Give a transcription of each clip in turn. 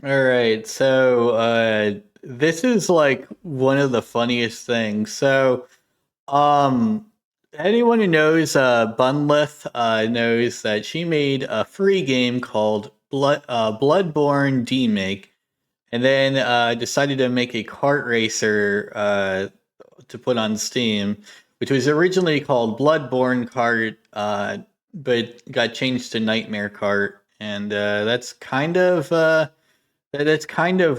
All right, so this is like one of the funniest things. Um, anyone who knows Bunlith knows that she made a free game called Bloodborne Demake, and then decided to make a kart racer to put on Steam, which was originally called Bloodborne Kart, but got changed to Nightmare Kart, and that's kind of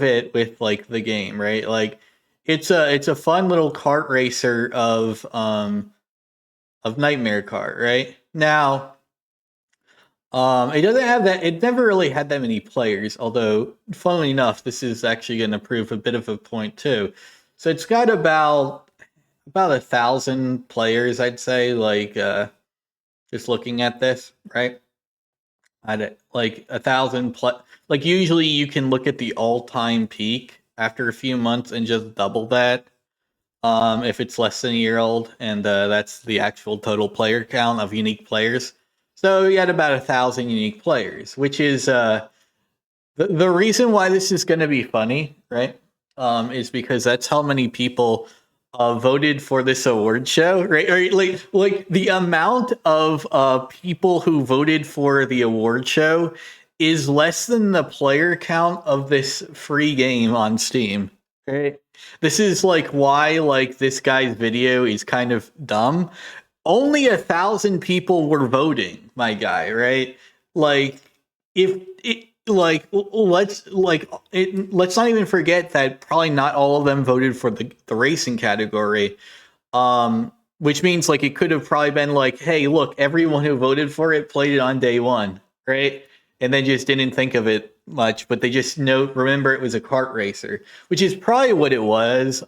it with like the game, right? Like it's a fun little kart racer of Nightmare Kart, right? Now, it doesn't have that. It never really had that many players. Although, funnily enough, this is actually going to prove a bit of a point too. So it's got about 1,000 players, I'd say. Like just looking at this, right? Like 1,000 plus. Like usually, you can look at the all-time peak after a few months and just double that. If it's less than a year old, and that's the actual total player count of unique players. So you had about 1,000 unique players, which is the reason why this is going to be funny, right? Is because that's how many people voted for this award show, right? Like the amount of people who voted for the award show is less than the player count of this free game on Steam. Right. This is like why like this guy's video is kind of dumb. Only 1,000 people were voting, my guy, right? Like if it like let's not even forget that probably not all of them voted for the racing category. Which means like it could have probably been like, hey, look, everyone who voted for it played it on day one, right? And then just didn't think of it much, but they just remember it was a kart racer, which is probably what it was.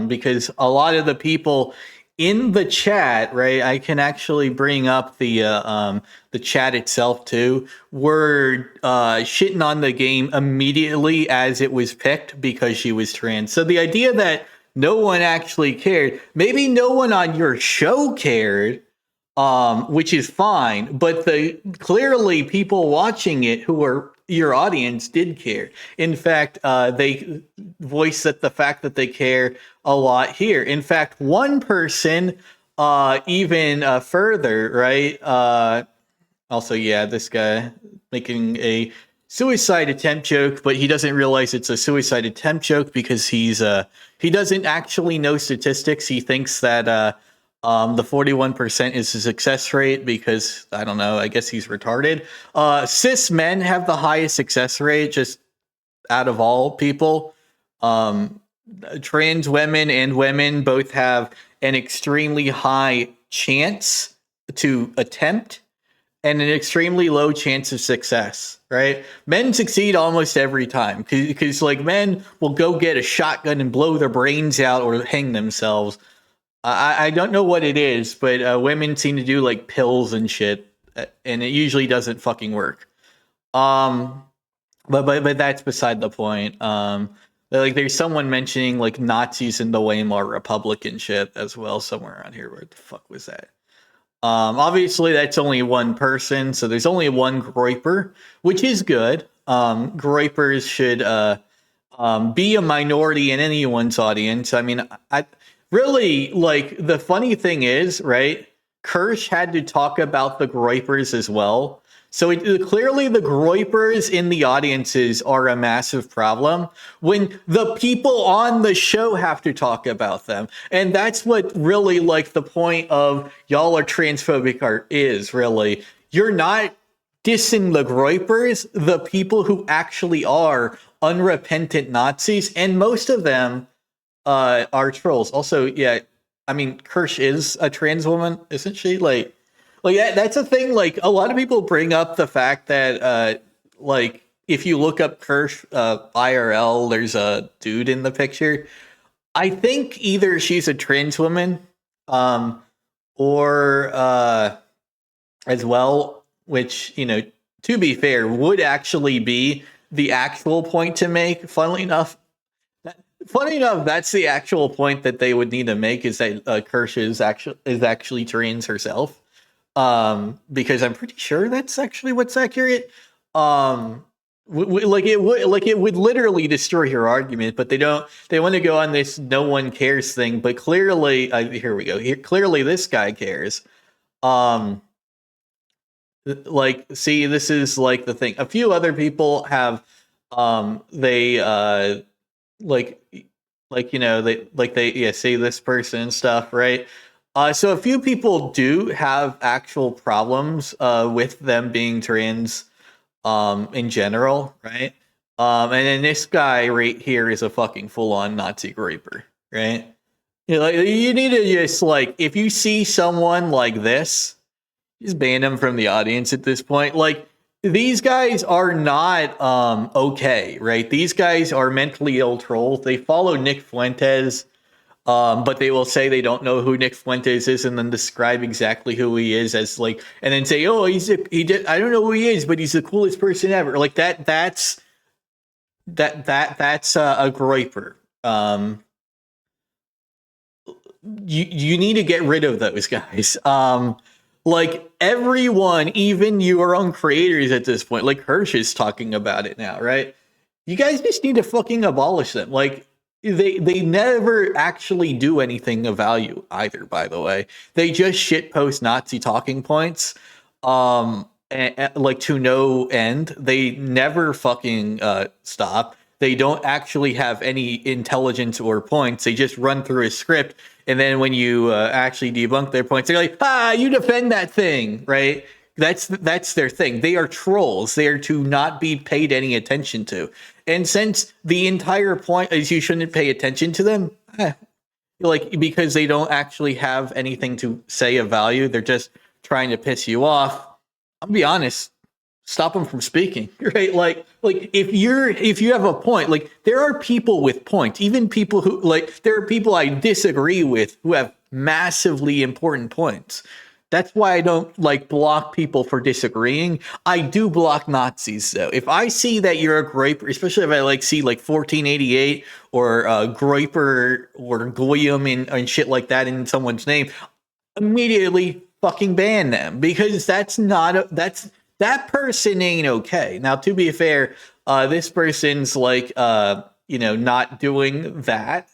Because a lot of the people in the chat, right? I can actually bring up the chat itself too. Were shitting on the game immediately as it was picked because she was trans. So the idea that no one actually cared, maybe no one on your show cared, which is fine. But the clearly people watching it who are your audience did care. In fact, they voice that the fact that they care a lot here. In fact, one person even further, right? Also, yeah, this guy making a suicide attempt joke, but he doesn't realize it's a suicide attempt joke because he doesn't actually know statistics. He thinks that the 41% is the success rate because I don't know. I guess he's retarded. Cis men have the highest success rate just out of all people. Um, Trans women and women both have an extremely high chance to attempt and an extremely low chance of success, right? Men succeed almost every time because like men will go get a shotgun and blow their brains out or hang themselves. I don't know what it is, but women seem to do like pills and shit, and it usually doesn't fucking work. Um, but that's beside the point. Like there's someone mentioning like Nazis in the Weimar Republican shit as well somewhere around here. Where the fuck was that? Obviously, that's only one person, so there's only one Groiper, which is good. Groipers should be a minority in anyone's audience. I mean, I really like the funny thing is, right? Kirsch had to talk about the Groipers as well. So clearly, the Groipers in the audiences are a massive problem when the people on the show have to talk about them. And that's what really like the point of y'all are transphobic art is really. You're not dissing the Groipers, the people who actually are unrepentant Nazis, and most of them are trolls. Also, yeah, I mean, Kirsch is a trans woman, isn't she? Like that's a thing. Like a lot of people bring up the fact that, like, if you look up Kirsch IRL, there's a dude in the picture. I think either she's a trans woman, um, or as well, which to be fair, would actually be the actual point to make. Funny enough, that's the actual point that they would need to make is that Kirsch is actually trans herself. Because I'm pretty sure that's actually what's accurate. Um, it would literally destroy your argument, but they don't. They want to go on this no one cares thing, but clearly, here we go. Here, clearly, this guy cares. Like, see, this is like the thing. A few other people have, they like they yeah, see this person and stuff, right? So a few people do have actual problems with them being trans in general, right? And then this guy right here is a fucking full-on Nazi raper, right? Like, you need to just, like, if you see someone like this, just ban them from the audience at this point. Like, these guys are not okay, right? These guys are mentally ill trolls. They follow Nick Fuentes, but they will say they don't know who Nick Fuentes is, and then describe exactly who he is as, like, and then say, "Oh, I don't know who he is, but he's the coolest person ever." Like that's a groiper. You need to get rid of those guys. Like, everyone, even your own creators at this point, like Hirsch is talking about it now, right? You guys just need to fucking abolish them. Like, they never actually do anything of value either, by the way. They just shitpost Nazi talking points, and, like, to no end. They never fucking stop. They don't actually have any intelligence or points. They just run through a script, and then when you actually debunk their points, they're like, you defend that thing, right? That's their thing. They are trolls. They are to not be paid any attention to. And since the entire point is you shouldn't pay attention to them, like, because they don't actually have anything to say of value, they're just trying to piss you off. I'll be honest, stop them from speaking, right? Like if you have a point, like, there are people with points, even people who, like, there are people I disagree with who have massively important points. That's why I don't, like, block people for disagreeing. I do block Nazis, though. If I see that you're a groiper, especially if I, like, see, like, 1488 or groiper or goyim and shit like that in someone's name, immediately fucking ban them, because that person ain't okay. Now, to be fair, this person's, like, not doing that.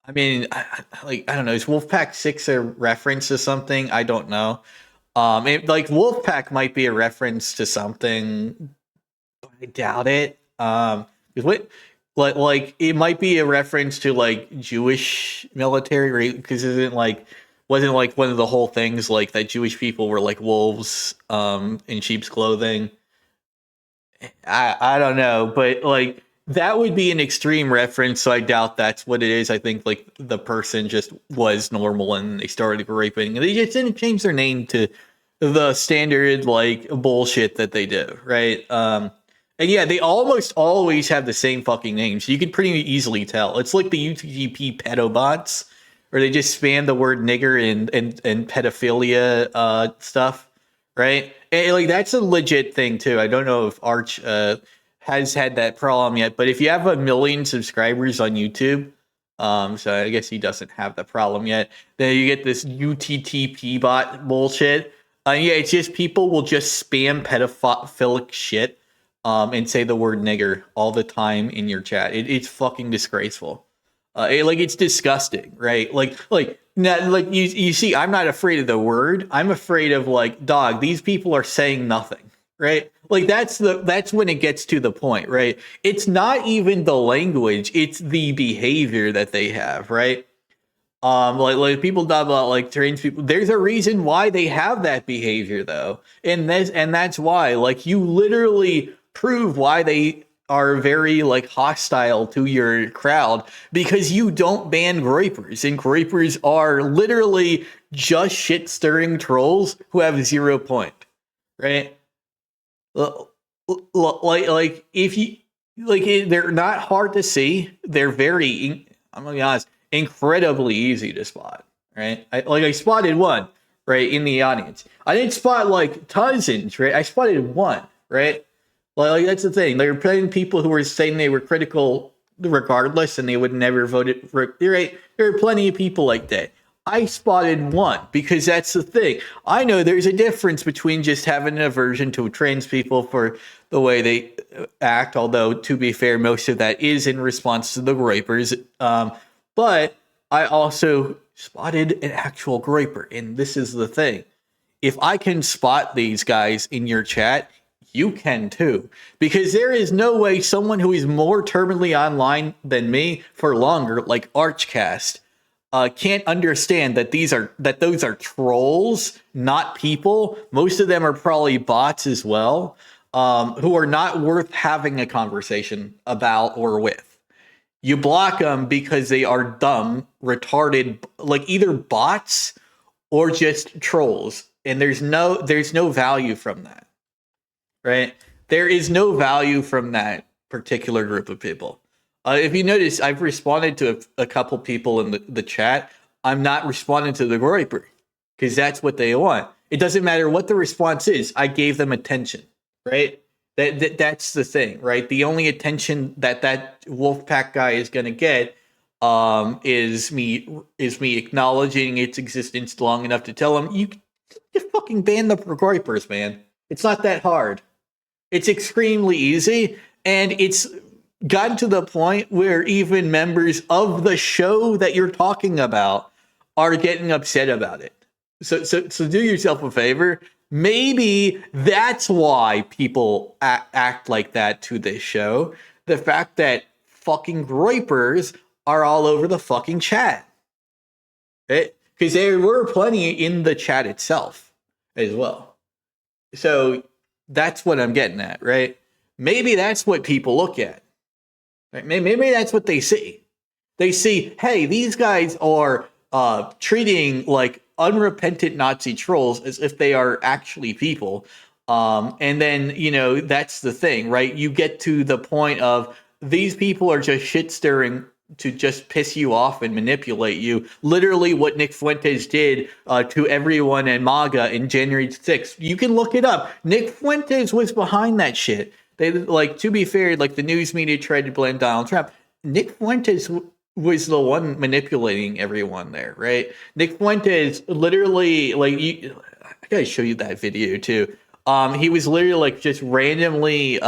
I mean, I don't know. Is Wolfpack 6 a reference to something? I don't know. Like, Wolfpack might be a reference to something, but I doubt it. Like, it might be a reference to, like, Jewish military, because wasn't like one of the whole things, like, that Jewish people were like wolves in sheep's clothing. I don't know, but, like, that would be an extreme reference, so I doubt that's what it is. I think, like, the person just was normal and they started raping, and they just didn't change their name to the standard, like, bullshit that they do, right? And yeah, they almost always have the same fucking names. You can pretty easily tell. It's like the UTGP pedobots, or they just spam the word nigger and pedophilia stuff, right? And, like, that's a legit thing too. I don't know if Arch has had that problem yet, but if you have 1 million subscribers on YouTube, so I guess he doesn't have the problem yet, then you get this UTTP bot bullshit. Yeah, it's just people will just spam pedophilic shit and say the word nigger all the time in your chat. It's fucking disgraceful. It's disgusting, right? You see, I'm not afraid of the word. I'm afraid of, like, dog, these people are saying nothing, right? Like, that's when it gets to the point, right? It's not even the language, it's the behavior that they have, right? Like people talk about, like, trans people. There's a reason why they have that behavior, though. And that's why, like, you literally prove why they are very, like, hostile to your crowd, because you don't ban groipers, and groipers are literally just shit-stirring trolls who have 0 point, right? Like, if you, like, they're not hard to see. They're very, I'm gonna be honest, incredibly easy to spot, right? I spotted one, right, in the audience. I didn't spot, like, dozens, right? I spotted one, right? Like, that's the thing. They were playing people who were saying they were critical regardless, and they would never vote for, right? There are plenty of people like that. I spotted one, because that's the thing. I know there's a difference between just having an aversion to trans people for the way they act. Although, to be fair, most of that is in response to the Groypers. But I also spotted an actual Groyper, and this is the thing. If I can spot these guys in your chat, you can too. Because there is no way someone who is more terminally online than me for longer, like Archcast, can't understand that those are trolls, not people. Most of them are probably bots as well, who are not worth having a conversation about or with. You block them because they are dumb, retarded, like either bots or just trolls. And there's no value from that, right? There is no value from that particular group of people. If you notice, I've responded to a couple people in the chat. I'm not responding to the Groyper because that's what they want. It doesn't matter what the response is. I gave them attention, right? That's the thing, right? The only attention that Wolfpack guy is going to get is me acknowledging its existence long enough to tell him you fucking ban the Groypers, man. It's not that hard. It's extremely easy, and it's gotten to the point where even members of the show that you're talking about are getting upset about it. So do yourself a favor. Maybe that's why people act like that to this show. The fact that fucking Groypers are all over the fucking chat. Because there were plenty in the chat itself as well. So that's what I'm getting at, right? Maybe that's what people look at. Right? Maybe that's what they see. They see, hey, these guys are treating like unrepentant Nazi trolls as if they are actually people. And then, that's the thing, right? You get to the point of these people are just shit stirring to just piss you off and manipulate you. Literally what Nick Fuentes did to everyone in MAGA in January 6th. You can look it up. Nick Fuentes was behind that shit. They, to be fair, the news media tried to blame Donald Trump. Nick Fuentes was the one manipulating everyone there, right? Nick Fuentes literally, I gotta show you that video too. He was literally just randomly, he's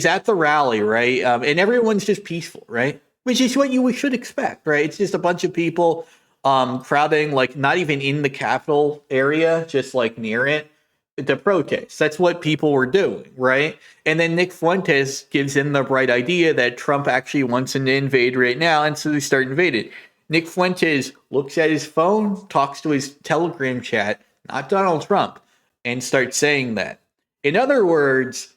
at the rally, right? And everyone's just peaceful, right? Which is what you should expect, right? It's just a bunch of people crowding, not even in the Capitol area, just near it, to protest. That's what people were doing, right? And then Nick Fuentes gives them the bright idea that Trump actually wants to invade right now, and so they start invading. Nick Fuentes looks at his phone, talks to his Telegram chat, not Donald Trump, and starts saying that. In other words,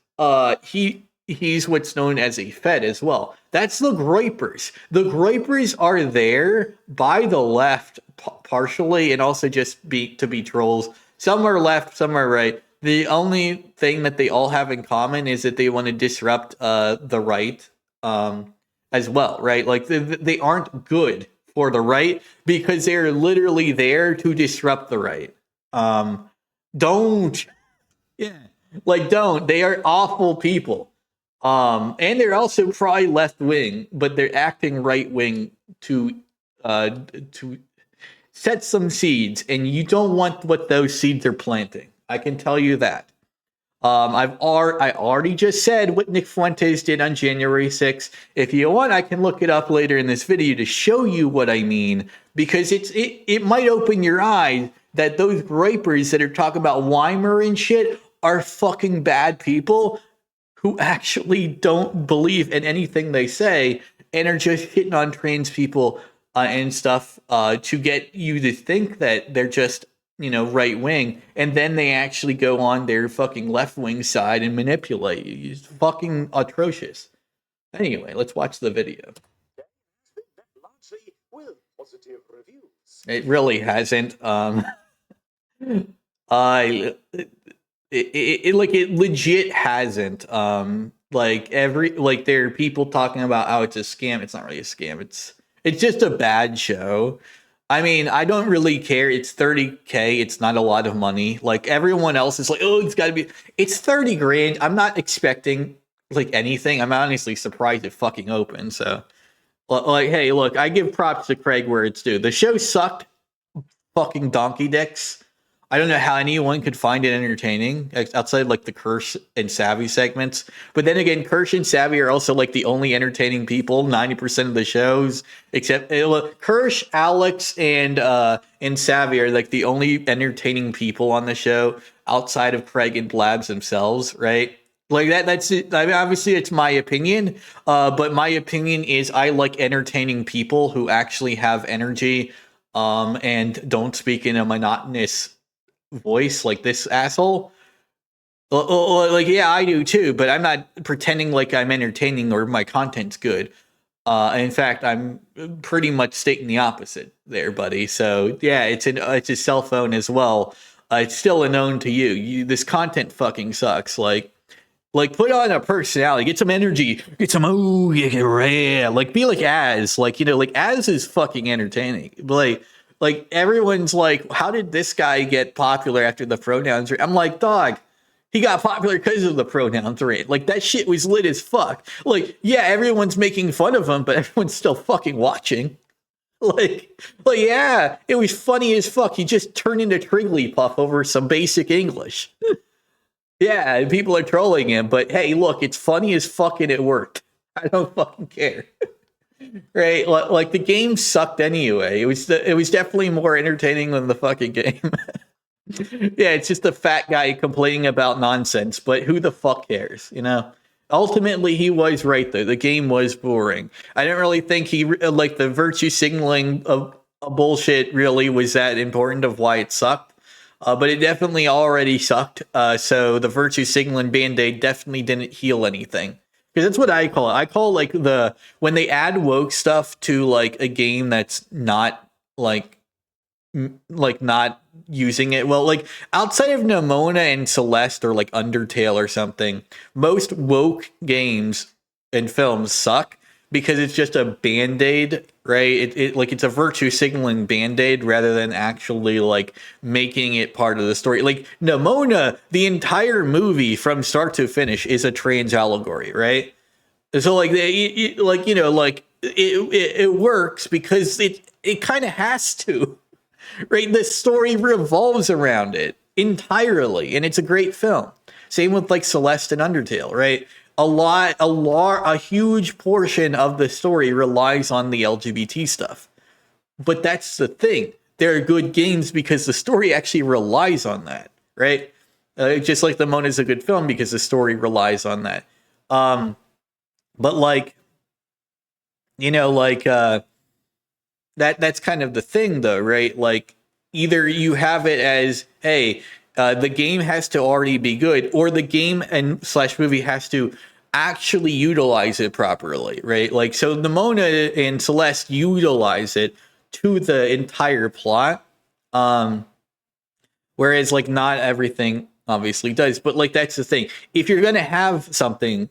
he's what's known as a Fed as well. That's the Groypers. The Groypers are there by the left partially, and also just to be trolls. Some are left, some are right. The only thing that they all have in common is that they want to disrupt the right as well, right? They aren't good for the right because they're literally there to disrupt the right. Don't. They are awful people. And they're also probably left wing, but they're acting right wing to set some seeds, and you don't want what those seeds are planting. I can tell you that. I already just said what Nick Fuentes did on January 6th. If you want, I can look it up later in this video to show you what I mean, because it might open your eyes that those Groypers that are talking about Weimar and shit are fucking bad people who actually don't believe in anything they say and are just hitting on trans people and stuff to get you to think that they're just, right wing, and then they actually go on their fucking left wing side and manipulate you. It's fucking atrocious. Anyway, let's watch the video. It really hasn't. It legit hasn't. There are people talking about how it's a scam. It's not really a scam. It's just a bad show. I mean, I don't really care. It's $30K. It's not a lot of money. Everyone else is it's got to be. It's 30 grand. I'm not expecting anything. I'm honestly surprised it fucking opened. So, hey, look, I give props to Craig where it's due. The show sucked. Fucking donkey dicks. I don't know how anyone could find it entertaining outside like the Kirsch and Savvy segments. But then again, Kirsch and Savvy are also like the only entertaining people 90% of the shows, except Kirsch, Alex, and Savvy are like the only entertaining people on the show outside of Craig and Blabs themselves, right? Like that's it. I mean, obviously it's my opinion, but my opinion is I like entertaining people who actually have energy, and don't speak in a monotonous voice like this asshole. Like, yeah, I do too, but I'm not pretending like I'm entertaining or my content's good. In fact, I'm pretty much stating the opposite there, buddy. So yeah, it's a cell phone as well. It's still a known to you. This content fucking sucks. Like put on a personality, get some energy, get some yeah, like be like Az, like like Az is fucking entertaining. Like everyone's like, how did this guy get popular after the pronouns? I'm like, dog, he got popular because of the pronouns rate. Like that shit was lit as fuck. Like, yeah, everyone's making fun of him, but everyone's still fucking watching. Like yeah, it was funny as fuck. He just turned into Trigglypuff over some basic English. Yeah, and people are trolling him, but hey, look, it's funny as fuck and it worked. I don't fucking care. Right? Like the game sucked anyway. It was definitely more entertaining than the fucking game. Yeah, it's just a fat guy complaining about nonsense, but who the fuck cares, Ultimately, he was right though. The game was boring. I didn't really think like the virtue signaling of bullshit really was that important of why it sucked. But it definitely already sucked. So the virtue signaling band-aid definitely didn't heal anything. Because that's what I call it. I call like when they add woke stuff to like a game that's not like not using it well. Like outside of Nimona and Celeste or like Undertale or something, most woke games and films suck because it's just a band-aid, right? It like it's a virtue signaling band-aid rather than actually like making it part of the story. Like Nimona, the entire movie from start to finish is a trans allegory, right? So like it works because it kind of has to, right? The story revolves around it entirely, and it's a great film. Same with like Celeste and Undertale, right? A huge portion of the story relies on the LGBT stuff. But that's the thing. They're good games because the story actually relies on that, right? Just like The Mona is a good film because the story relies on that. But like, that's kind of the thing though, right? Like either you have it as, hey, the game has to already be good, or the game and / movie has to actually utilize it properly, right? Like, so the Mona and Celeste utilize it to the entire plot, whereas like not everything obviously does. But like that's the thing. If you're gonna have something,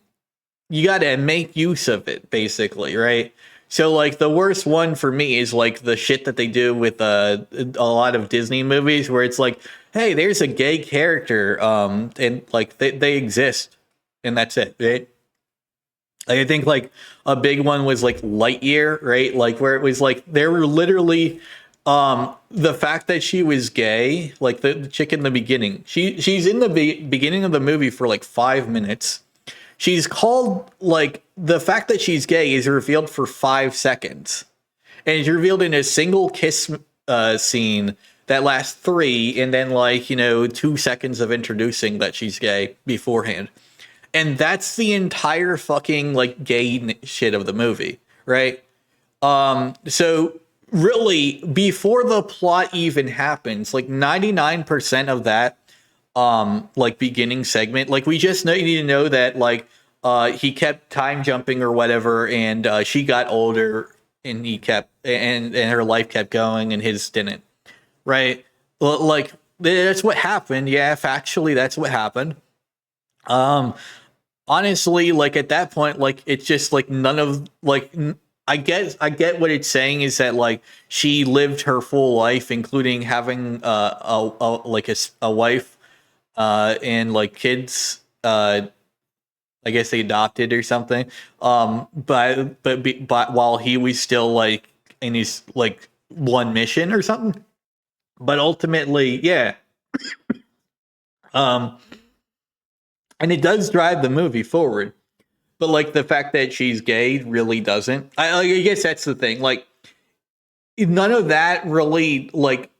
you got to make use of it, basically, right? So like the worst one for me is like the shit that they do with a lot of Disney movies where it's like, hey, there's a gay character, and like they exist, and that's it, right? Like, I think like a big one was like Lightyear, right? Like where it was like there were literally the fact that she was gay, like the chick in the beginning, she's in the beginning of the movie for like 5 minutes. She's called, like, the fact that she's gay is revealed for 5 seconds. And it's revealed in a single kiss scene that lasts 3, and then, like, 2 seconds of introducing that she's gay beforehand. And that's the entire fucking, like, gay shit of the movie, right? So, really, before the plot even happens, like, 99% of that like beginning segment, like we just need to know that like he kept time jumping or whatever, and she got older and he kept and her life kept going and his didn't, right? Like that's what happened. Yeah, factually that's what happened. Honestly, like at that point, like it's just like none of like I get what it's saying is that like she lived her full life, including having a wife and like kids, I guess they adopted or something. But while he was still like in his like one mission or something. But ultimately, yeah. Um, and it does drive the movie forward. But like the fact that she's gay really doesn't. I guess that's the thing. Like none of that really like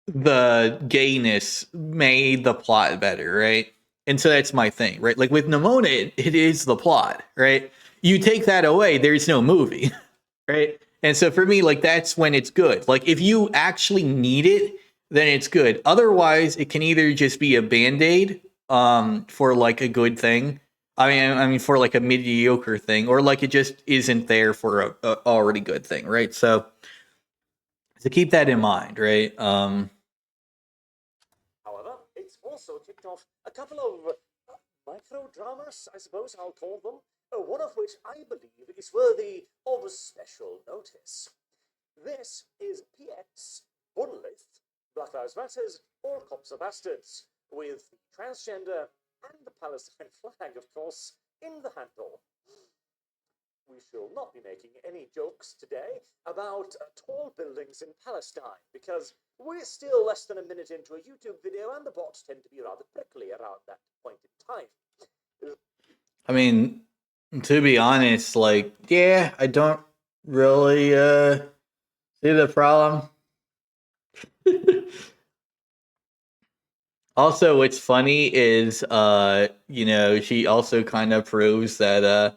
the gayness made the plot better, right? And so that's my thing, right? Like with Nimona, it is the plot, right? You take that away, there's no movie, right? And so for me, like that's when it's good. Like if you actually need it, then it's good. Otherwise, it can either just be a band-aid for like a good thing. I mean for like a mediocre thing, or like it just isn't there for a already good thing, right? So keep that in mind, right? However, it's also kicked off a couple of micro dramas, I suppose I'll call them, one of which I believe is worthy of special notice. This is PX Bunlith, Black Lives Matters, All Cops Are Bastards, with the transgender and the Palestine flag, of course, in the handle. We shall not be making any jokes today about tall buildings in Palestine, because we're still less than a minute into a YouTube video and the bots tend to be rather prickly around that point in time. I mean, to be honest, like, yeah, I don't really see the problem. Also, what's funny is she also kind of proves that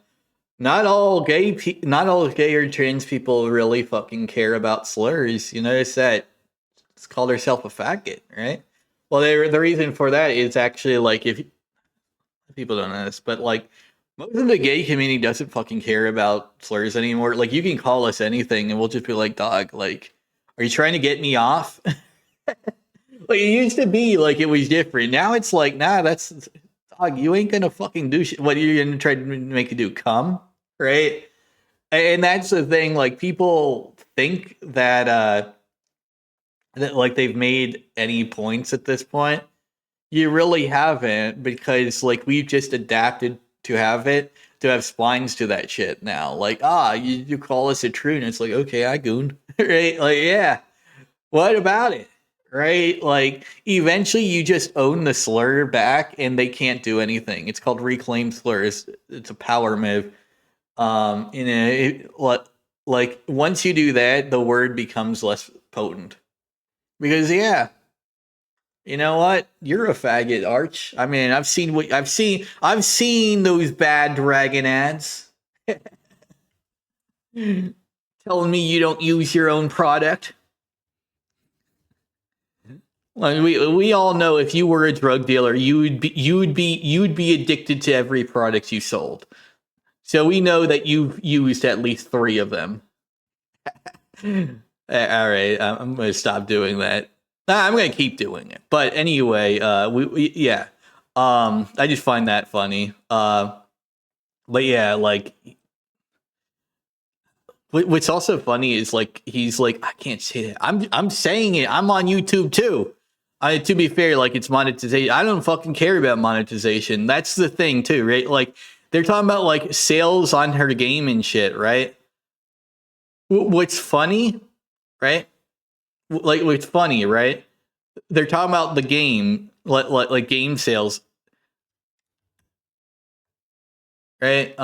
not all gay or trans people really fucking care about slurs. You notice that it's called herself a faggot, right? Well, the reason for that is actually like if people don't know this, but like most of the gay community doesn't fucking care about slurs anymore. Like you can call us anything, and we'll just be like, "Dog, like, are you trying to get me off?" Like it used to be like it was different. Now it's like, nah, that's dog. You ain't gonna fucking do shit. What are you gonna try to make you do? Come, right? And that's the thing. Like people think that like they've made any points at this point. You really haven't, because like we've just adapted to have spines to that shit now. Like, you call us a true, and it's like, okay, I gooned. Right? Like, yeah. What about it? Right? Like eventually you just own the slur back and they can't do anything. It's called reclaim slurs. It's a power move. Like once you do that, the word becomes less potent. Because yeah, you know what? You're a faggot, Arch. I mean, I've seen those bad dragon ads telling me you don't use your own product. Like we all know if you were a drug dealer, you'd be addicted to every product you sold. So we know that you've used at least 3 of them. All right, I'm going to stop doing that. I'm going to keep doing it. But anyway, yeah. I just find that funny. But yeah, like what's also funny is like he's like, I can't say that. I'm saying it. I'm on YouTube too. To be fair, like it's monetization. I don't fucking care about monetization. That's the thing too, right? Like they're talking about like sales on her game and shit, right? What's funny, right? Like what's funny, right? They're talking about the game, like game sales, right?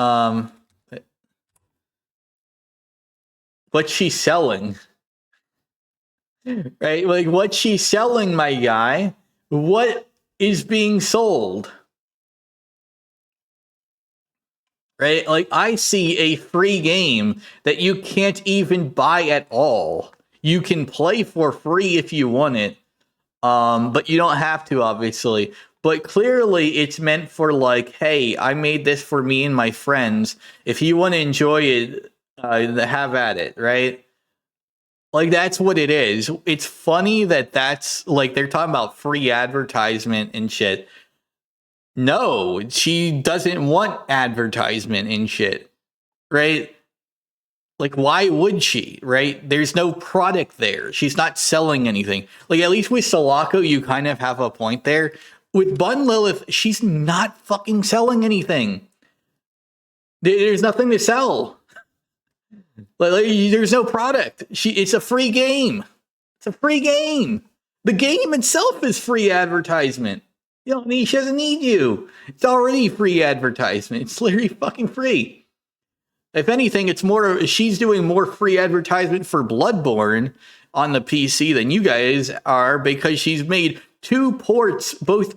What she's selling, right? Like what she's selling, my guy. What is being sold? Right? Like I see a free game that you can't even buy at all. You can play for free if you want it. But you don't have to, obviously. But clearly it's meant for like, hey, I made this for me and my friends. If you want to enjoy it, have at it, right? Like that's what it is. It's funny that's like they're talking about free advertisement and shit. No, she doesn't want advertisement and shit, right? Like, why would she, right? There's no product there. She's not selling anything. Like, at least with Sulaco, you kind of have a point there. With Bunlith, she's not fucking selling anything. There's nothing to sell. Like there's no product. It's a free game. It's a free game. The game itself is free advertisement. You don't need, she doesn't need you. It's already free advertisement. It's literally fucking free. If anything, it's more, she's doing more free advertisement for Bloodborne on the PC than you guys are, because she's made 2 ports, both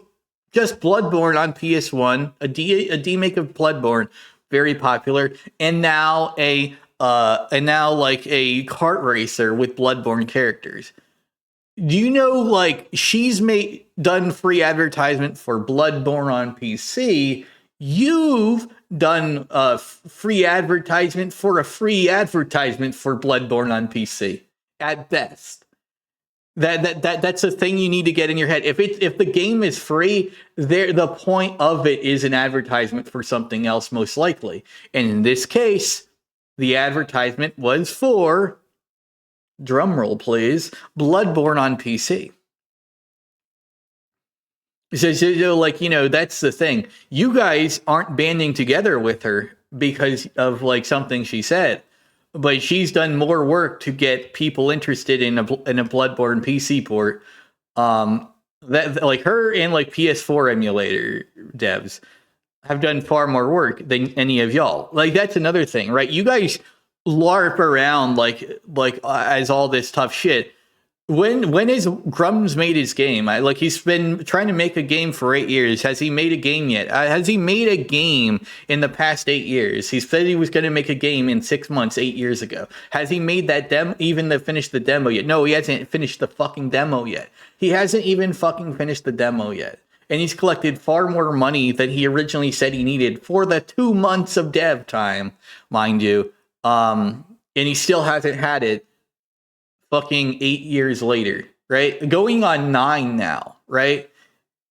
just Bloodborne on PS1, a demake of Bloodborne, very popular, and now like a kart racer with Bloodborne characters. Do you know, like, she's done free advertisement for Bloodborne on PC? You've done free advertisement for a free advertisement for Bloodborne on PC at best. That's a thing you need to get in your head. If the game is free, the point of it is an advertisement for something else, most likely. And in this case, the advertisement was for, drumroll please, Bloodborne on PC. So, like, you know, that's the thing. You guys aren't banding together with her because of, like, something she said. But she's done more work to get people interested in a Bloodborne PC port. That, like, her and, like, PS4 emulator devs have done far more work than any of y'all. Like, that's another thing, right? You guys LARP around like as all this tough shit. When has Grum's made his game? Like, he's been trying to make a game for 8 years. Has he made a game yet? Has he made a game in the past 8 years? He said he was going to make a game in 6 months, 8 years ago. Has he made that demo, even to finish the demo yet? No, he hasn't finished the fucking demo yet. He hasn't even fucking finished the demo yet. And he's collected far more money than he originally said he needed for the 2 months of dev time, mind you. And he still hasn't had it fucking 8 years later, right? Going on 9 now, right?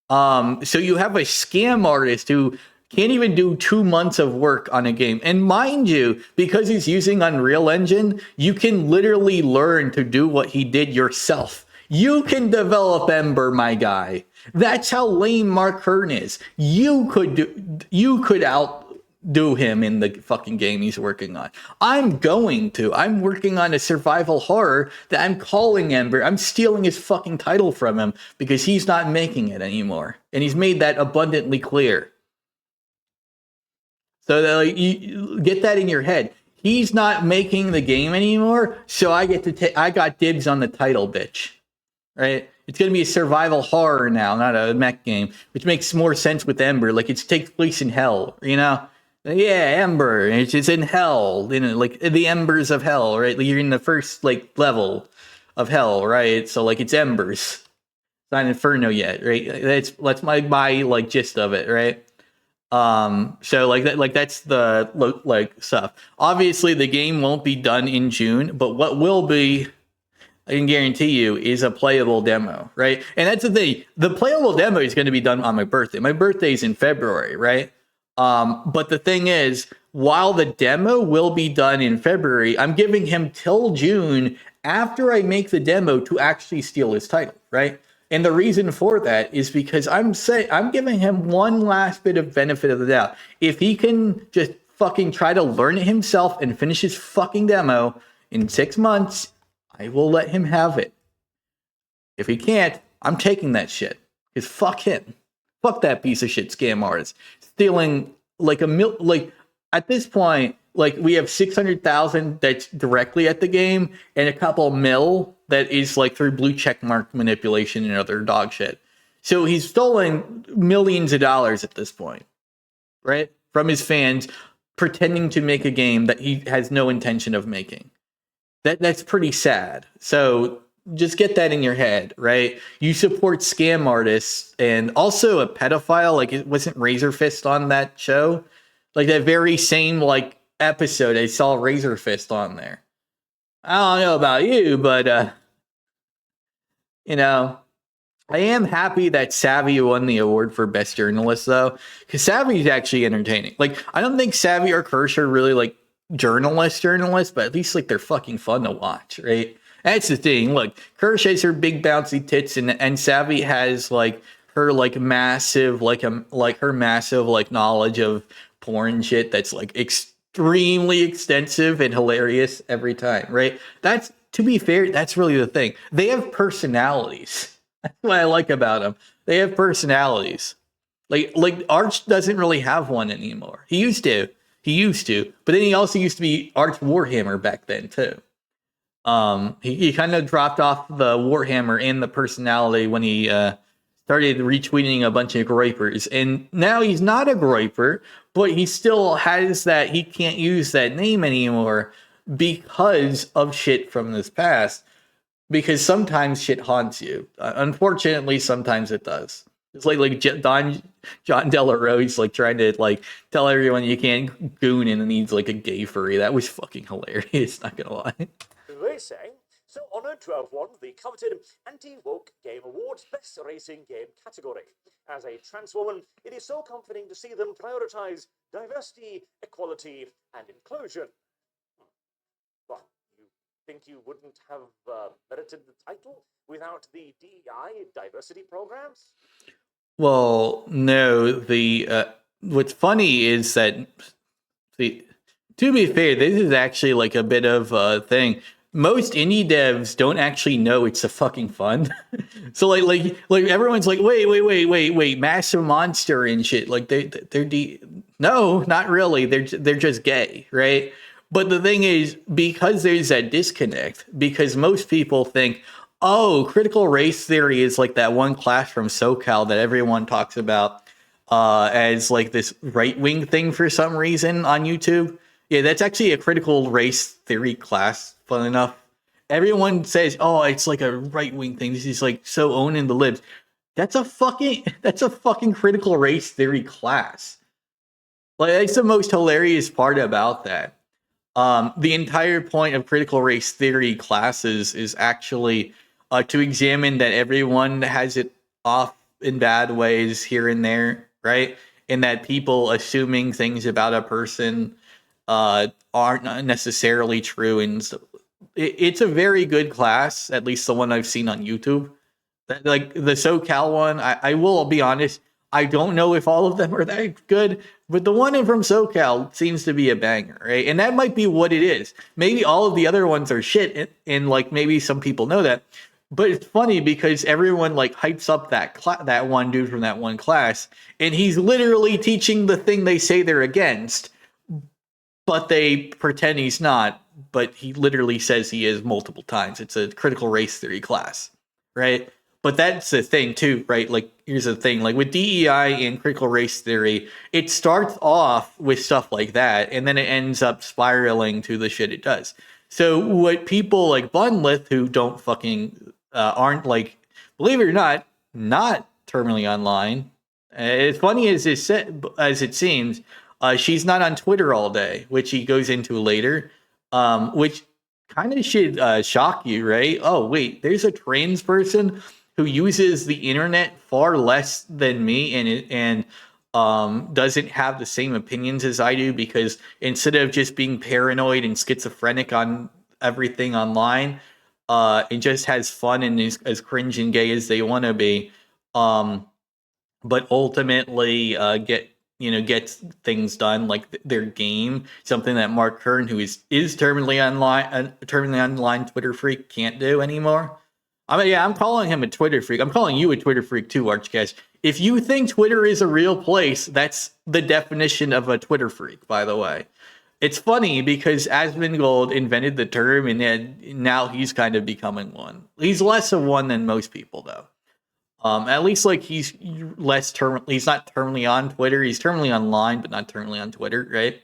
So you have a scam artist who can't even do 2 months of work on a game. And mind you, because he's using Unreal Engine, you can literally learn to do what he did yourself. You can develop Ember, my guy. That's how lame Mark Hearn is. You could outdo him in the fucking game he's working on. I'm working on a survival horror that I'm calling Ember. I'm stealing his fucking title from him because he's not making it anymore. And he's made that abundantly clear. So that, like, you get that in your head. He's not making the game anymore, so I got dibs on the title, bitch. Right? It's going to be a survival horror now, not a mech game, which makes more sense with Ember. Like, it takes place in hell, you know? Yeah, Ember. It's in hell, you know, like the embers of hell, right? You're in the first, like, level of hell, right? So, like, it's embers. It's not Inferno yet, right? That's my like gist of it, right? So that's the like stuff. Obviously, the game won't be done in June, but what will be, I can guarantee you, is a playable demo, right? And that's the thing. The playable demo is going to be done on my birthday. My birthday's in February, right? But the thing is, while the demo will be done in February, I'm giving him till June after I make the demo to actually steal his title, right? And the reason for that is because I'm giving him one last bit of benefit of the doubt. If he can just fucking try to learn it himself and finish his fucking demo in 6 months, I will let him have it. If he can't, I'm taking that shit. Because fuck him. Fuck that piece of shit scam artist. Stealing like at this point, like, we have 600,000 that's directly at the game and a couple mil that is like through blue check mark manipulation and other dog shit. So he's stolen millions of dollars at this point, right? From his fans, pretending to make a game that he has no intention of making. That's pretty sad. So just get that in your head, right? You support scam artists and also a pedophile. Like, it wasn't Razor Fist on that show. Like, that very same, like, episode, I saw Razor Fist on there. I don't know about you, but, you know, I am happy that Savvy won the award for Best Journalist, though, because Savvy's actually entertaining. Like, I don't think Savvy or Kirsch are really, like, journalists, but at least, like, they're fucking fun to watch, right? That's the thing. Look, Kirsch has her big bouncy tits, and Savvy has, like, her, like, massive, like her massive, like, knowledge of porn shit that's, like, extremely extensive and hilarious every time, right? That's, to be fair, that's really the thing. They have personalities, That's what I like about them. They have personalities. Like Arch doesn't really have one anymore. He used to. But then he also used to be Arch Warhammer back then too. He kind of dropped off the Warhammer and the personality when he started retweeting a bunch of groipers, and now he's not a groiper, but he still has that. He can't use that name anymore because of shit from this past. Because sometimes shit haunts you. Unfortunately, sometimes it does. It's like John Delarose like trying to like tell everyone you can't goon and needs like a gay furry. That was fucking hilarious. Not gonna lie. They say, so honoured to have won the coveted Anti-Woke Game Awards Best Racing Game category. As a trans woman, it is so comforting to see them prioritise diversity, equality, and inclusion. Well, you think you wouldn't have merited the title without the DEI diversity programs? Well, no. The what's funny is that to be fair, this is actually like a bit of a thing. Most indie devs don't actually know it's a fucking fun. So like everyone's like, wait, Massive Monster and shit. Like no, not really. They're just gay, right? But the thing is, because there's that disconnect, because most people think, oh, critical race theory is like that one class from SoCal that everyone talks about as like this right-wing thing for some reason on YouTube. Yeah, that's actually a critical race theory class, fun enough. Everyone says, oh, it's like a right-wing thing. This is like so owning the libs. That's a fucking critical race theory class. Like, that's the most hilarious part about that. The entire point of critical race theory classes is actually to examine that everyone has it off in bad ways here and there, right? And that people assuming things about a person aren't necessarily true. And so it's a very good class, at least the one I've seen on YouTube. Like the SoCal one, I will be honest, I don't know if all of them are that good, but the one from SoCal seems to be a banger, right? And that might be what it is. Maybe all of the other ones are shit, and like maybe some people know that. But it's funny because everyone like hypes up that one dude from that one class, and he's literally teaching the thing they say they're against, but they pretend he's not. But he literally says he is multiple times. It's a critical race theory class, right? But that's the thing too, right? Like, here's the thing, like with DEI and critical race theory, it starts off with stuff like that, and then it ends up spiraling to the shit it does. So what people like Bunlith, who don't fucking, aren't like, believe it or not terminally online. As funny as it seems, she's not on Twitter all day, which he goes into later, which kind of should shock you, right? Oh, wait, there's a trans person who uses the internet far less than me and doesn't have the same opinions as I do, because instead of just being paranoid and schizophrenic on everything online, it just has fun and is as cringe and gay as they want to be, but ultimately gets things done like their game, something that Mark Kern, who is terminally online Twitter freak, can't do anymore. I mean, yeah, I'm calling him a Twitter freak. I'm calling you a Twitter freak too, Archcast. If you think Twitter is a real place, that's the definition of a Twitter freak, by the way. It's funny because Asmongold invented the term, and then now he's kind of becoming one. He's less of one than most people, though. At least like he's less he's not terminally on Twitter. He's terminally online, but not terminally on Twitter, right?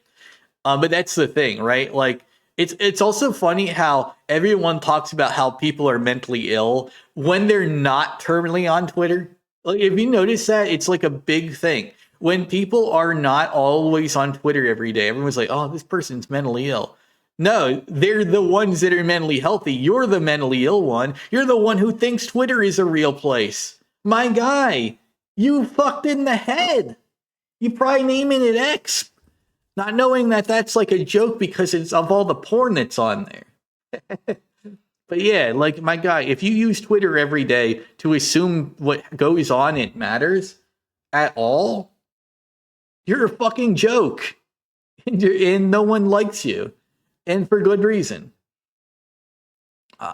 But that's the thing, right? Like, it's also funny how everyone talks about how people are mentally ill when they're not terminally on Twitter. Like, if you notice that, it's like a big thing. When people are not always on Twitter every day, everyone's like, oh, this person's mentally ill. No, they're the ones that are mentally healthy. You're the mentally ill one. You're the one who thinks Twitter is a real place. My guy, you fucked in the head. You probably naming it X, not knowing that that's like a joke because it's of all the porn that's on there. But yeah, like, my guy, if you use Twitter every day to assume what goes on it matters at all, you're a fucking joke. And no one likes you. And for good reason.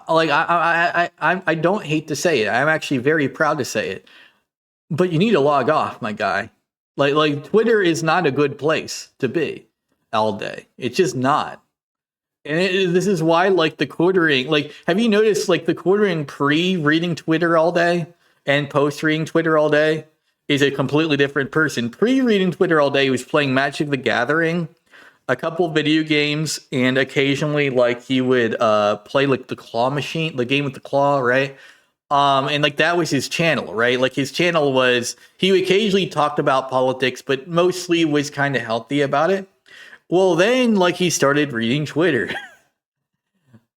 like I don't hate to say it. I'm actually very proud to say it. But you need to log off, my guy. Like Twitter is not a good place to be all day. It's just not. And this is why, like, the quartering, like, have you noticed, like, the quartering pre-reading Twitter all day and post-reading Twitter all day is a completely different person. Pre-reading Twitter all day, he was playing Magic the Gathering, a couple video games, and occasionally, like, he would play, like, the claw machine, the game with the claw, right? And like that was his channel, right? Like his channel was, he occasionally talked about politics, but mostly was kind of healthy about it. Well, then like he started reading Twitter.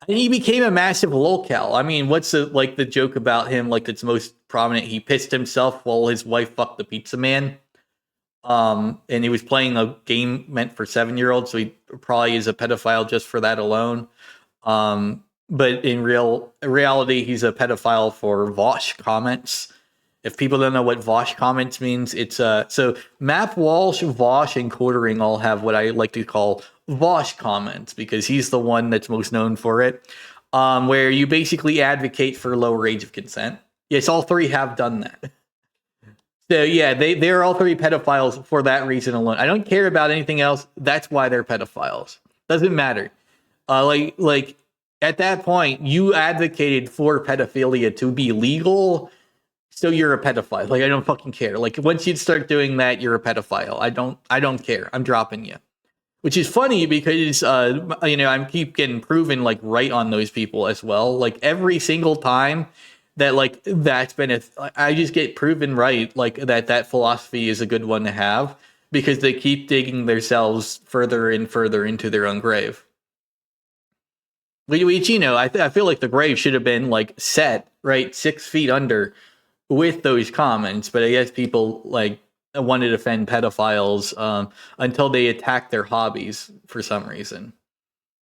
And he became a massive lolcow. I mean, what's the joke about him, like that's most prominent? He pissed himself while his wife fucked the pizza man. And he was playing a game meant for 7-year-olds, so he probably is a pedophile just for that alone. But in reality, he's a pedophile for Vosh comments. If people don't know what Vosh comments means, it's so Map Walsh, Vosh, and Quartering all have what I like to call Vosh comments because he's the one that's most known for it, where you basically advocate for lower age of consent. Yes, all three have done that. So yeah, they're all three pedophiles for that reason alone. I don't care about anything else. That's why they're pedophiles. Doesn't matter. Like at that point, you advocated for pedophilia to be legal. So you're a pedophile. Like I don't fucking care. Like once you start doing that, you're a pedophile. I don't care. I'm dropping you. Which is funny because I keep getting proven like right on those people as well. Like every single time that like that's been I just get proven right like that philosophy is a good one to have because they keep digging themselves further and further into their own grave. Which I feel like the grave should have been like set right 6 feet under with those comments, but I guess people like want to defend pedophiles until they attack their hobbies for some reason.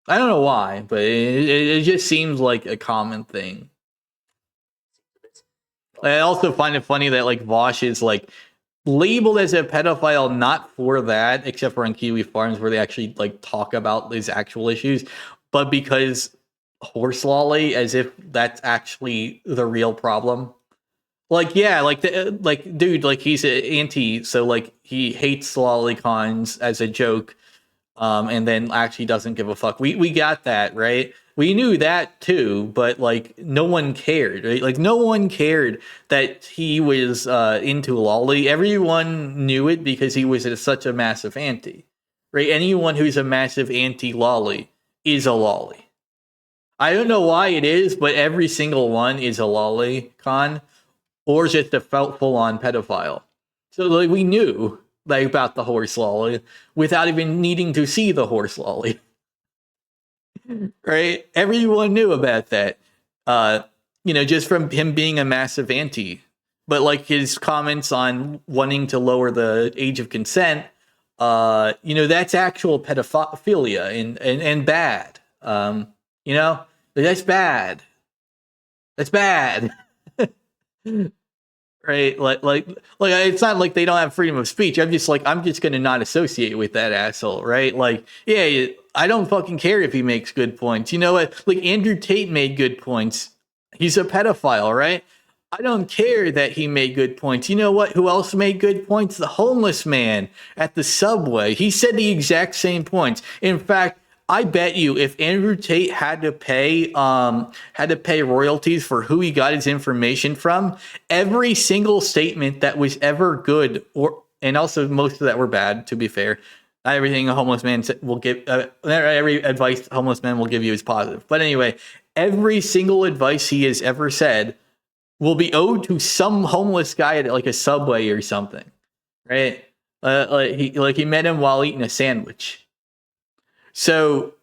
I don't know why, but it just seems like a common thing. I also find it funny that like Vosh is like labeled as a pedophile, not for that, except for on Kiwi Farms where they actually like talk about these actual issues, but because horse lolly, as if that's actually the real problem. Like, yeah, like, dude, like, he's an anti, so, like, he hates lolicons as a joke, and then actually doesn't give a fuck. We got that, right? We knew that, too, but, like, no one cared, right? Like, no one cared that he was into lolly. Everyone knew it because he was such a massive anti, right? Anyone who's a massive anti-lolly is a lolly. I don't know why it is, but every single one is a lolicon. Or just a full-on pedophile. So like we knew like about the horse lolly without even needing to see the horse lolly. Right? Everyone knew about that. Just from him being a massive anti. But like his comments on wanting to lower the age of consent, that's actual pedophilia and bad. That's bad. That's bad. Right, like it's not like they don't have freedom of speech. I'm just gonna not associate with that asshole, right? Like, yeah, I don't fucking care if he makes good points. You know what? Like Andrew Tate made good points. He's a pedophile, right? I don't care that he made good points. You know what? Who else made good points? The homeless man at the subway. He said the exact same points. In fact, I bet you if Andrew Tate had to pay royalties for who he got his information from, every single statement that was ever good and also most of that were bad, to be fair. Not everything a homeless man will give, every advice a homeless man will give you is positive. But anyway, every single advice he has ever said will be owed to some homeless guy at like a Subway or something, right? He met him while eating a sandwich. So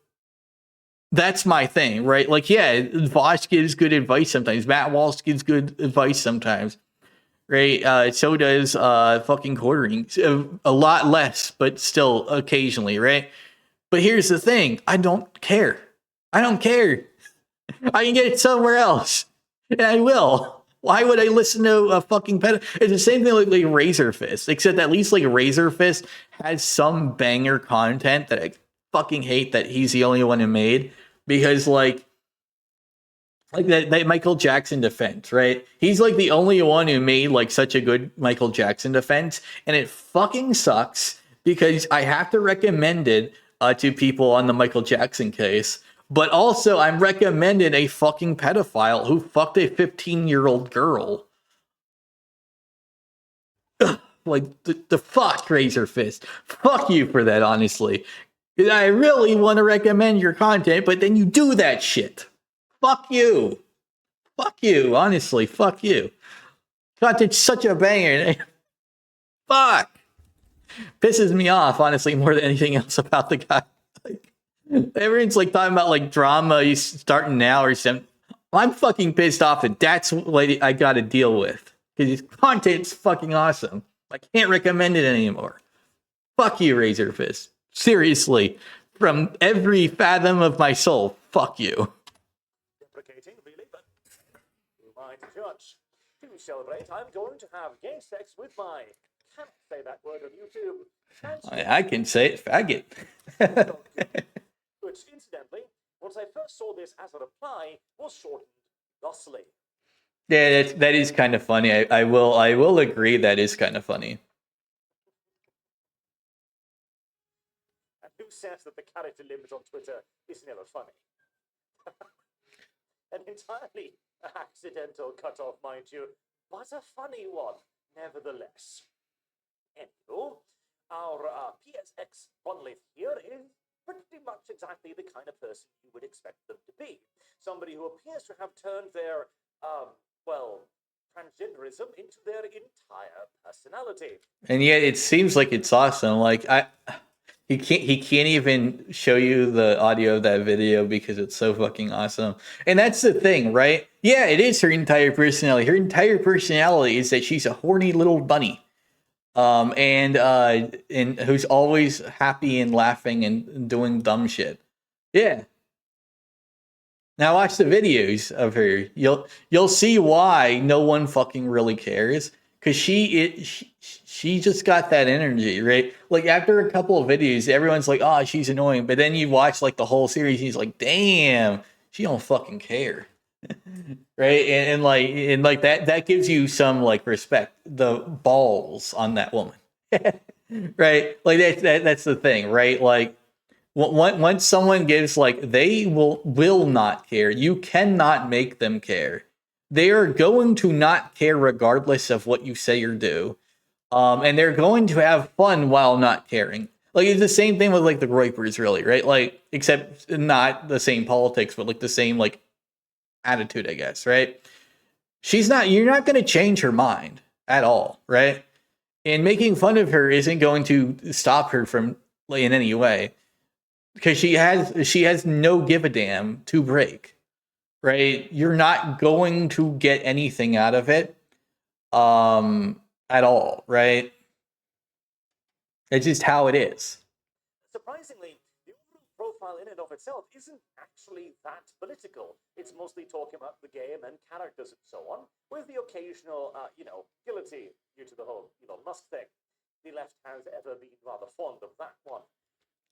that's my thing, right? Like, yeah, Vosh gives good advice sometimes. Matt Walsh gives good advice sometimes, right? So does fucking Quartering. A lot less, but still occasionally, right? But here's the thing. I don't care. I don't care. I can get it somewhere else. And I will. Why would I listen to a fucking It's the same thing like Razor Fist, except at least like Razor Fist has some banger content that I fucking hate that he's the only one who made, because like like that Michael Jackson defense, right? He's like the only one who made like such a good Michael Jackson defense, and it fucking sucks because I have to recommend it to people on the Michael Jackson case, but also I'm recommending a fucking pedophile who fucked a 15-year-old girl. Ugh, like the fuck, Razor Fist. Fuck you for that, honestly. I really want to recommend your content, but then you do that shit. Fuck you. Fuck you, honestly. Fuck you. Content's such a banger. Fuck. Pisses me off, honestly, more than anything else about the guy. Like, everyone's like talking about like drama he's starting now or something. I'm fucking pissed off that that's what I got to deal with. Because his content's fucking awesome. I can't recommend it anymore. Fuck you, Razor Fist. Seriously. From every fathom of my soul, fuck you. Deprecating, really, but who am I to judge? To celebrate, I'm going to have gay sex with my... Can't say that word on YouTube. I can say it, faggot. Which, incidentally, once I first saw this as a reply, was shortened thusly. Yeah, that is kind of funny. I will agree that is kind of funny. And who says that the character limit on Twitter is never funny? An entirely accidental cutoff, mind you, but a funny one, nevertheless. Anywho, our PSX Bunlith here is pretty much exactly the kind of person you would expect them to be. Somebody who appears to have turned their, transgenderism into their entire personality. And yet it seems like it's awesome. Like he can't even show you the audio of that video because it's so fucking awesome. And that's the thing, right? Yeah, it is her entire personality. Her entire personality is that she's a horny little bunny. And who's always happy and laughing and doing dumb shit. Yeah. Now watch the videos of her. You'll see why no one fucking really cares. Cause she just got that energy, right? Like after a couple of videos, everyone's like, "Oh, she's annoying," but then you watch like the whole series, and he's like, "Damn, she don't fucking care." Right? And like that gives you some like respect. The balls on that woman. Right? Like that's the thing, right? Like once someone gives like they will not care. You cannot make them care. They are going to not care regardless of what you say or do. And they're going to have fun while not caring. Like it's the same thing with like the Groypers, really, right? Like except not the same politics, but like the same like attitude, I guess, right? You're not going to change her mind at all, right? And making fun of her isn't going to stop her from like, in any way. Because she has no give a damn to break, right? You're not going to get anything out of it, at all, right? It's just how it is. Surprisingly, the overall profile in and of itself isn't actually that political. It's mostly talking about the game and characters and so on, with the occasional, guillotine due to the whole Elon Musk thing. The left has ever been rather fond of that one.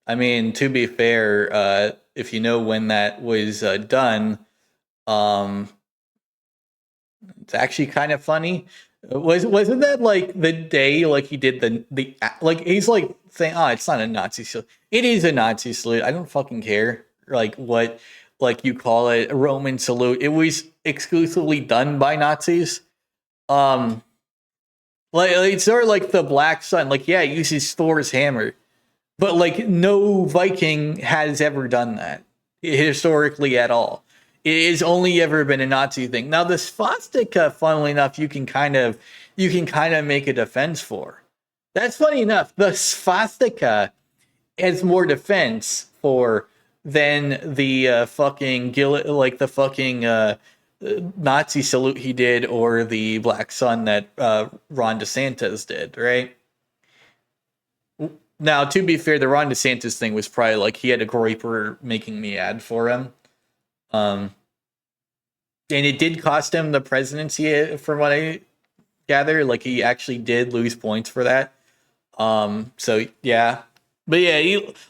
I mean, to be fair, if you know when that was done, it's actually kind of funny. Wasn't that like the day like he did the like he's like saying, "Oh, it's not a Nazi salute." It is a Nazi salute. I don't fucking care like what like you call it, a Roman salute. It was exclusively done by Nazis. Like it's sort of like the Black Sun. Like yeah, it uses Thor's hammer. But like no Viking has ever done that historically at all. It has only ever been a Nazi thing. Now the swastika, funnily enough, you can kind of make a defense for. That's funny enough. The swastika has more defense for than the fucking Nazi salute he did or the Black Sun that Ron DeSantis did, right? Now, to be fair, the Ron DeSantis thing was probably like he had a Groyper making me ad for him. And it did cost him the presidency, from what I gather. Like, he actually did lose points for that. So, yeah. But yeah,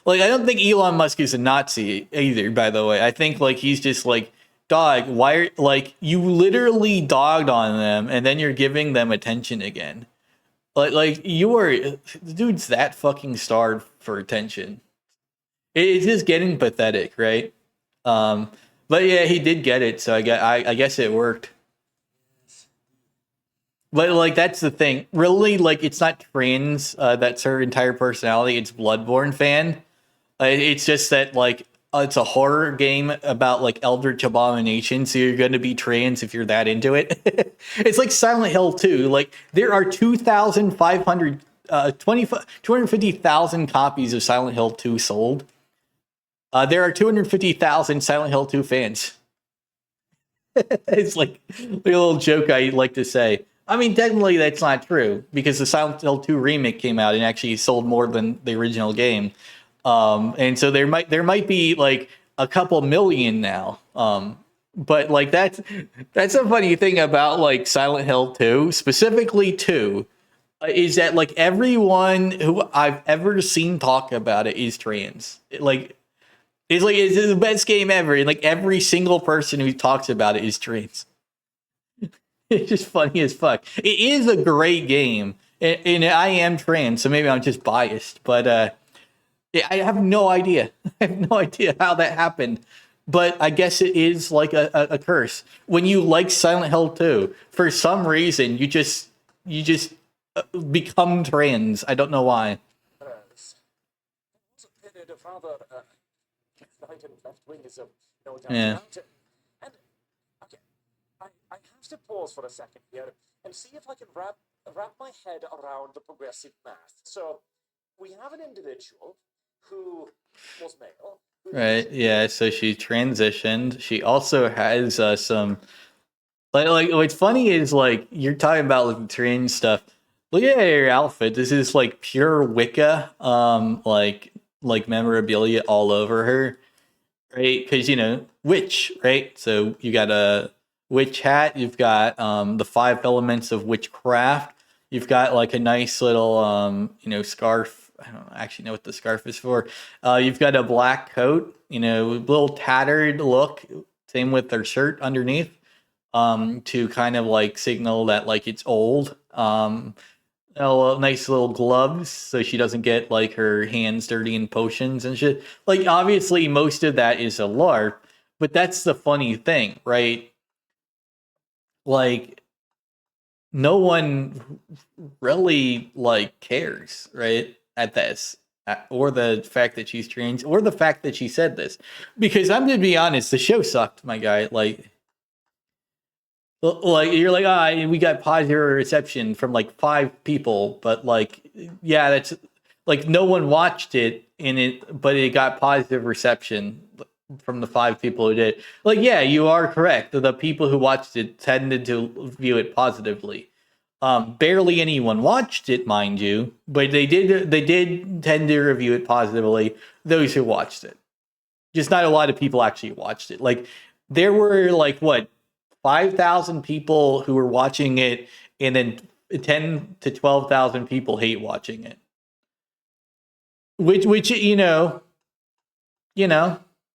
I don't think Elon Musk is a Nazi either, by the way. I think, like, he's just, like, dog, why are, like, you literally dogged on them and then you're giving them attention again. Like you are, the dude's that fucking starved for attention. It's just getting pathetic, right? Um, but yeah, he did get it, so I guess it worked. But like that's the thing, really. Like it's not trans. That's her entire personality. It's Bloodborne fan. It's just that like it's a horror game about like eldritch abomination, so you're going to be trans if you're that into it. It's like Silent Hill 2. Like there are 2,500, 250,000 copies of Silent Hill 2 sold. There are 250,000 Silent Hill 2 fans. It's like a little joke I like to say. I mean, technically that's not true because the Silent Hill 2 remake came out and actually sold more than the original game. And so there might be like a couple million now. But like that's a funny thing about like Silent Hill 2, specifically 2, is that like everyone who I've ever seen talk about it is trans. It's the best game ever, and like every single person who talks about it is trans. It's just funny as fuck. It is a great game, and I am trans, so maybe I'm just biased, but I have no idea. I have no idea how that happened, but I guess it is like a curse. When you like Silent Hill 2, for some reason you just become trans. I don't know why. Right and left wingism, no doubt Yeah. about it. And okay, I have to pause for a second here and see if I can wrap my head around the progressive math. So we have an individual who was male. Right. Yeah. So she transitioned. She also has some like what's funny is like you're talking about like trans stuff. Look at your outfit. This is like pure Wicca, like memorabilia all over her, right? Because witch, right? So you got a witch hat. You've got the 5 elements of witchcraft. You've got like a nice little scarf. I don't actually know what the scarf is for. You've got a black coat, little tattered look. Same with their shirt underneath, to kind of like signal that like it's old. Nice little gloves so she doesn't get like her hands dirty in potions and shit. Like obviously most of that is a LARP, but that's the funny thing, right? Like no one really like cares, right? At this, or the fact that she's trans, or the fact that she said this, because I'm gonna be honest, the show sucked, my guy. Like you're like, we got positive reception from like 5 people, but like, yeah, that's like no one watched it but it got positive reception from the 5 people who did. Like, yeah, you are correct. The people who watched it tended to view it positively. Barely anyone watched it, mind you, but they did tend to review it positively. Those who watched it, just not a lot of people actually watched it. Like there were like what 5,000 people who were watching it, and then 10 to 12,000 people hate watching it. Which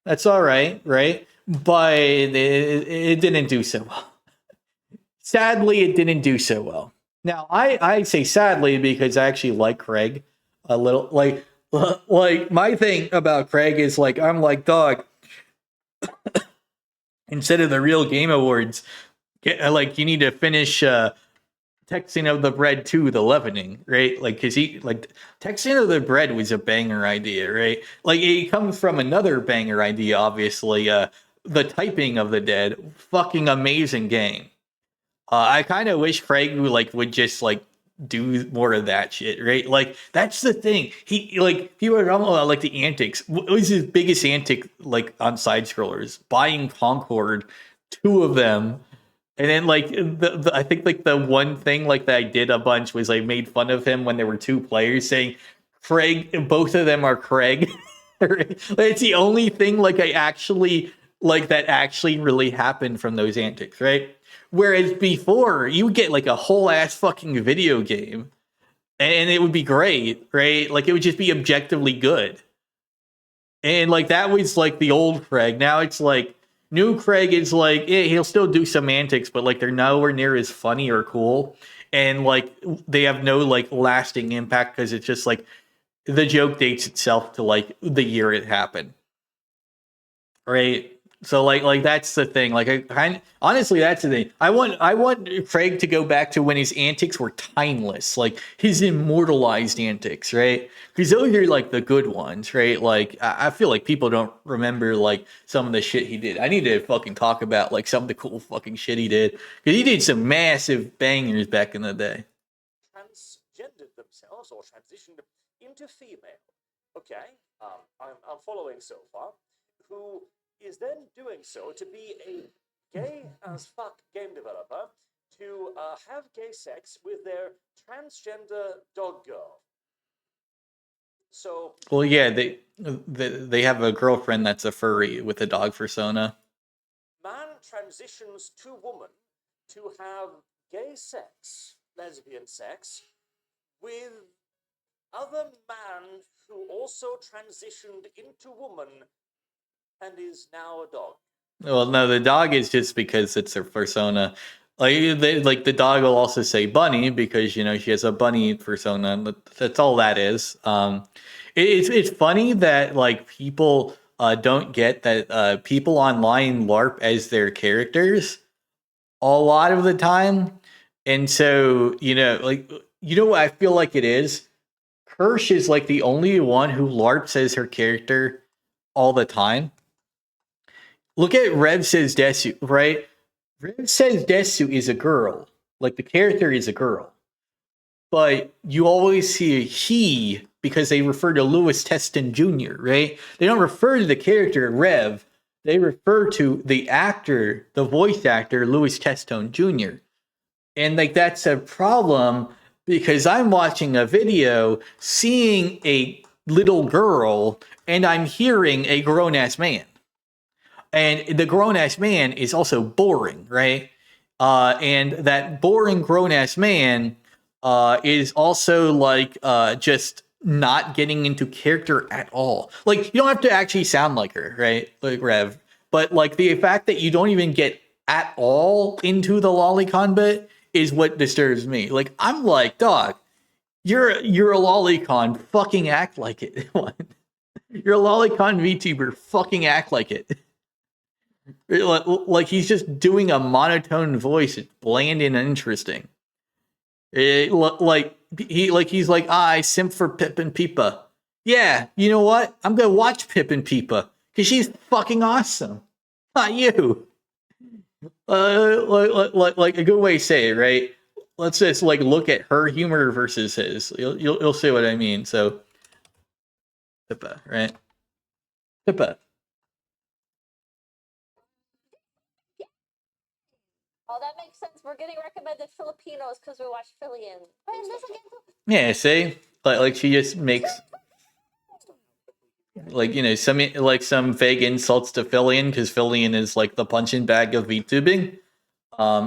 that's all right, right? But it didn't do so well. Sadly, it didn't do so well. Now, I say sadly because I actually like Craig a little. Like my thing about Craig is like I'm like, dog. Instead of the Real Game Awards, you need to finish Texting of the Bread 2, the leavening, right? Like, because Texting of the Bread was a banger idea, right? Like, it comes from another banger idea, obviously. The Typing of the Dead, fucking amazing game. I kind of wish Craig would just do more of that shit, right? Like that's the thing. He people are talking about like the antics. What was his biggest antic like on side scrollers? Buying Concord, 2 of them, and then like I think like the one thing like that I did a bunch was I made fun of him when there were 2 players saying Craig. Both of them are Craig. It's the only thing like I actually like that actually really happened from those antics, right? Whereas before, you would get like a whole ass fucking video game, and it would be great, right? Like it would just be objectively good. And like that was like the old Craig. Now it's like New Craig is like, yeah, he'll still do some antics, but like they're nowhere near as funny or cool, and like they have no like lasting impact because it's just like the joke dates itself to like the year it happened, right? So like that's the thing. Like honestly, that's the thing. I want Craig to go back to when his antics were timeless, like his immortalized antics, right? Because those are like the good ones, right? Like I feel like people don't remember like some of the shit he did. I need to fucking talk about like some of the cool fucking shit he did because he did some massive bangers back in the day. Transgendered themselves or transitioned into female. Okay, I'm following so far. Who is then doing so to be a gay as fuck game developer to have gay sex with their transgender dog girl. So, well, yeah, they have a girlfriend that's a furry with a dog persona. Man transitions to woman to have gay sex, lesbian sex, with other man who also transitioned into woman and is now a dog. Well, no, the dog is just because it's her persona. Like the dog will also say bunny because she has a bunny persona. That's all that is. It's funny that like people don't get that people online LARP as their characters a lot of the time, and so like what I feel like it is. Kirsch is like the only one who LARPs as her character all the time. Look at Rev Says Desu, right? Rev Says Desu is a girl. Like the character is a girl. But you always see a he because they refer to Lewis Teston Jr., right? They don't refer to the character Rev. They refer to the actor, the voice actor, Lewis Teston Jr. And like that's a problem because I'm watching a video, seeing a little girl, and I'm hearing a grown ass man. And the grown ass man is also boring, right? And that boring grown ass man is also like just not getting into character at all. Like you don't have to actually sound like her, right? Like Rev, but like the fact that you don't even get at all into the lolicon bit is what disturbs me. Like I'm like, dog, you're a lolicon, fucking act like it. You're a lolicon VTuber, fucking act like it. Like he's just doing a monotone voice. It's bland and uninteresting. He's like, I simp for Pip and Peepa. Yeah, you know what? I'm gonna watch Pip and Peepa because she's fucking awesome. Not you. Like a good way to say it, right? Let's just like look at her humor versus his. You'll see what I mean. So, Pippa, right? Pippa. Oh, that makes sense. We're getting recommended Filipinos because we watch Filian. What is this again? Yeah, see, like she just makes like some vague insults to Filian because Filian is like the punching bag of VTubing.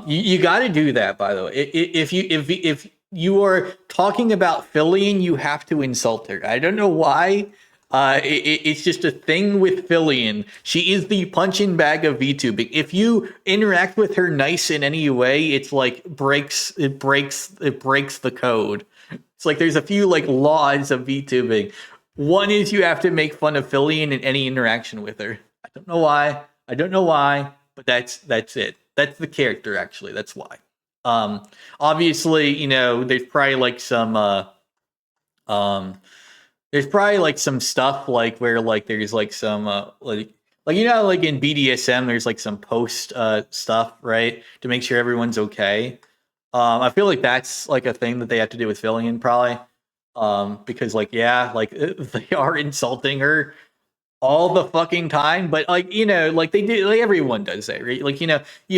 You got to do that, by the way. If you are talking about Filian, you have to insult her. I don't know why. It's just a thing with Filian. She is the punching bag of VTubing. If you interact with her nice in any way, it's like breaks the code. It's like there's a few like laws of VTubing. One is you have to make fun of Filian in any interaction with her. I don't know why. But that's it. That's the character actually. That's why. Obviously, there's probably like some there's probably like some stuff like where like there's like some like like in BDSM there's like some post stuff, right? To make sure everyone's okay. I feel like that's like a thing that they have to do with Filian probably. Because like yeah, like they are insulting her all the fucking time, but like like they do, like everyone does that, right? Like you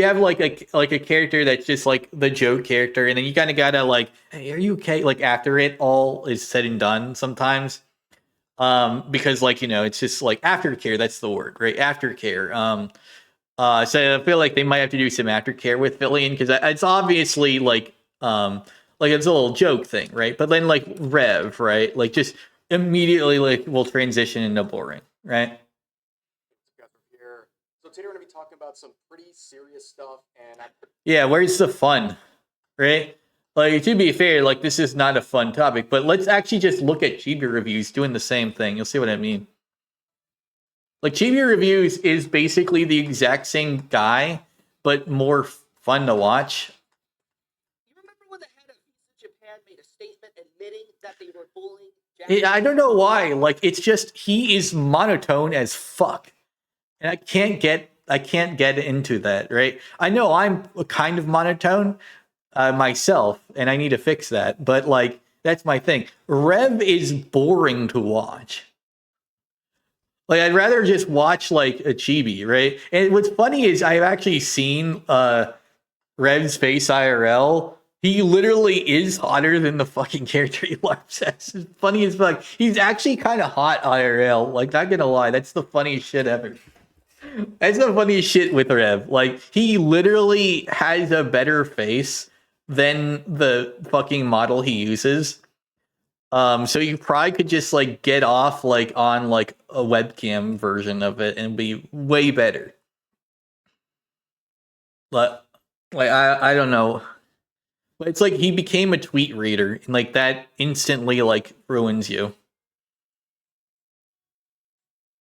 have like a character that's just like the joke character, and then you kind of gotta like, hey, are you okay? Like after it all is said and done, sometimes, because like it's just like aftercare. That's the word, right? Aftercare. So I feel like they might have to do some aftercare with Filian because it's obviously like it's a little joke thing, right? But then like Rev, right? Like just immediately like will transition into boring, right? Together here. So today we're going to be talking about some pretty serious stuff, and Yeah, where's the fun, right? Like, to be fair, like, this is not a fun topic, but let's actually just look at Chibi Reviews doing the same thing. You'll see what I mean. Like, Chibi Reviews is basically the exact same guy, but more fun to watch. You remember when the head of Japan made a statement admitting that they were bullying I don't know why. Like, it's just he is monotone as fuck, and I can't get into that. Right? I know I'm kind of monotone myself, and I need to fix that. But like, that's my thing. Rev is boring to watch. Like, I'd rather just watch like a chibi, right? And what's funny is I've actually seen Rev's face IRL. He literally is hotter than the fucking character he laughs at. It's funny as fuck. He's actually kind of hot IRL. Like, not gonna lie, that's the funniest shit ever. That's the funniest shit with Rev. Like, he literally has a better face than the fucking model he uses. So you probably could just like get off like on like a webcam version of it and be way better. But like I don't know. But it's like he became a tweet reader, and like that instantly like ruins you.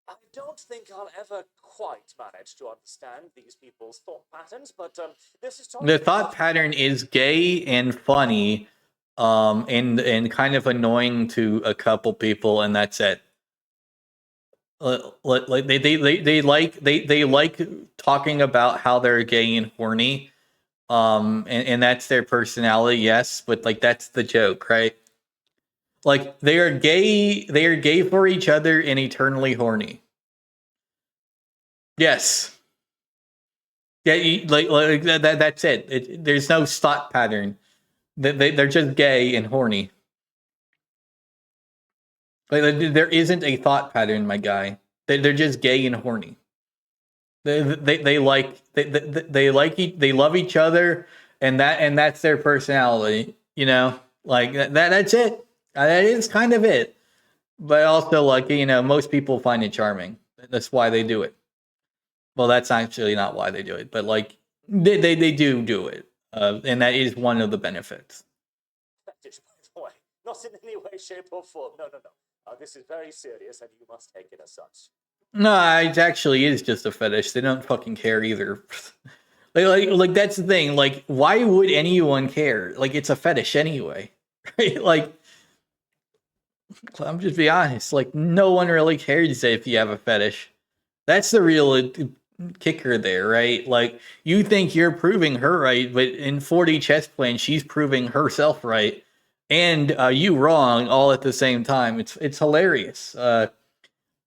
I don't think I'll ever quite manage to understand these people's thought patterns, but this is talking The thought pattern is gay and funny, and kind of annoying to a couple people, and that's it. Like they like talking about how they're gay and horny. And that's their personality, yes, but like that's the joke, right? Like they are gay for each other and eternally horny. Yes. Yeah, like that's it. There's no thought pattern. They're just gay and horny. Like there isn't a thought pattern, my guy. They're just gay and horny. They love each other, and that's their personality. You know, like that's it. That is kind of it. But also, like, you know, most people find it charming. That's why they do it. Well, that's actually not why they do it, but like they do it, and that is one of the benefits. fetish, by the way. Not in any way, shape, or form. No. This is very serious, and you must take it as such. No, it actually is just a fetish. They don't fucking care either. like that's the thing. Like, why would anyone care? Like, it's a fetish anyway, right? Like, I'm just be honest. Like, no one really cares if you have a fetish. That's the real kicker there, right? Like, you think you're proving her right, but in 4D chess playing, she's proving herself right, and you wrong all at the same time. It's hilarious.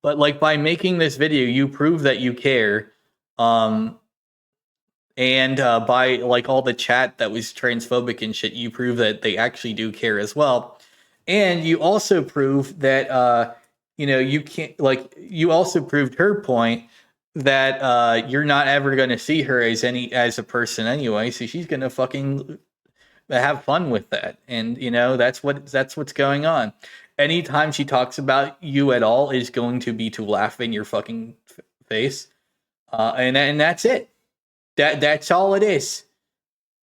But like by making this video, you prove that you care. And by like all the chat that was transphobic and shit, you prove that they actually do care as well. And you also prove that you know, you can't, like, you also proved her point that you're not ever going to see her as a person anyway, so she's going to fucking have fun with that. And you know, that's what's going on. Anytime she talks about you at all is going to be to laugh in your fucking face. And that's it. That's all it is.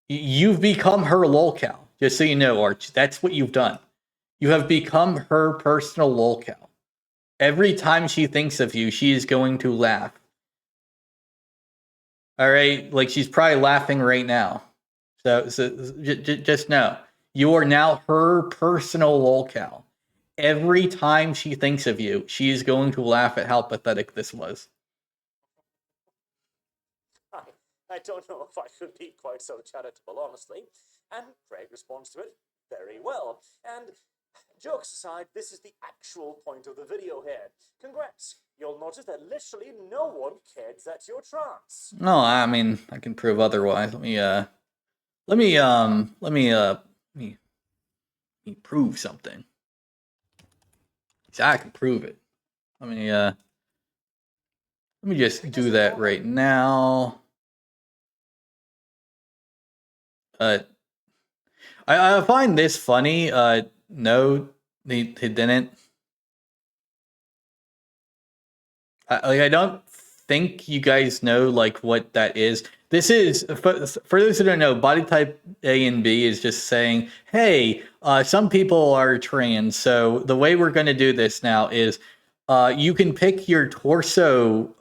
You've become her lolcow. Just so you know, Arch, that's what you've done. You have become her personal lolcow. Every time she thinks of you, she is going to laugh. All right, like she's probably laughing right now. So just know, you are now her personal lolcow. Every time she thinks of you, she is going to laugh at how pathetic this was. I don't know if I should be quite so charitable, honestly. And Craig responds to it very well. And jokes aside, this is the actual point of the video here. Congrats. You'll notice that literally no one cared that you're trans. No, I mean, I can prove otherwise. Let me prove something. I can prove it. Let me just do that right now. I find this funny. No, he didn't. I don't think you guys know like what that is. This is for those who don't know, body type A and B is just saying, hey, some people are trans, so the way we're going to do this now is you can pick your torso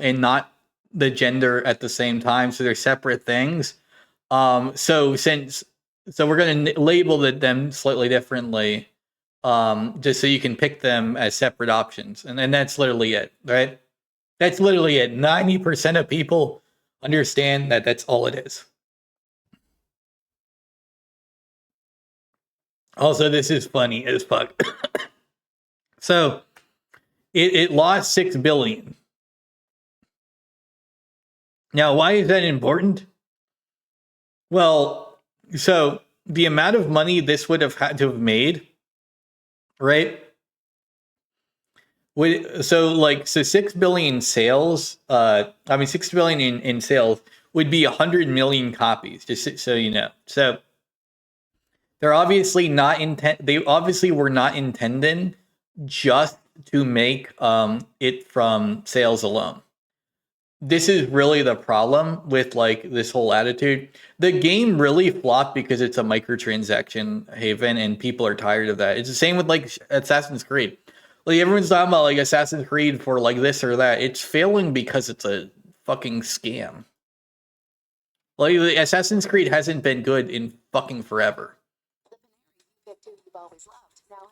and not the gender at the same time, so they're separate things. So we're going to label them slightly differently, just so you can pick them as separate options, and that's literally it, right? That's literally it. 90% of people understand that that's all it is. Also, this is funny as fuck. So it lost 6 billion. Now, why is that important? Well, so the amount of money this would have had to have made, right? So 6 billion sales, 6 billion in sales would be 100 million copies, just so you know. So they're obviously not they obviously were not intending just to make it from sales alone. This is really the problem with like this whole attitude. The game really flopped because it's a microtransaction haven and people are tired of that. It's the same with like Assassin's Creed. Like everyone's talking about like Assassin's Creed for like this or that. It's failing because it's a fucking scam. Like Assassin's Creed hasn't been good in fucking forever.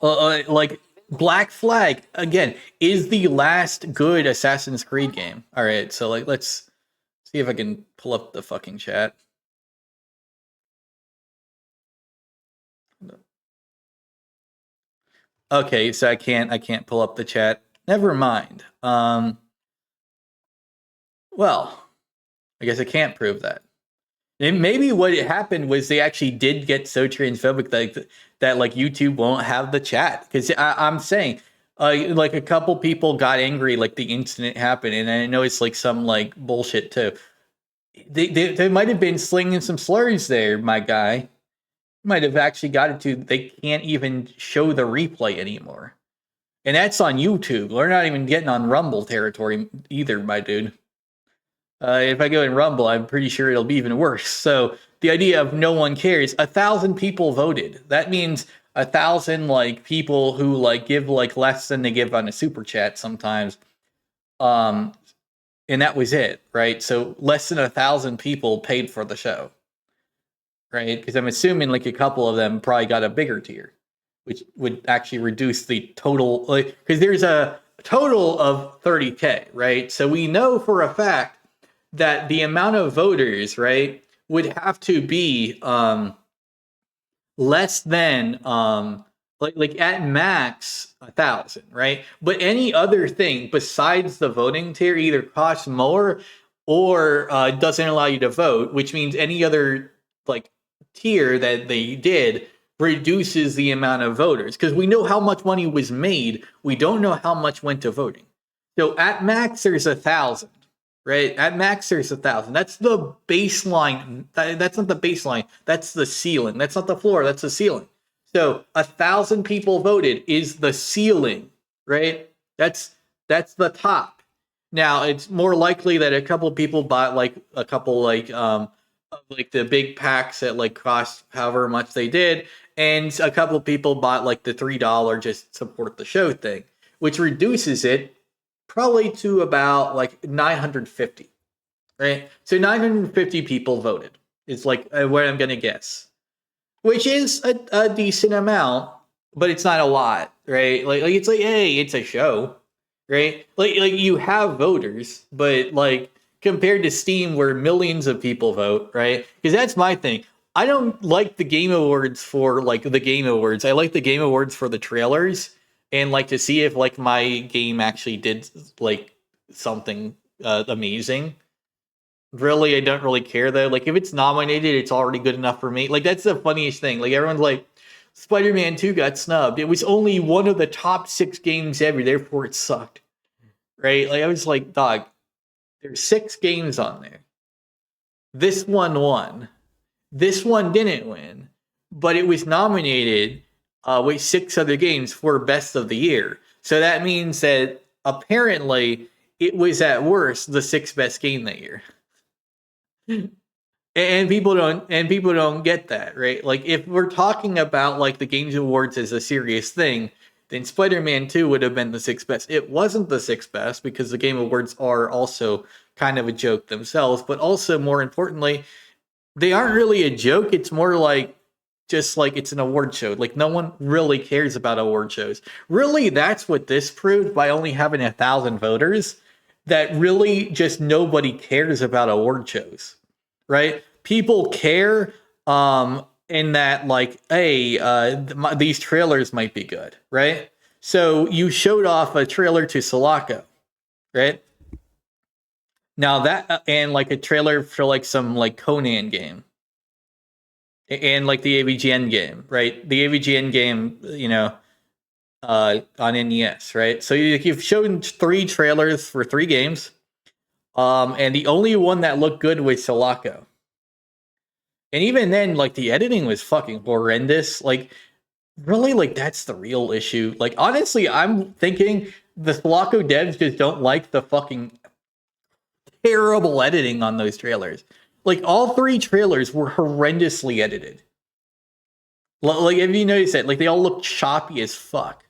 Like Black Flag again is the last good Assassin's Creed game. All right, so like let's see if I can pull up the fucking chat. Okay, so I can't pull up the chat. Never mind. Well, I guess I can't prove that. And maybe what happened was they actually did get so transphobic that like YouTube won't have the chat. Because I'm saying, like a couple people got angry like the incident happened, and I know it's like some like bullshit too. They might have been slinging some slurs there, my guy. Might have actually got it to they can't even show the replay anymore. And that's on YouTube. We're not even getting on Rumble territory either, my dude. If I go in Rumble, I'm pretty sure it'll be even worse. So the idea of no one cares, 1,000 people voted. That means 1,000 like people who like give like less than they give on a super chat sometimes. And that was it, right? So less than 1,000 people paid for the show, right? Because I'm assuming like a couple of them probably got a bigger tier, which would actually reduce the total. Like, because there's a total of 30K, right? So we know for a fact that the amount of voters, right, would have to be less than like at max 1,000, right? But any other thing besides the voting tier either costs more or doesn't allow you to vote, which means any other like tier that they did reduces the amount of voters, because we know how much money was made. We don't know how much went to voting. So at max there's 1,000. Right? At max, there's 1,000. That's the baseline. That's not the baseline. That's the ceiling. That's not the floor. That's the ceiling. So 1,000 people voted is the ceiling, right? That's the top. Now it's more likely that a couple of people bought like a couple like the big packs that like cost however much they did, and a couple of people bought like the $3 just support the show thing, which reduces it probably to about like 950, right? So 950 people voted. It's like what I'm gonna guess, which is a decent amount, but it's not a lot, right? Like it's like, hey, it's a show, right? Like you have voters, but like compared to Steam where millions of people vote, right? Because that's my thing. I don't like the Game Awards for like the Game Awards. I like the Game Awards for the trailers. And like to see if like my game actually did like something amazing. Really, I don't really care though. Like if it's nominated, it's already good enough for me. Like that's the funniest thing. Like everyone's like, Spider-Man 2 got snubbed. It was only one of the top 6 games ever, therefore it sucked. Right? Like I was like, dog, there's 6 games on there. This one won. This one didn't win, but it was nominated with 6 other games for best of the year. So that means that apparently it was at worst the sixth best game that year. And people don't get that, right? Like, if we're talking about like the Games Awards as a serious thing, then Spider-Man 2 would have been the sixth best. It wasn't the sixth best because the Game Awards are also kind of a joke themselves, but also more importantly, they aren't really a joke. It's more like just like it's an award show. Like, no one really cares about award shows. Really, that's what this proved by only having 1,000 voters, that really just nobody cares about award shows. Right? People care in that, like, hey, these trailers might be good, right? So you showed off a trailer to Sulaco, right? Now that, and like a trailer for like some like Conan game. And like the AVGN game, right? The AVGN game, you know, on NES, right? So you've shown 3 trailers for 3 games. And the only one that looked good was Sulaco. And even then, like, the editing was fucking horrendous. Like, really, like, that's the real issue. Like, honestly, I'm thinking the Sulaco devs just don't like the fucking terrible editing on those trailers. Like, all 3 trailers were horrendously edited. Like, if you notice it, like, they all look choppy as fuck.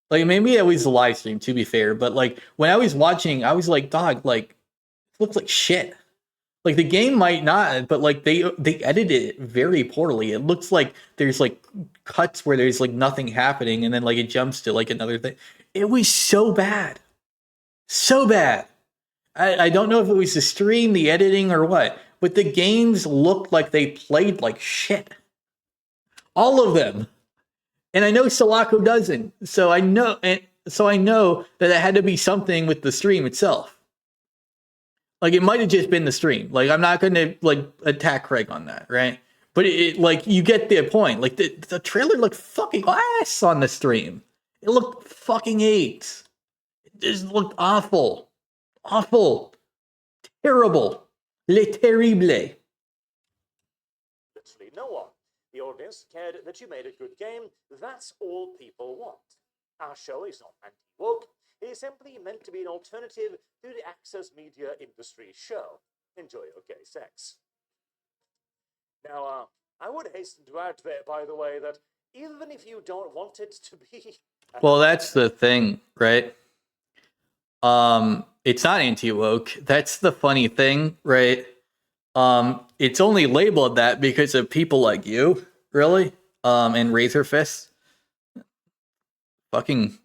Like, maybe it was the live stream, to be fair, but, like, when I was watching, I was like, dog, like, it looks like shit. Like, the game might not, but, like, they edited it very poorly. It looks like there's, like, cuts where there's, like, nothing happening, and then, like, it jumps to, like, another thing. It was so bad. So bad. I don't know if it was the stream, the editing, or what, but the games looked like they played like shit. All of them. And I know Sulaco doesn't. So I know that it had to be something with the stream itself. Like, it might have just been the stream. Like, I'm not going to, like, attack Craig on that, right? But it like, you get the point. Like, the trailer looked fucking ass on the stream. It looked fucking AIDS. It just looked awful. Awful. Terrible. Le terrible. Literally no one. The audience cared that you made a good game. That's all people want. Our show is not anti-woke. It is simply meant to be an alternative to the access media industry show. Enjoy your gay sex. Now, I would hasten to add there, by the way, that even if you don't want it to be... Well, that's the thing, right? It's not anti-woke. That's the funny thing, right? It's only labeled that because of people like you, really, and Razor Fist. Fucking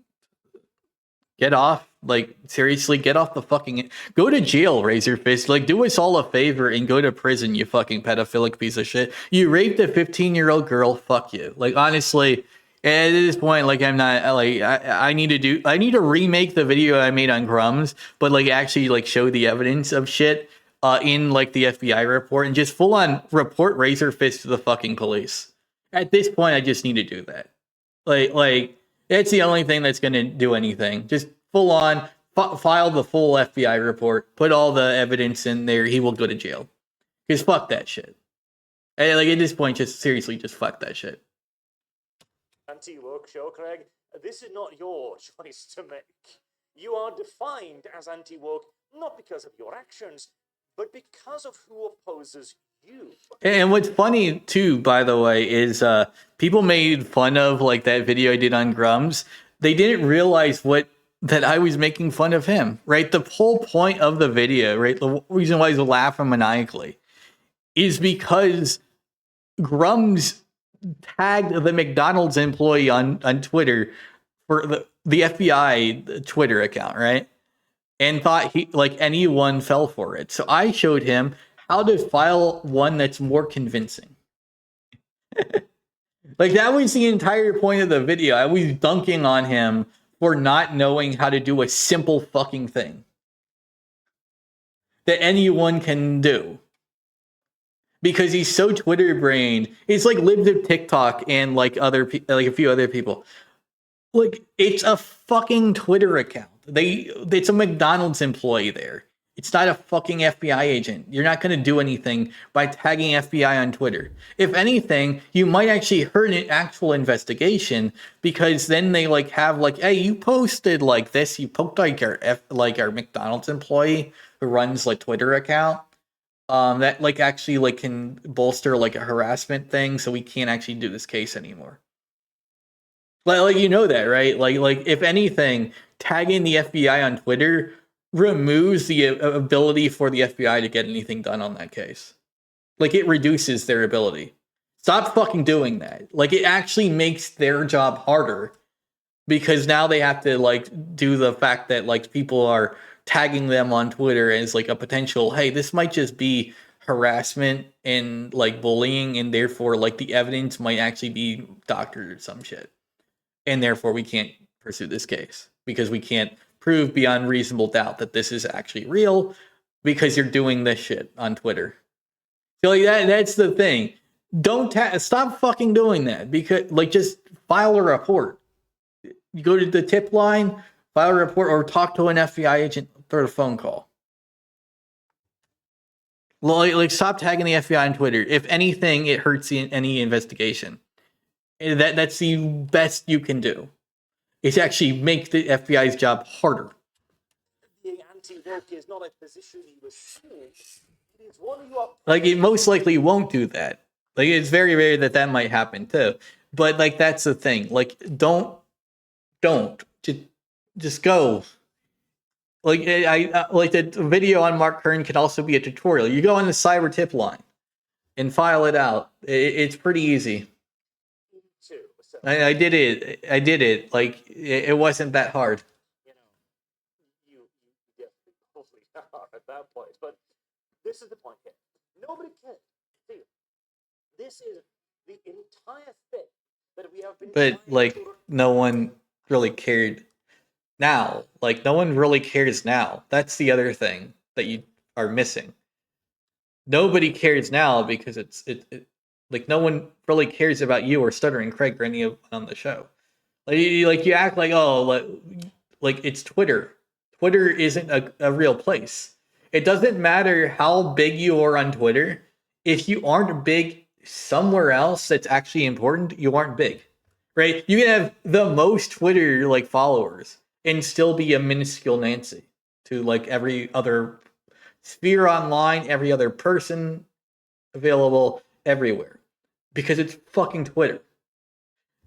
get off. Like, seriously, get off the fucking... Go to jail, Razor Fist. Like, do us all a favor and go to prison, you fucking pedophilic piece of shit. You raped a 15-year-old girl, fuck you. Like, honestly, at this point, like, I'm not, like, I need to remake the video I made on Crumbs, but, like, actually, like, show the evidence of shit in, like, the FBI report, and just full-on report Razor Fist to the fucking police. At this point, I just need to do that. Like, that's the only thing that's going to do anything. Just full on file the full FBI report, put all the evidence in there. He will go to jail. Because fuck that shit. And, like, at this point, just seriously, just fuck that shit. Anti-woke show, Craig. This is not your choice to make. You are defined as anti-woke not because of your actions, but because of who opposes you. And what's funny too, by the way, is people made fun of, like, that video I did on Grums. They didn't realize that I was making fun of him, right? The whole point of the video, right? The reason why he's laughing maniacally is because Grums tagged the McDonald's employee on Twitter for the FBI Twitter account, right? And thought anyone fell for it. So I showed him how to file one that's more convincing. Like, that was the entire point of the video. I was dunking on him for not knowing how to do a simple fucking thing that anyone can do. Because he's so Twitter brained. He's like lived with TikTok and like a few other people. Like, it's a fucking Twitter account. It's a McDonald's employee there. It's not a fucking FBI agent. You're not going to do anything by tagging FBI on Twitter. If anything, you might actually hurt an actual investigation, because then they like have like, hey, you posted like this. You poked like our McDonald's employee who runs like Twitter account. That like actually like can bolster like a harassment thing, so we can't actually do this case anymore. Like you know that, right? Like if anything, tagging the FBI on Twitter removes the ability for the FBI to get anything done on that case. Like it reduces their ability. Stop fucking doing that. Like it actually makes their job harder, because now they have to like do the fact that like people are tagging them on Twitter as like a potential, hey, this might just be harassment and like bullying, and therefore like the evidence might actually be doctored or some shit. And therefore we can't pursue this case because we can't prove beyond reasonable doubt that this is actually real, because you're doing this shit on Twitter. So like that's the thing. Don't stop fucking doing that, because like just file a report. You go to the tip line, file a report, or talk to an FBI agent through a phone call. Like stop tagging the FBI on Twitter. If anything, it hurts any investigation. That's the best you can do. It's actually make the FBI's job harder. Being anti-woke is not a position you assume. It is one you are... Like it most likely won't do that. Like it's very rare that might happen too. But like that's the thing. Like don't just go. Like I like the video on Mark Kern could also be a tutorial. You go on the cyber tip line and file it out. It's pretty easy. I did it. Like it wasn't that hard. You definitely probably are at that point. But this is the point here. Nobody cares. Feel. This is the entire thing that we have been. But like no one really cared now. Like no one really cares now. That's the other thing that you are missing. Nobody cares now because it's like no one really cares about you or Stuttering Craig or any of on the show. Like you act like, oh, like it's Twitter. Twitter isn't a real place. It doesn't matter how big you are on Twitter. If you aren't big somewhere else that's actually important, you aren't big, right? You can have the most Twitter like followers and still be a minuscule Nancy to like every other sphere online, every other person available everywhere, because it's fucking Twitter.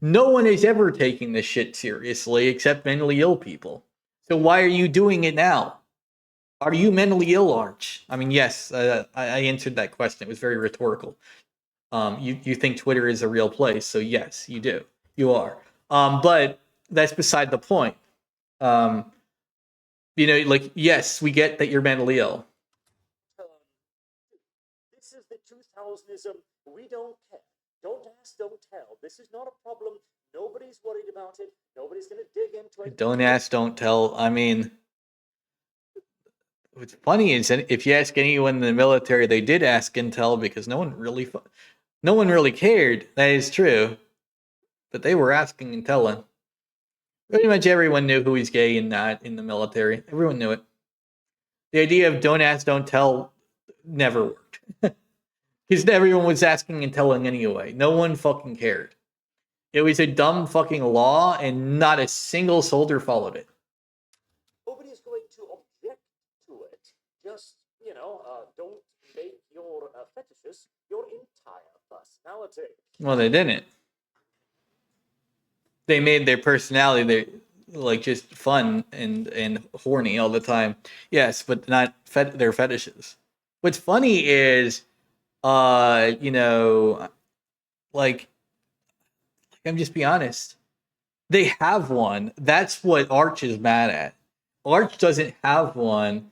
No one is ever taking this shit seriously except mentally ill people. So why are you doing it now? Are you mentally ill, Arch? I mean, yes, I answered that question. It was very rhetorical. You think Twitter is a real place, so yes, you do. You are. But that's beside the point. Like, yes, we get that you're mentally ill. This is the 2000ism. We don't care. Don't ask, don't tell. This is not a problem. Nobody's worried about it. Nobody's going to dig into it. Don't ask, don't tell. I mean, what's funny is that if you ask anyone in the military, they did ask and tell, because no one really cared. That is true. But they were asking and telling. Pretty much everyone knew who was gay and not in the military. Everyone knew it. The idea of don't ask, don't tell never worked. Because everyone was asking and telling anyway. No one fucking cared. It was a dumb fucking law, and not a single soldier followed it. Nobody's going to object to it. Just, don't make your fetishes your entire personality. Well, they didn't. They made their personality like just fun and horny all the time. Yes, but not their fetishes. What's funny is, like I'm just be honest. They have one. That's what Arch is mad at. Arch doesn't have one.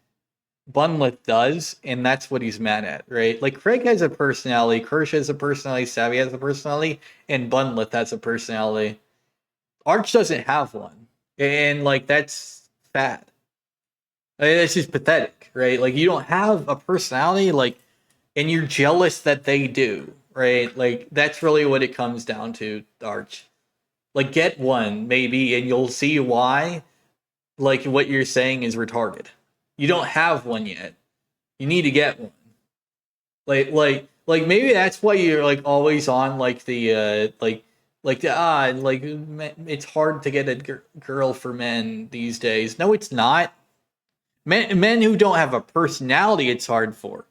Bunlith does, and that's what he's mad at, right? Like Craig has a personality, Kirsch has a personality, Savvy has a personality, and Bunlith has a personality. Arch doesn't have one, and like that's bad. That's just pathetic, right? Like you don't have a personality, like, and you're jealous that they do, right? Like that's really what it comes down to, Arch. Like get one maybe, and you'll see why. Like what you're saying is retarded. You don't have one yet. You need to get one. Like maybe that's why you're like always on like the it's hard to get a girl for men these days. No, it's not. Men who don't have a personality, it's hard for.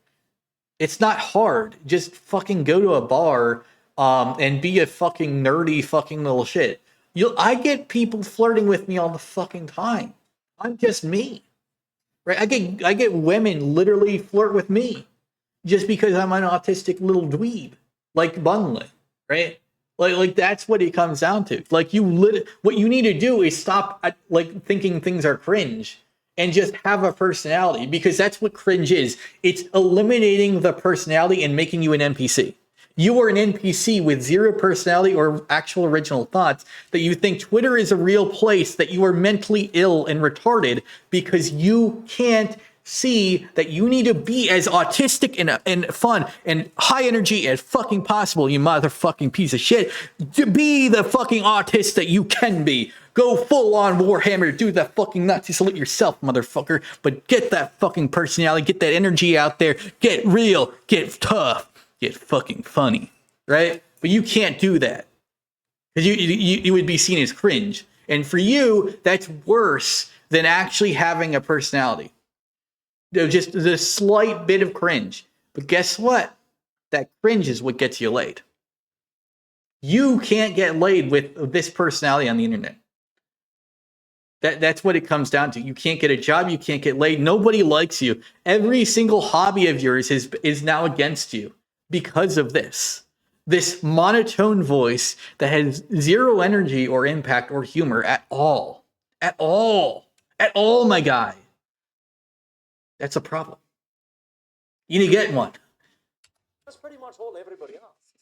It's not hard. Just fucking go to a bar and be a fucking nerdy fucking little shit. I get people flirting with me all the fucking time. I'm just me. Right? I get women literally flirt with me just because I'm an autistic little dweeb like Bunlith, right? Like that's what it comes down to. Like what you need to do is stop like thinking things are cringe and just have a personality, because that's what cringe is. It's eliminating the personality and making you an NPC. You are an NPC with zero personality or actual original thoughts that you think Twitter is a real place, that you are mentally ill and retarded because you can't see that you need to be as autistic and fun and high energy as fucking possible, you motherfucking piece of shit, to be the fucking autist that you can be. Go full on Warhammer, do that fucking Nazi salute yourself, motherfucker, but get that fucking personality, get that energy out there, get real, get tough, get fucking funny, right? But you can't do that because you would be seen as cringe. And for you, that's worse than actually having a personality. Just the slight bit of cringe. But guess what? That cringe is what gets you laid. You can't get laid with this personality on the internet. That's what it comes down to. You can't get a job. You can't get laid. Nobody likes you. Every single hobby of yours is now against you because of this. This monotone voice that has zero energy or impact or humor at all. At all. At all, my guy. That's a problem. You need to get one. That's pretty much all everybody asks.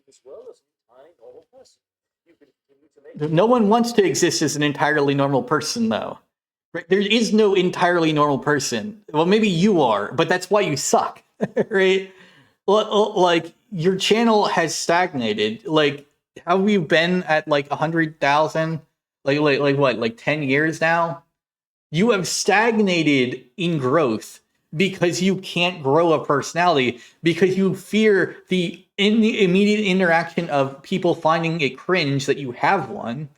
This world is an entirely normal person. You can continue to make... No one wants to exist as an entirely normal person, though. Right? There is no entirely normal person. Well, maybe you are, but that's why you suck, right? Like, your channel has stagnated. Like, how have you been at like 100,000? Like what? Like 10 years now? You have stagnated in growth because you can't grow a personality, because you fear the immediate interaction of people finding it cringe that you have one,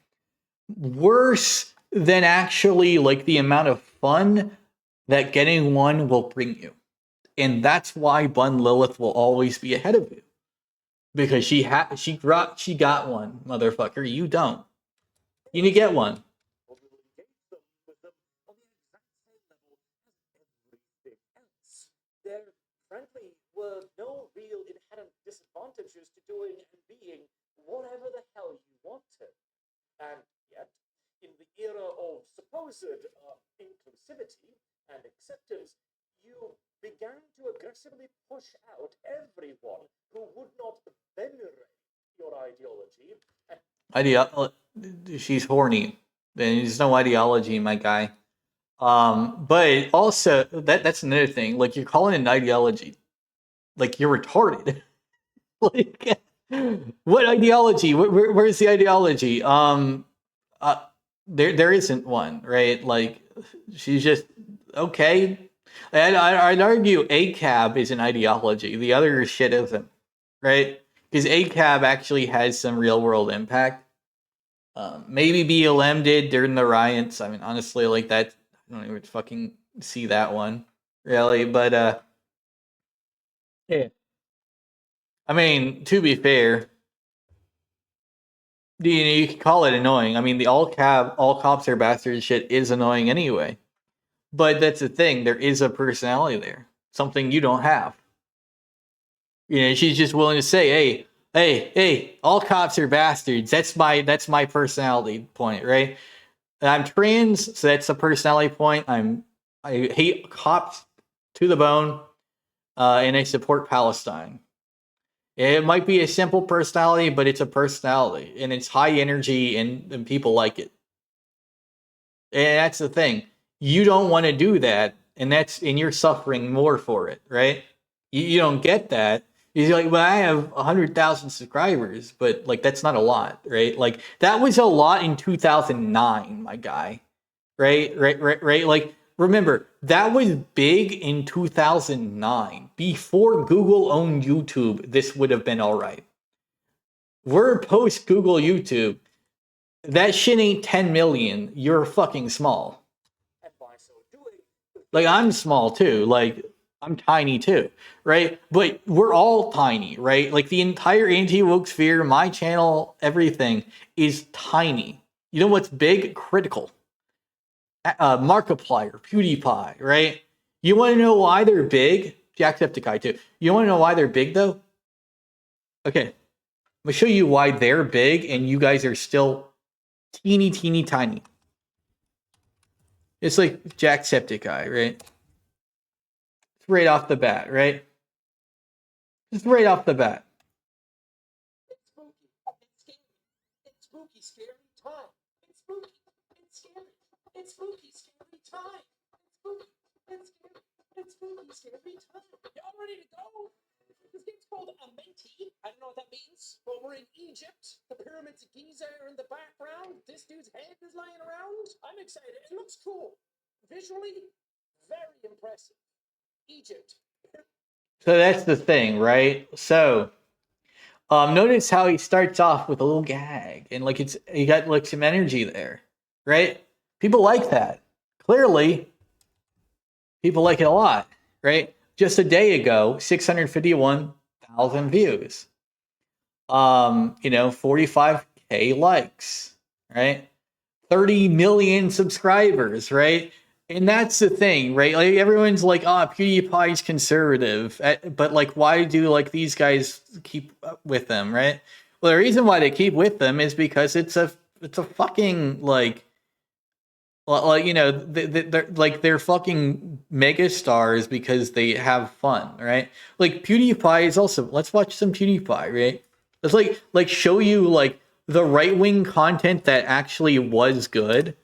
worse than actually like the amount of fun that getting one will bring you. And that's why Bunlith will always be ahead of you, because she got one, motherfucker. You don't. You need to get one. Frankly, were no real inherent disadvantages to doing and being whatever the hell you wanted. And yet, in the era of supposed inclusivity and acceptance, you began to aggressively push out everyone who would not venerate your ideology. She's horny. There's no ideology, my guy. But also that's another thing. Like, you're calling it an ideology. Like, you're retarded. Like, what ideology? Where's the ideology? There isn't one, right? Like, she's just okay. And I'd argue ACAB is an ideology. The other shit isn't, right? Because ACAB actually has some real world impact. Maybe BLM did during the riots. I mean, honestly, like that. I don't even fucking see that one, really. But, yeah. I mean, to be fair, you can call it annoying. I mean, the all cops are bastards shit is annoying anyway. But that's the thing. There is a personality there. Something you don't have. You know, she's just willing to say, hey, all cops are bastards. That's my personality point, right? I'm trans, so that's a personality point. I hate cops to the bone, and I support Palestine. It might be a simple personality, but it's a personality, and it's high energy, and people like it. And that's the thing. You don't want to do that, and you're suffering more for it, right? You don't get that. You're like, well, I have 100,000 subscribers, but like that's not a lot, right? Like that was a lot in 2009, my guy, right? Like remember, that was big in 2009. Before Google owned YouTube, this would have been all right. We're post Google YouTube. That shit ain't 10 million. You're fucking small. And by so doing, Like, I'm small too. Like, I'm tiny too, right? But we're all tiny, right? Like, the entire anti-woke sphere, my channel, everything is tiny. You know what's big? Critical. Markiplier, PewDiePie, right? You want to know why they're big? Jacksepticeye too. You want to know why they're big though? Okay, I'm gonna show you why they're big and you guys are still teeny, teeny, tiny. It's like Jacksepticeye, right? Right off the bat, right? Just right off the bat. It's spooky. It's scary. It's spooky, scary time. It's spooky. It's scary. It's spooky, scary time. It's spooky. It's scary. It's spooky, scary time. Y'all ready to go? This game's called Amenti. I don't know what that means, but we're in Egypt. The pyramids of Giza are in the background. This dude's head is lying around. I'm excited. It looks cool. Visually, very impressive. Egypt. So that's the thing, right? So notice how he starts off with a little gag and like he got like some energy there, right? People like that. Clearly, people like it a lot, right? Just a day ago, 651,000 views. 45K likes, right? 30 million subscribers, right? And that's the thing, right? Like everyone's like, "Oh, PewDiePie's conservative," but like, why do like these guys keep up with them, right? Well, the reason why they keep with them is because it's a fucking like they're fucking mega stars because they have fun, right? Like PewDiePie is also. Let's watch some PewDiePie, right? Let's like show you like the right wing content that actually was good.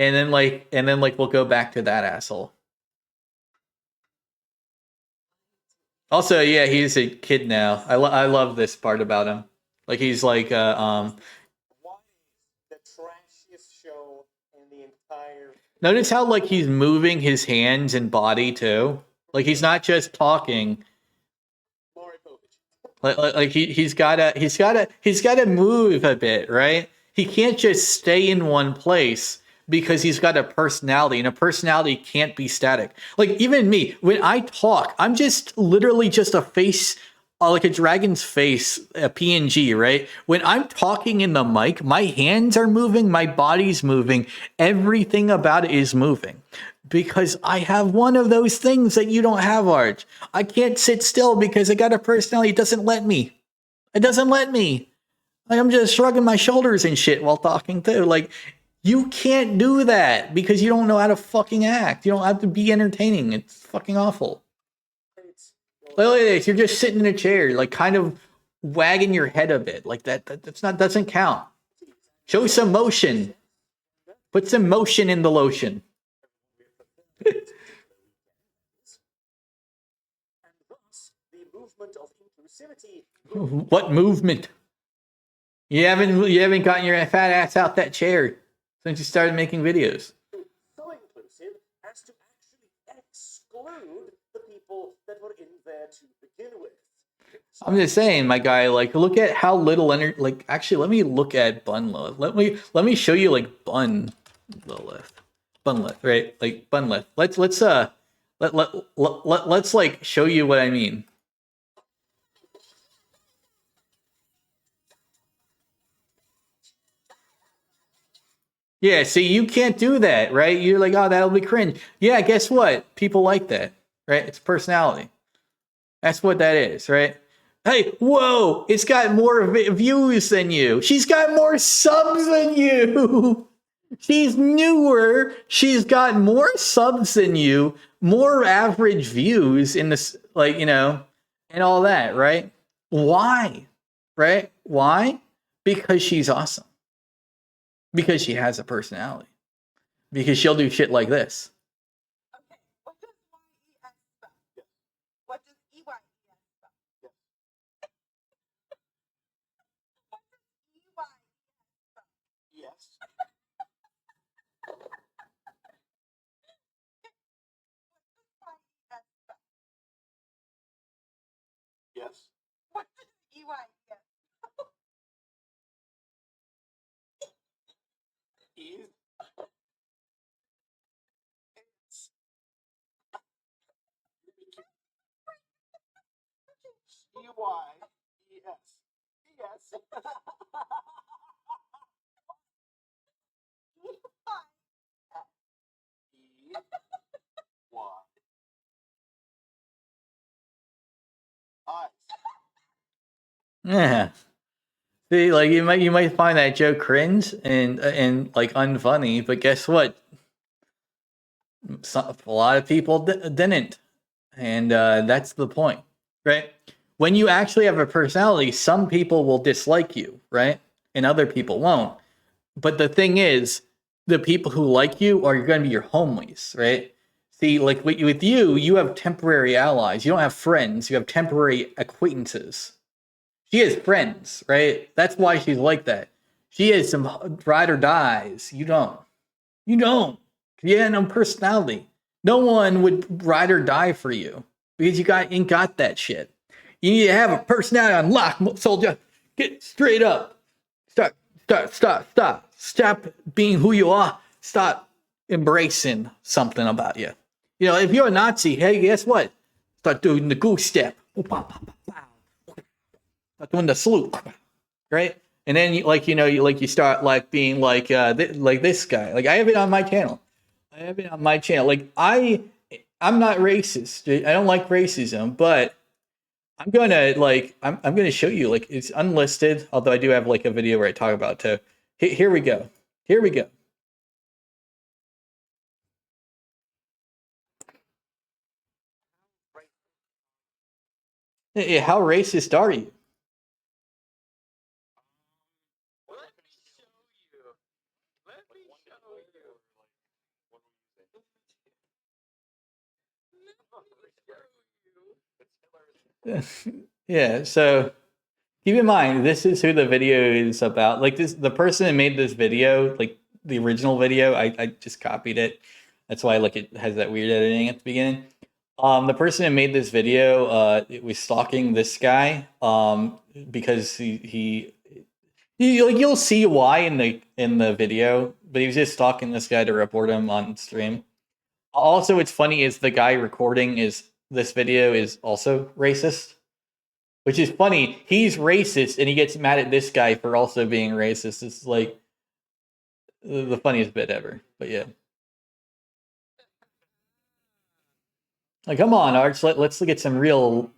And then we'll go back to that asshole. Also, yeah, he's a kid now. I love this part about him. Like he's like why the trashiest show in the entire. notice how like he's moving his hands and body too. Like he's not just talking. Like he's gotta move a bit, right? He can't just stay in one place because he's got a personality, and a personality can't be static. Like even me, when I talk, I'm just literally just a face, like a dragon's face, a PNG, right? When I'm talking in the mic, my hands are moving, my body's moving, everything about it is moving. Because I have one of those things that you don't have, Arch. I can't sit still because I got a personality. It doesn't let me. It doesn't let me. Like I'm just shrugging my shoulders and shit while talking too. Like you can't do that because you don't know how to fucking act. You don't have to be entertaining. It's fucking awful. Look at this. You're just sitting in a chair, like kind of wagging your head a bit. Like doesn't count. Show some motion. Put some motion in the lotion. And thus, the movement of inclusivity. What movement? You haven't gotten your fat ass out that chair since you started making videos. So inclusive as to actually exclude the people that were in there to begin with. I'm just saying, my guy. Like, look at how little energy. Like, actually, let me look at Bunlith. Let me show you like Bunlith, right? Like Bunlith. Let's like show you what I mean. Yeah, see, you can't do that, right? You're like, oh, that'll be cringe. Yeah, guess what? People like that, right? It's personality. That's what that is, right? Hey, whoa, it's got more views than you. She's got more subs than you. She's newer. She's got more subs than you, more average views in this, like, and all that, right? Why? Right? Why? Because she's awesome. Because she has a personality. Because she'll do shit like this. Okay, what does YES spell? What does EYES spell? What does EYES spell? Yes. Is it's E-Y-E-S. Yes. E-Y. Eyes. Yeah. See, like you might find that joke cringe and like unfunny, but guess what? A lot of people didn't, and that's the point, right? When you actually have a personality, some people will dislike you, right, and other people won't. But the thing is, the people who like you are going to be your homies, right? See, like with you, you have temporary allies. You don't have friends. You have temporary acquaintances. She has friends, right? That's why she's like that. She has some ride or dies. You don't. You don't. You have no personality. No one would ride or die for you because you ain't got that shit. You need to have a personality on lock, soldier. Get straight up. Stop being who you are. Stop embracing something about you. You know, if you're a Nazi, hey, guess what? Start doing the goose step. Start doing the salute, right? And then you start like being like like this guy. Like I have it on my channel. Like I'm not racist. Dude. I don't like racism, but I'm gonna show you, like, it's unlisted, although I do have like a video where I talk about it too. Here we go. Here we go. Yeah, how racist are you? Let me show you. Let me show you. Yeah, so keep in mind, this is who the video is about. Like the person that made this video, like the original video, I just copied it. That's why like it has that weird editing at the beginning. The person that made this video, it was stalking this guy, because you'll see why in the video, but he was just stalking this guy to report him on stream. Also, what's funny is the guy recording this video is also racist, which is funny. He's racist and he gets mad at this guy for also being racist. It's like the funniest bit ever. But yeah. Like, come on, Arch. Let's get some real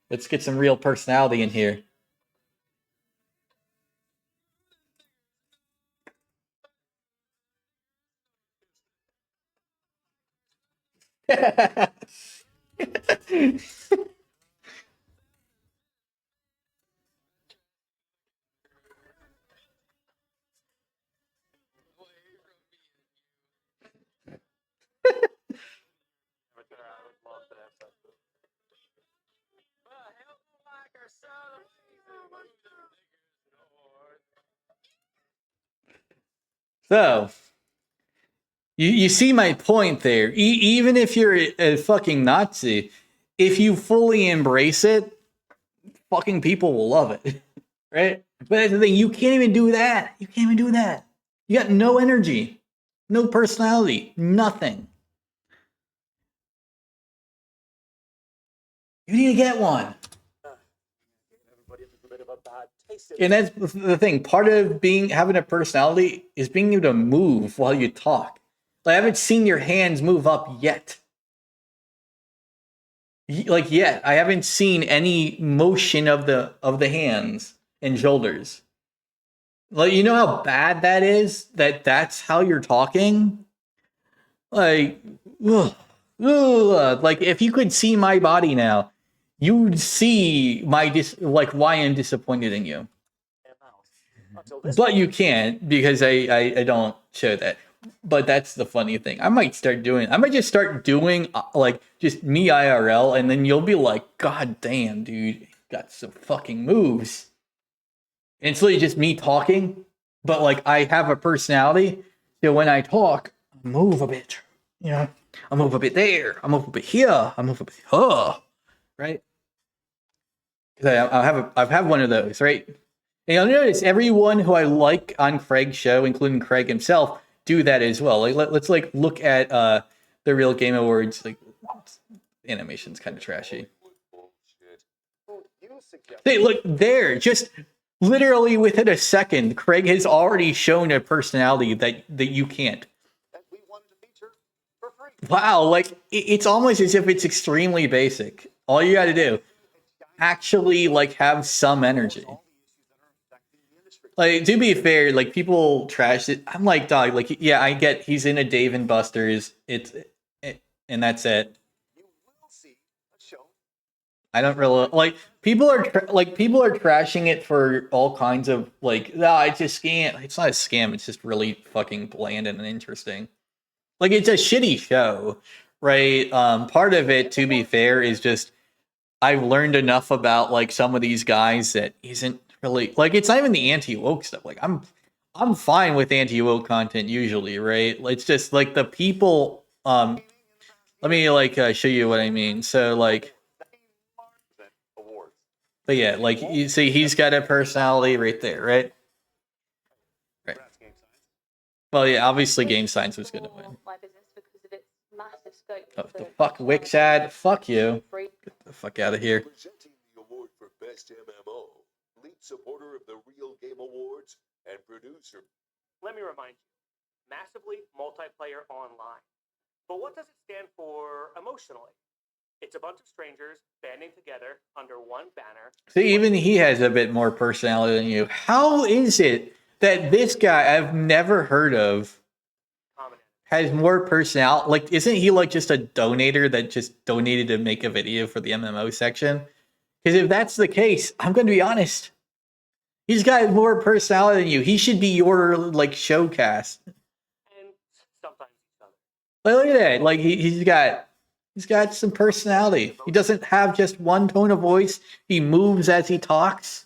personality in here. So, you see my point there. Even if you're a fucking Nazi, if you fully embrace it, fucking people will love it, right? But that's the thing. You can't even do that. You can't even do that. You got no energy, no personality, nothing. You need to get one. Everybody has a bit of a bad taste in And that's the thing. Part of having a personality is being able to move while you talk. Like, I haven't seen your hands move up yet. Yet. I haven't seen any motion of the hands and shoulders. Like, you know how bad that is? That's how you're talking? Like, ugh, ugh. Like, if you could see my body now, you'd see why I'm disappointed in you. their mouth. Until this But you point, can't, because I don't show that. But that's the funny thing. I might just start doing like just me IRL, and then you'll be like, God damn, dude, got some fucking moves. And it's literally just me talking, but like I have a personality. So when I talk, I move a bit. You know, I move a bit there. I move a bit here. I move a bit here. Right? I've had one of those, right? And you'll notice everyone who I like on Craig's show, including Craig himself, do that as well. Like let's like look at the Real Game Awards. Like animation's kind of trashy. You suggest Hey, look there, just literally within a second, Craig has already shown a personality that you can't. that we wanted to feature for free. Wow, like it's almost as if it's extremely basic. All you got to do, actually, like have some energy. All the issues that are affecting the industry. Like to be fair, like people trash it. I'm like, dog, like yeah, I get he's in a Dave and Buster's. And that's it. You will see a show. I don't really like people are trashing it for all kinds of like, no, it's a scam. It's not a scam. It's just really fucking bland and uninteresting. Like it's a shitty show, right? Part of it, to be fair, is just I've learned enough about like some of these guys that isn't really like it's not even the anti-woke stuff. Like I'm fine with anti-woke content usually, right? It's just like the people. Let me like show you what I mean. So like, Awards. but yeah, like you see, he's got a personality right there, right? Right. Brass game science. Well, yeah, obviously, Game Science was gonna win. My business because of its massive scope. Oh, the for fuck Wix ad. Fuck you. free. Get the fuck out of here. Presenting the award for Best MMO, lead supporter of the Real Game Awards and producer. Let me remind you, massively multiplayer online. But what does it stand for emotionally? It's a bunch of strangers banding together under one banner. See, even he has a bit more personality than you. How is it that this guy I've never heard of Common has more personality? Like, isn't he like just a donator that just donated to make a video for the MMO section? Because if that's the case, I'm going to be honest. He's got more personality than you. He should be your like showcast. and sometimes each other. Like, look at that. Like he's got some personality. He doesn't have just one tone of voice. He moves as he talks.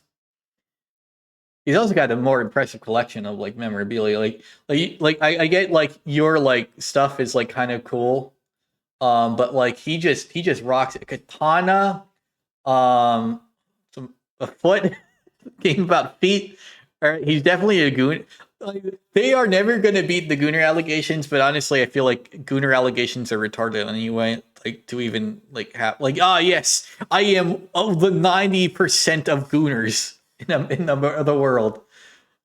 He's also got a more impressive collection of like memorabilia. I get like your like stuff is like kind of cool. But like he just rocks it. Katana, a foot, game about feet. All right, he's definitely a goon. Like, they are never going to beat the Gooner allegations, but honestly, I feel like Gooner allegations are retarded anyway. Like to even like have like yes, I am of the 90% of Gooners in the world.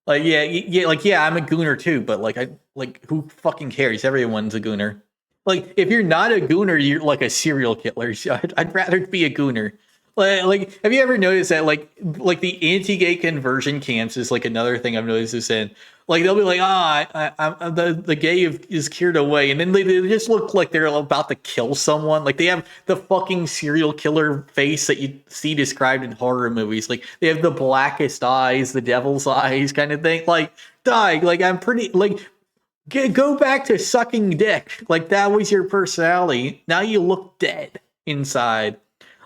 Like yeah, I'm a Gooner too, but like who fucking cares? Everyone's a Gooner. Like if you're not a Gooner, you're like a serial killer. So I'd rather be a Gooner. Like, have you ever noticed that like the anti-gay conversion camps is like another thing I've noticed this in. Like they'll be like, I'm the gay is cured away, and then they just look like they're about to kill someone. Like they have the fucking serial killer face that you see described in horror movies. Like they have the blackest eyes, the devil's eyes, kind of thing. Like, die. Like I'm pretty like. Go back to sucking dick. Like that was your personality. Now you look dead inside.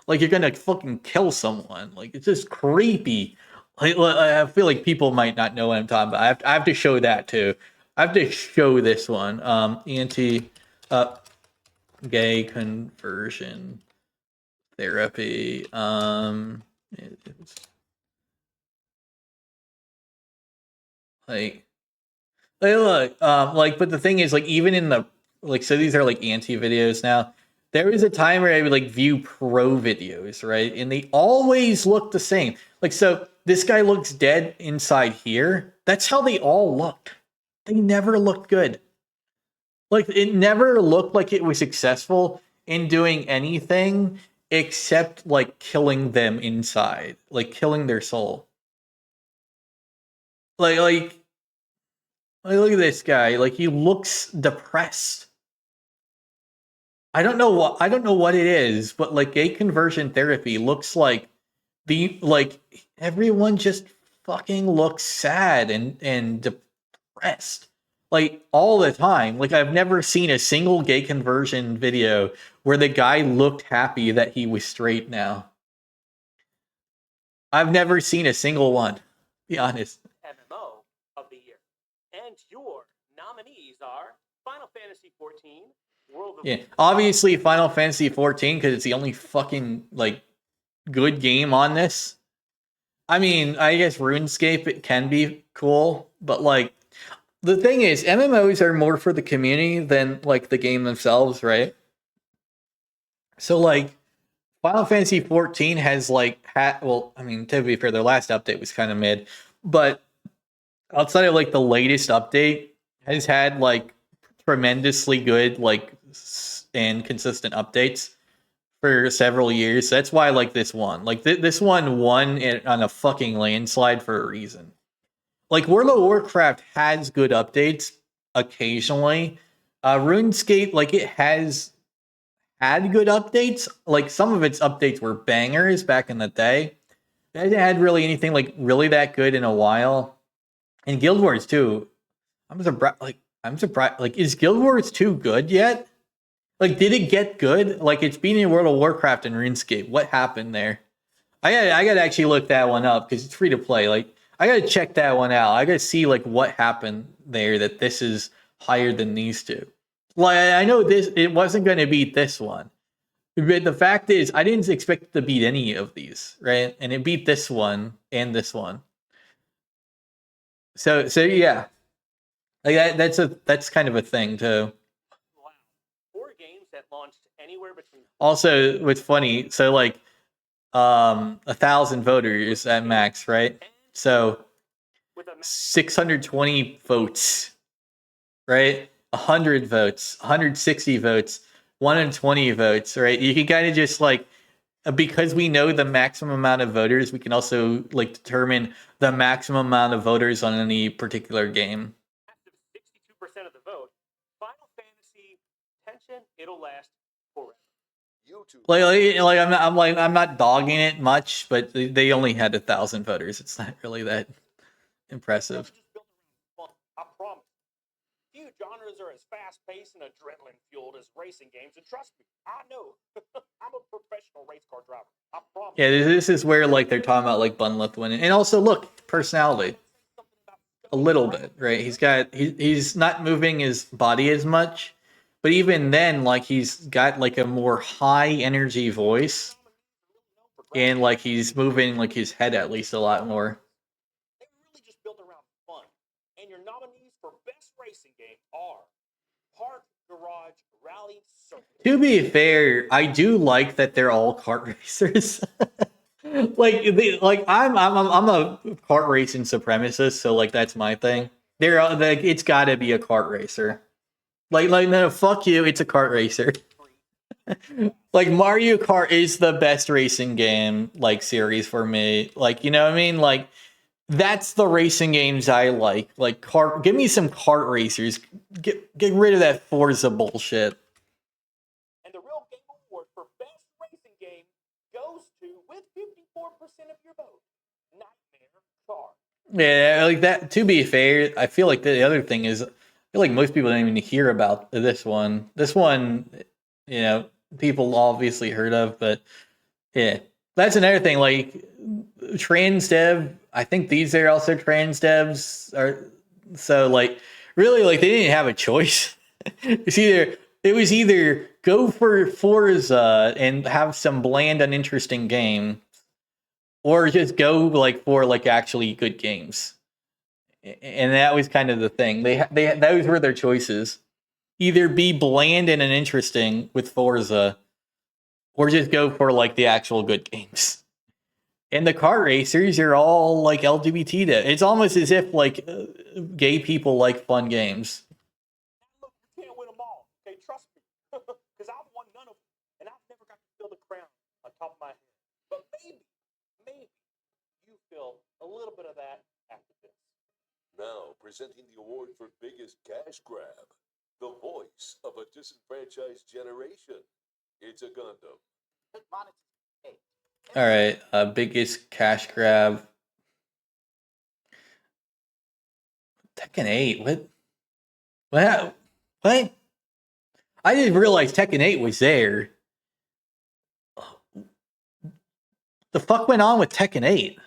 Like you're gonna fucking kill someone. Like it's just creepy. Like I feel like people might not know what I'm talking about. I have to show that too. I have to show this one. Anti gay conversion therapy. Look, but the thing is, like, even in the like, so these are like anti videos now. There was a time where I would like view pro videos, right? And they always look the same. Like, so this guy looks dead inside here. That's how they all looked. They never looked good. Like, it never looked like it was successful in doing anything except like killing them inside, like killing their soul. Like look at this guy. Like he looks depressed. I don't know what it is, but like gay conversion therapy looks like everyone just fucking looks sad and depressed. Like all the time. Like I've never seen a single gay conversion video where the guy looked happy that he was straight now. I've never seen a single one, to be honest. MMO of the year. And your nominees are Final Fantasy XIV, World of Yeah, obviously Final Fantasy 14 because it's the only fucking like good game on this. I mean, I guess RuneScape it can be cool, but like the thing is, MMOs are more for the community than like the game themselves, right? So like Final Fantasy 14 has like well, I mean, to be fair, their last update was kind of mid, but outside of like the latest update has had like tremendously good like and consistent updates for several years. That's why I like this one. Like this one won on a fucking landslide for a reason. Like World of Warcraft has good updates occasionally. RuneScape, like it has had good updates. Like some of its updates were bangers back in the day. It hasn't had really anything like really that good in a while. And Guild Wars 2, I'm surprised. Like, is Guild Wars 2 good yet? Like, did it get good? Like, it's beating World of Warcraft and RuneScape. What happened there? I gotta actually look that one up because it's free to play. Like, I gotta check that one out. I gotta see like what happened there that this is higher than these two. Like, I know this it wasn't going to beat this one, but the fact is, I didn't expect it to beat any of these, right? And it beat this one and this one. So yeah, like that's kind of a thing too. Wow. 4 games that launched anywhere between. Also, what's funny, so like 1,000 voters at max, right? So with a 620 votes, right? 100 votes, 160 votes, 120 votes, right? You can kind of just like, because we know the maximum amount of voters, we can also like determine the maximum amount of voters on any particular game. 62% of the vote. Final Fantasy tension, it'll last forever. YouTube. Like I'm not dogging it much, but they only had 1,000 voters. It's not really that impressive. I promise. Few genres are as fast-paced and adrenaline-fueled as racing games, and trust me, I know. I'm a professional race car driver. I promise. Yeah, this is where like they're talking about like Bunlith winning, and also look, personality, a little bit, right? He's not moving his body as much, but even then, like he's got like a more high energy voice, and like he's moving like his head at least a lot more. They really just built around fun, and your nominees for best racing game are Park Garage Rally Circuit. To be fair, I do like that they're all kart racers. I'm a kart racing supremacist, so like that's my thing. They're like it's got to be a kart racer. Like no, fuck you, it's a kart racer. Like Mario Kart is the best racing game like series for me. Like you know what I mean? Like that's the racing games I like. Like kart, give me some kart racers. Get rid of that Forza bullshit. And the real game award for best racing game goes to, with 54% of your vote, Nightmare Car. Yeah, like that. To be fair, I feel like the other thing is, I feel like most people don't even hear about this one. This one, you know, people obviously heard of, but yeah, that's another thing. Like trans dev, I think these are also trans devs. Are so like really like they didn't have a choice. It was either go for Forza and have some bland, uninteresting game, or just go like for like actually good games. And that was kind of the thing. They those were their choices. Either be bland and uninteresting with Forza, or just go for like the actual good games. And the kart racers are all like LGBT. It's almost as if like gay people like fun games. Look, you can't win them all. Okay, trust me, because I've won none of them, and I've never got to feel the crown on top of my head. But maybe you feel a little bit of that after this. Now presenting the award for biggest cash grab, the voice of a disenfranchised generation. It's a Gundam. All right, biggest cash grab. Tekken 8. What? What? I didn't realize Tekken 8 was there. The fuck went on with Tekken 8?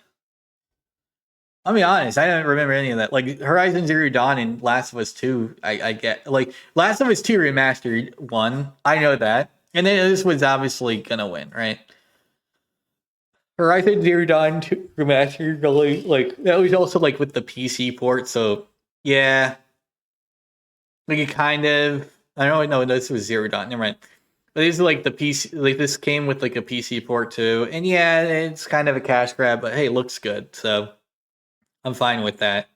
I'll be honest, I don't remember any of that. Like Horizon Zero Dawn and Last of Us 2, I get like Last of Us 2 Remastered won. I know that. And then this was obviously gonna win, right? Horizon Zero Dawn 2 Remastered, really, like, that was also, like, with the PC port, so, yeah. Like, it kind of... I don't know, this was Zero Dawn, never mind. But this is, like, the PC... Like, this came with, like, a PC port, too. And, yeah, it's kind of a cash grab, but, hey, it looks good, so... I'm fine with that.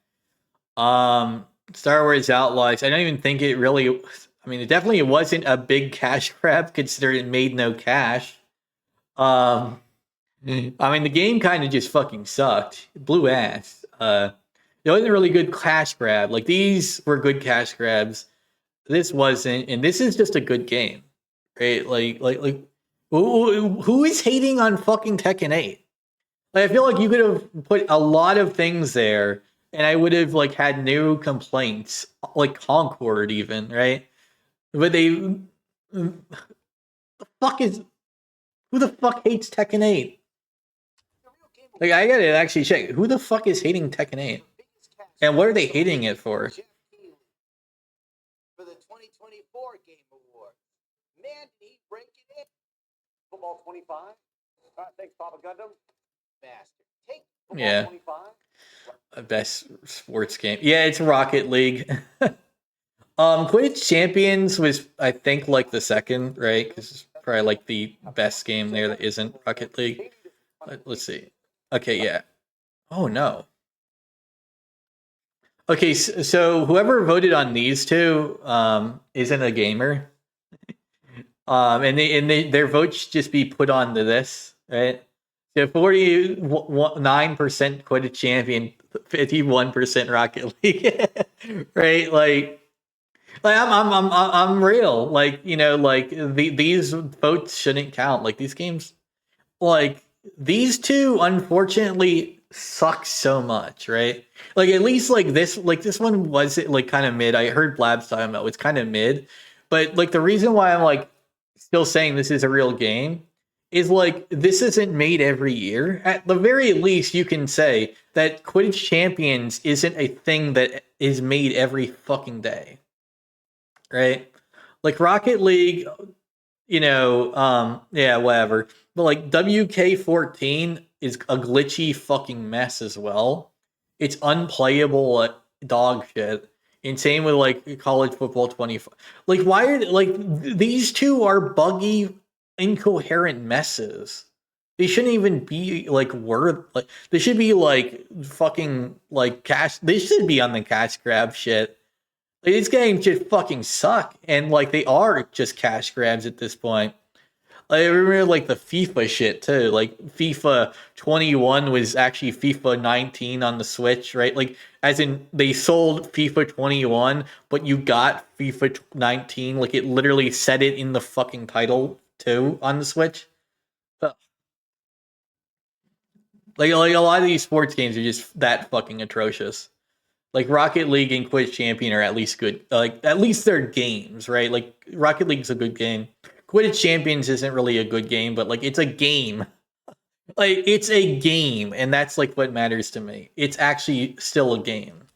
Star Wars Outlaws, I don't even think it really... I mean, it definitely wasn't a big cash grab, considering it made no cash. I mean, the game kind of just fucking sucked. It blew ass. It wasn't a really good cash grab. Like, these were good cash grabs. This wasn't, and this is just a good game, right? Like, who is hating on fucking Tekken 8? Like, I feel like you could have put a lot of things there, and I would have, like, had no complaints. Like, Concord, even, right? But they... The fuck is... Who the fuck hates Tekken 8? Like, I gotta actually check. Who the fuck is hating Tekken 8? And what are they hating it for? For the 2024 Game Award. Man, did he break it in? Football 25. Thanks, Papa Gundam. Bastard. Take Football Yeah. 25. Best sports game. Yeah, it's Rocket League. Quidditch Champions was, I think, like the second, right? Because it's probably like the best game there that isn't Rocket League. Let's see. Okay, yeah. Oh no. Okay, so whoever voted on these two isn't a gamer. And their votes should just be put onto this, right? So 49% Quidditch Champion, 51% Rocket League, right? Like I'm real. Like, you know, like these votes shouldn't count. Like these games, like these two, unfortunately, suck so much, right? Like at least like this one was like kind of mid. I heard Blabs talking about it's kind of mid, but like the reason why I'm like still saying this is a real game is like this isn't made every year. At the very least, you can say that Quidditch Champions isn't a thing that is made every fucking day, right? Like Rocket League, you know, yeah, whatever. But like WK14 is a glitchy fucking mess as well. It's unplayable dog shit. And same with like college football 25. Like why are these two are buggy, incoherent messes. They shouldn't even be like like they should be like fucking like cash. They should be on the cash grab shit. Like, these games just fucking suck, and like they are just cash grabs at this point. I remember like the FIFA shit too. Like FIFA 21 was actually FIFA 19 on the Switch, right? Like as in they sold FIFA 21, but you got FIFA 19. Like it literally said it in the fucking title too on the Switch. Like a lot of these sports games are just that fucking atrocious. Like Rocket League and Quidditch Champion are at least good. Like at least they're games, right? Like Rocket League's a good game. Quidditch Champions isn't really a good game, but like it's a game. Like it's a game, and that's like what matters to me. It's actually still a game.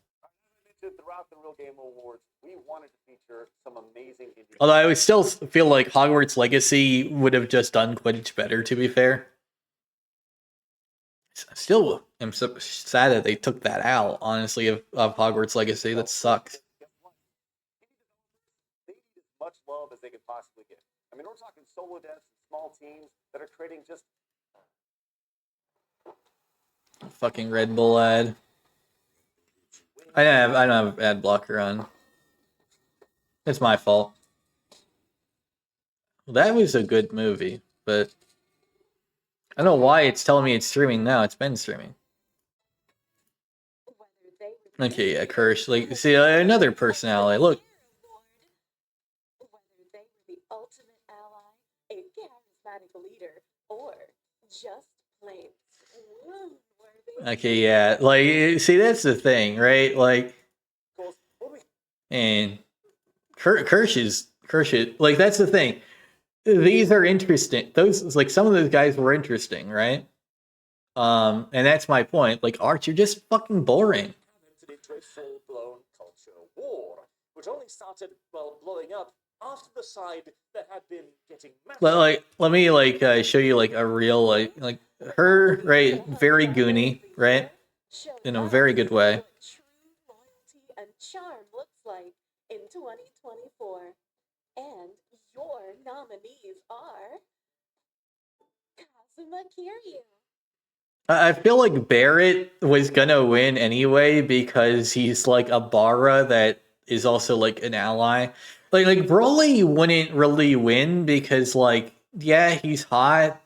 Throughout the Real Game Awards, we wanted to feature some amazing indie. Although I would still feel like Hogwarts Legacy would have just done Quidditch better, to be fair. Still am so sad that they took that out, honestly, of Hogwarts Legacy. That sucks. They need as much love as they could possibly get. I mean, we're talking solo devs, small teams that are creating just Fucking Red Bull ad. I don't have ad blocker on. It's my fault. That was a good movie, but I don't know why it's telling me it's streaming now. It's been streaming. Okay, yeah, Kirsch. Like, see, another personality. Look. Whether they were the ultimate ally, a charismatic leader, or just plain swoon-worthy. Okay, yeah. Like, see, that's the thing, right? Like, and Kirsch is like, that's the thing. These are interesting. Those, like, some of those guys were interesting, right? And that's my point. Like, Arch, you're just fucking boring. into a full-blown culture war, which only started, well, blowing up after the side that had been getting massive. Like, let me like show you like a real like her, right, very goony, right? In a very good way. What true loyalty and charm looks like in 2024. And your nominees are Kazuma Kiryu, I feel like Barrett was gonna win anyway because he's like a Bara that is also like an ally. Like Broly wouldn't really win because like yeah, he's hot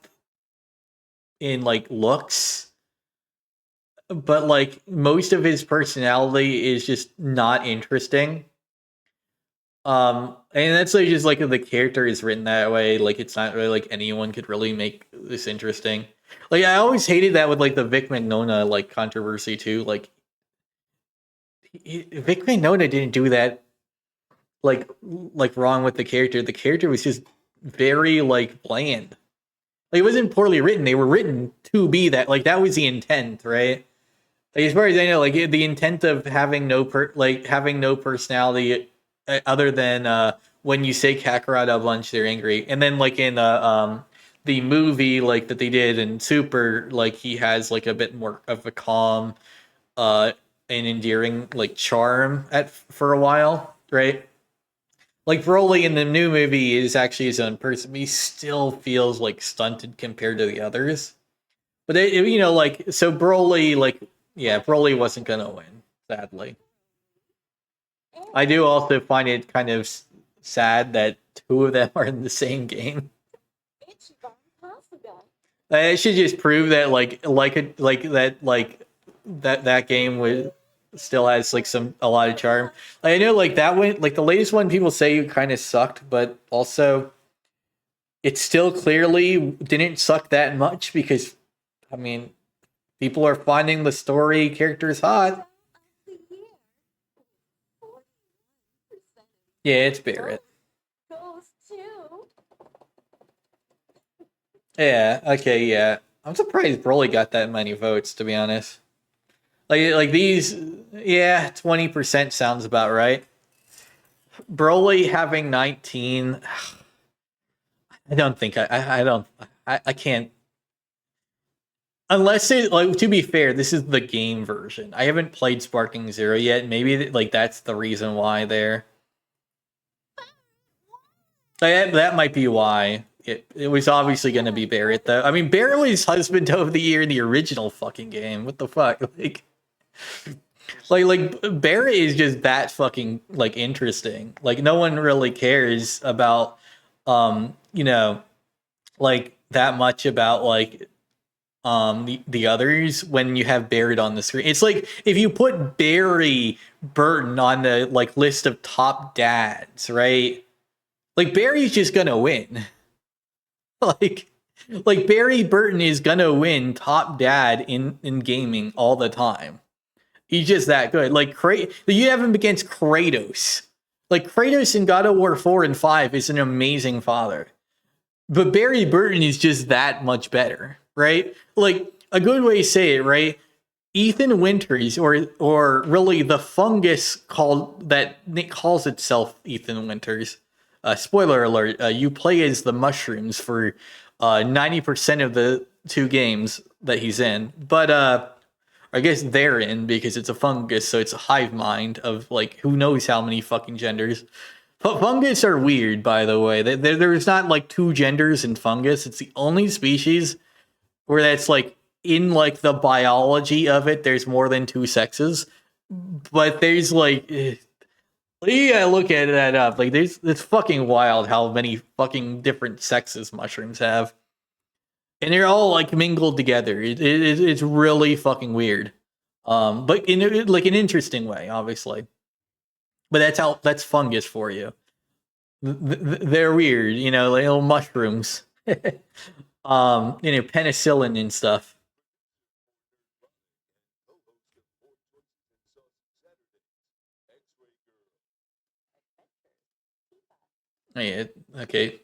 in like looks, but like most of his personality is just not interesting. And that's like just like the character is written that way. Like it's not really like anyone could really make this interesting. Like I always hated that with like the Vic Mignogna like controversy too. Like Vic Mignogna didn't do that like wrong with the character. The character was just very like bland. Like it wasn't poorly written. They were written to be that. Like that was the intent, right? Like as far as I know, like the intent of having having no personality other than when you say Kakarot a bunch, they're angry. And then like in the movie like that they did in Super, like he has like a bit more of a calm and endearing like charm for a while, right? Like Broly in the new movie is actually his own person, but he still feels like stunted compared to the others. But you know, like so Broly, like yeah, Broly wasn't gonna win, sadly. I do also find it kind of sad that two of them are in the same game. Ichiban Kasuga, It should just prove that that game was still has like a lot of charm. Like, I know like that one, like the latest one, people say kind of sucked, but also it still clearly didn't suck that much because I mean people are finding the story characters hot. of the year. 41% Yeah, it's Barrett. goes to Yeah, okay, yeah. I'm surprised Broly got that many votes, to be honest. Like these, yeah, 20% sounds about right. Broly having 19, I don't think I can't. Unless it like to be fair, this is the game version. I haven't played Sparking Zero yet. Maybe like that's the reason why there. That might be why. It was obviously going to be Barrett, though. I mean, Barrett was Husband of the Year in the original fucking game. What the fuck? Like Barrett is just that fucking like interesting. Like no one really cares about you know, like that much about like the others when you have Barrett on the screen. It's like if you put Barry Burton on the like list of top dads, right? Like Barry's just gonna win. like like Barry Burton is gonna win top dad in gaming all the time. He's just that good. Like you have him against Kratos. Like Kratos in God of War 4 and 5 is an amazing father. But Barry Burton is just that much better, right? Like a good way to say it, right? Ethan Winters, or really the fungus calls itself Ethan Winters. Spoiler alert: you play as the mushrooms for 90% of the two games that he's in, but I guess they're in because it's a fungus, so it's a hive mind of like who knows how many fucking genders. Fungus are weird, by the way. There's not like two genders in fungus. It's the only species where that's like in like the biology of it. There's more than two sexes, but there's like you gotta look at that up. Like it's fucking wild how many fucking different sexes mushrooms have, and they're all like mingled together. It's really fucking weird, but in like an interesting way, obviously. But that's fungus for you. They're weird, you know, like little mushrooms. Penicillin and stuff. Yeah, okay.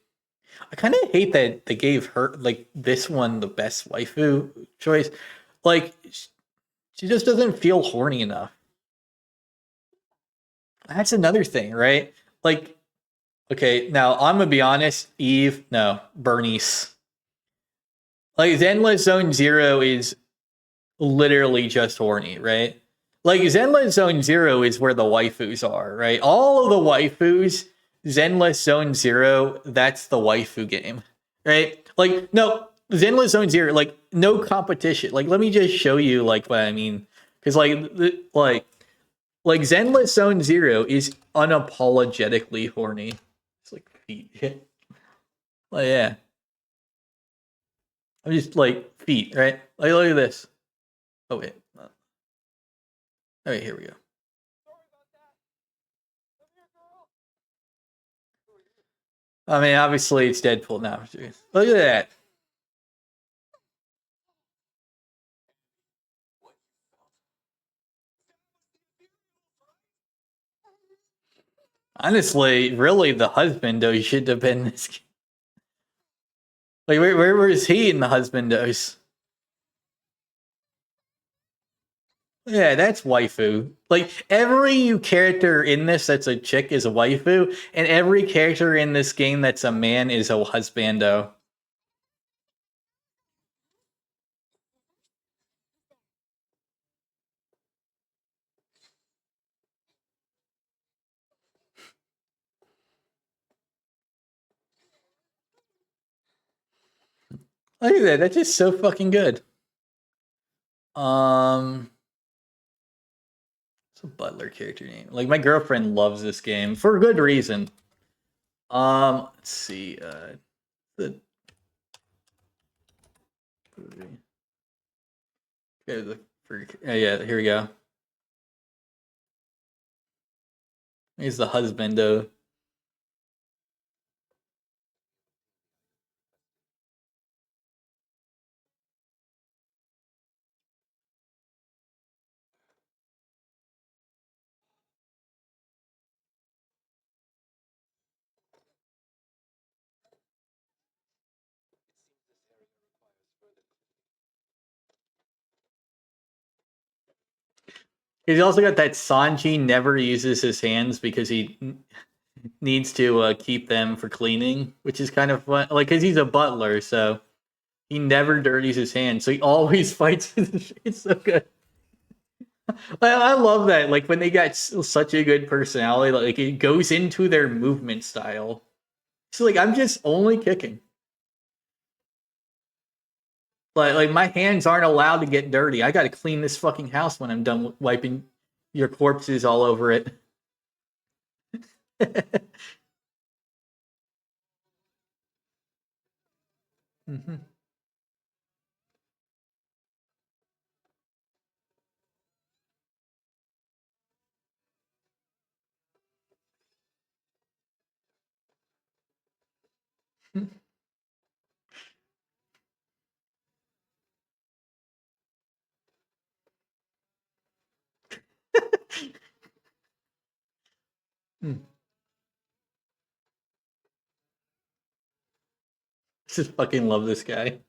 I kind of hate that they gave her like this one the best waifu choice. Like she just doesn't feel horny enough. That's another thing, right? Like, okay, now I'm gonna be honest, Eve, no, Bernice. Like Zenless Zone Zero is literally just horny, right? Like Zenless Zone Zero is where the waifus are, right? All of the waifus, Zenless Zone Zero, that's the waifu game, right? Like no, Zenless Zone Zero, like no competition. Like let me just show you like what I mean, because like Zenless Zone Zero is unapologetically horny. It's like feet, like yeah. I'm just like feet, right? Like look at this. Oh wait. Oh wait, here we go. I mean, obviously it's Deadpool now. Look at that. Honestly, really, the husbando should have been this. Like, where was he in the husbandos? Yeah, that's waifu. Like, every character in this that's a chick is a waifu, and every character in this game that's a man is a husbando. Look at that. That's just so fucking good. It's a Butler character name. Like my girlfriend loves this game for good reason. Let's see. The yeah, here we go. He's the husbando. He's also got that Sanji never uses his hands because he needs to keep them for cleaning, which is kind of fun. Like, because he's a butler, so he never dirties his hands, so he always fights. It's so good. I love that. Like when they got such a good personality, like it goes into their movement style. So like I'm just only kicking. Like my hands aren't allowed to get dirty. I got to clean this fucking house when I'm done wiping your corpses all over it. Mhm. I just fucking love this guy.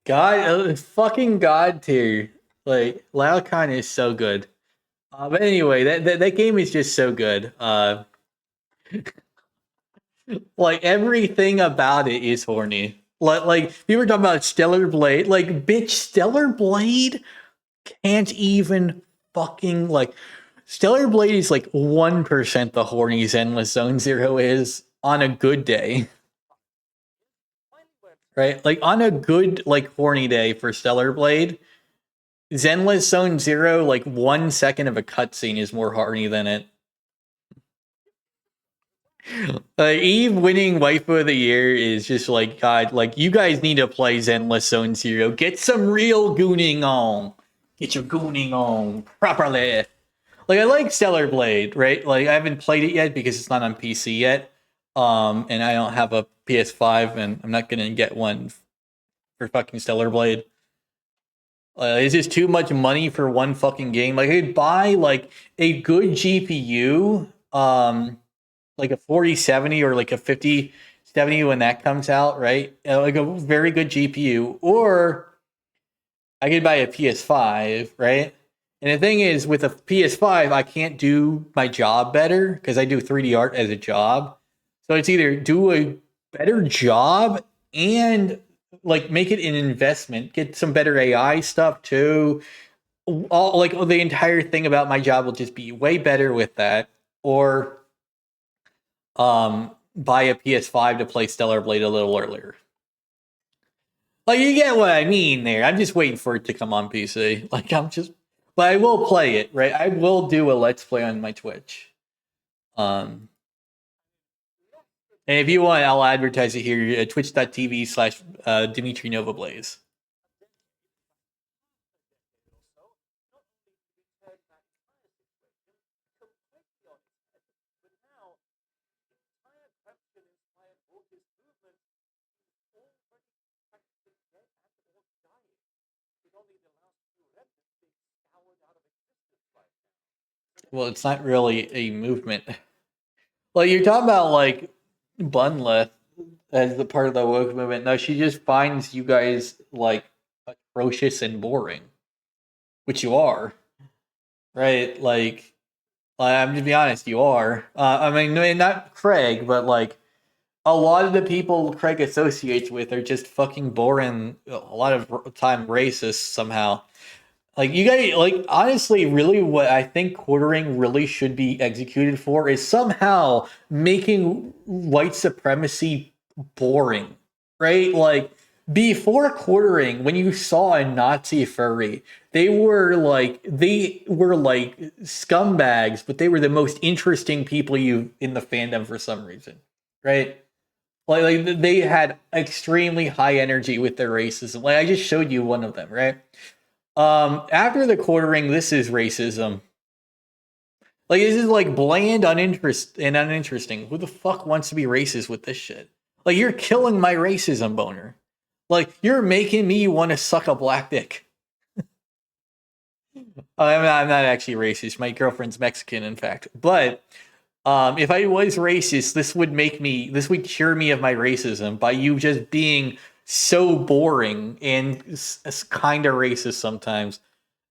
God, fucking god tier. Like Laocoon is so good. But anyway, that game is just so good. Like everything about it is horny. Like we were talking about Stellar Blade. Like bitch, Stellar Blade can't even fucking like. Stellar Blade is like 1% the horny Zenless Zone Zero is on a good day. Right? Like on a good like horny day for Stellar Blade, Zenless Zone Zero, like 1 second of a cutscene is more horny than it. Eve winning waifu of the year is just like, God, like, you guys need to play Zenless Zone Zero. Get some real gooning on. Get your gooning on properly. Like, I like Stellar Blade, right? Like, I haven't played it yet because it's not on PC yet. And I don't have a PS5, and I'm not gonna get one for fucking Stellar Blade. It's just too much money for one fucking game. Like, I'd buy, like, a good GPU, like a 4070 or like a 5070 when that comes out, right? Like a very good GPU, or I could buy a PS5, right? And the thing is, with a PS5, I can't do my job better because I do 3D art as a job. So it's either do a better job and like make it an investment, get some better AI stuff too. The entire thing about my job will just be way better with that, or buy a PS5 to play Stellar Blade a little earlier. Like, you get what I mean there. I'm just waiting for it to come on PC. But I will play it, right? I will do a Let's Play on my Twitch. And if you want, I'll advertise it here, twitch.tv/Dimitri Novablaze. Well, it's not really a movement. Well, you're talking about like Bunlith as the part of the woke movement. No, she just finds you guys like atrocious and boring, which you are, right? Like, I'm to be honest, you are. I mean, not Craig, but like a lot of the people Craig associates with are just fucking boring. A lot of time racist somehow. Like, you guys, like, honestly, really what I think quartering really should be executed for is somehow making white supremacy boring, right? Like, before quartering, when you saw a Nazi furry, they were like scumbags, but they were the most interesting people in the fandom for some reason, right? Like they had extremely high energy with their racism. Like, I just showed you one of them, right? After the quartering, this is racism. Like, this is like bland, uninteresting. Who the fuck wants to be racist with this shit? Like, you're killing my racism boner. Like, you're making me want to suck a black dick. I'm not actually racist. My girlfriend's Mexican, in fact. But if I was racist, this would cure me of my racism by you just being so boring and kind of racist sometimes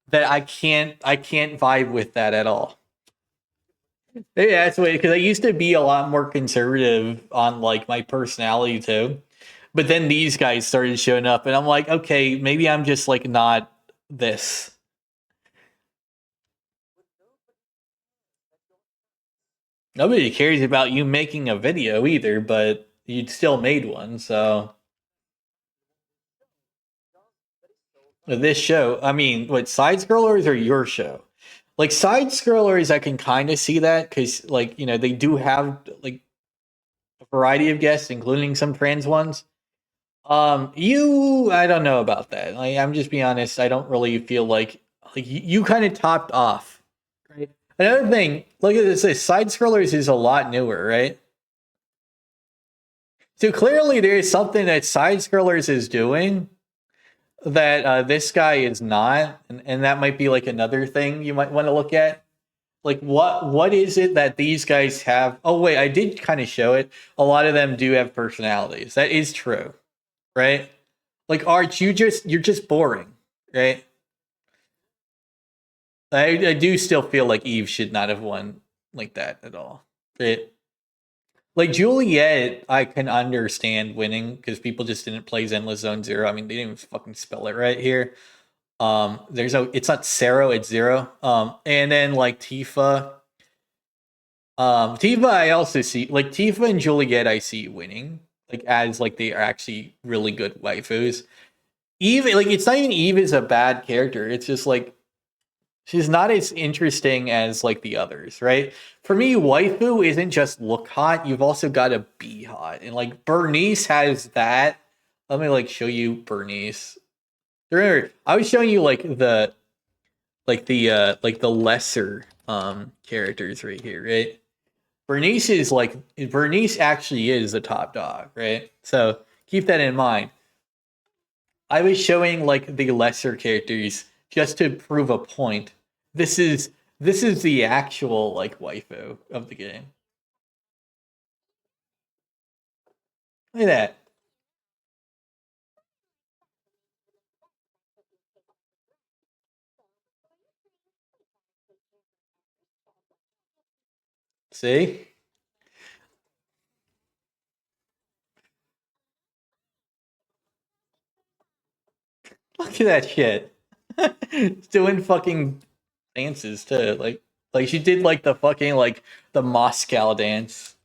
that I can't vibe with that at all. Yeah, that's way, because I used to be a lot more conservative on like my personality too, but then these guys started showing up, and I'm like, okay, maybe I'm just like not this. Nobody cares about you making a video either, but you still made one, so. This show, I mean, what, side scrollers or your show? Like, side scrollers, I can kind of see that because, like, you know, they do have like a variety of guests, including some trans ones. I don't know about that. Like, I'm just being honest. I don't really feel like you kind of topped off, right? Another thing, look at this. Side scrollers is a lot newer, right? So clearly, there is something that side scrollers is doing that this guy is not, and that might be like another thing you might want to look at. Like, what is it that these guys have? Oh wait, I did kind of show it. A lot of them do have personalities. That is true, right? Like, Arch, you're just boring, right? I do still feel like Eve should not have won like that at all. Right? Like, Juliet, I can understand winning because people just didn't play Zenless Zone Zero. I mean, they didn't even fucking spell it right here. It's not Zero, it's Zero. And then like Tifa. Tifa, I also see like Tifa and Juliet. I see winning like as like they are actually really good waifus. Eve, like, it's not even Eve is a bad character. It's just like she's not as interesting as like the others, right? For me, waifu isn't just look hot, you've also got to be hot. And like Bernice has that. Let me like show you Bernice. Remember, I was showing you like the lesser characters right here, right? Bernice actually is the top dog, right? So keep that in mind. I was showing like the lesser characters just to prove a point. This is the actual like waifu of the game. Look at that. See? Look at that shit. It's doing fucking dances too. Like she did like the fucking like the Moscow dance.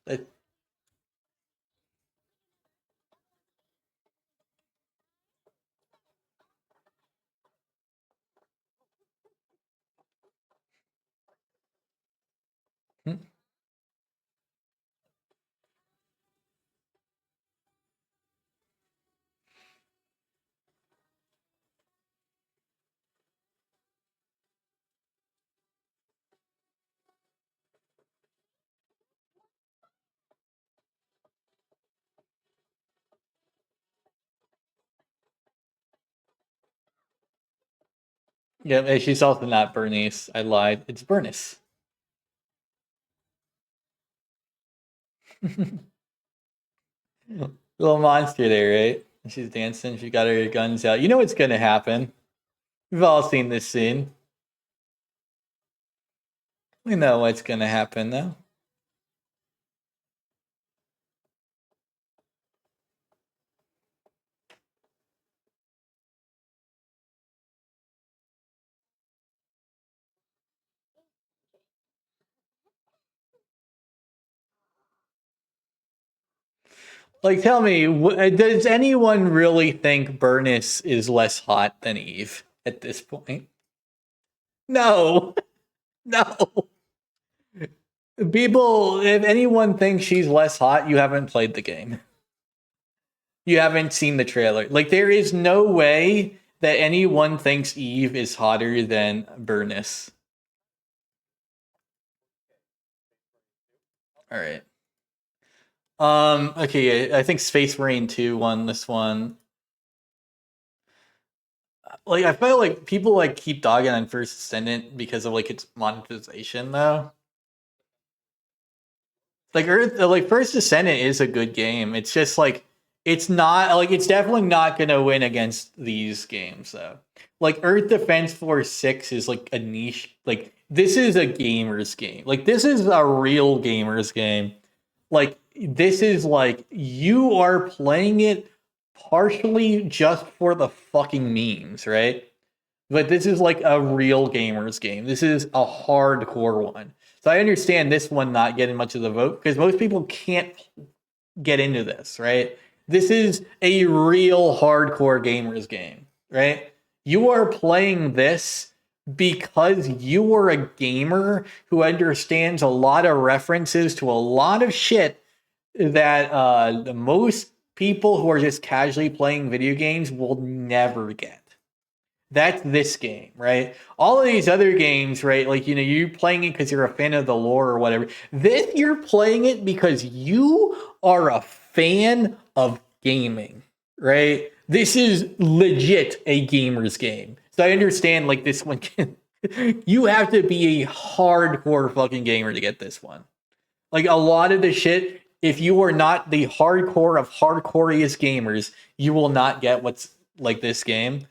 Yeah, and she's also not Bernice. I lied. It's Bernice. Little monster there, right? She's dancing. She got her guns out. You know what's gonna happen. We've all seen this scene. We know what's gonna happen, though. Like, tell me, does anyone really think Bernice is less hot than Eve at this point? No, no. People, if anyone thinks she's less hot, you haven't played the game. You haven't seen the trailer. Like, there is no way that anyone thinks Eve is hotter than Bernice. All right. Okay, I think Space Marine 2 won this one. Like, I feel like people like keep dogging on First Ascendant because of like its monetization, though. Like First Ascendant is a good game. It's just like it's not like it's definitely not gonna win against these games though. Like Earth Defense Force 6 is like a niche. Like this is a gamer's game. Like this is a real gamer's game. Like this is like you are playing it partially just for the fucking memes, right? But this is like a real gamer's game. This is a hardcore one. So I understand this one not getting much of the vote because most people can't get into this, right? This is a real hardcore gamer's game, right? You are playing this because you are a gamer who understands a lot of references to a lot of shit that the most people who are just casually playing video games will never get. That's this game, right? All of these other games, right? Like, you know, you're playing it because you're a fan of the lore or whatever. This, you're playing it because you are a fan of gaming, right? This is legit a gamer's game. So I understand, like, this one can. You have to be a hardcore fucking gamer to get this one. Like, a lot of the shit, if you are not the hardcore of hardcoreest gamers, you will not get what's like this game.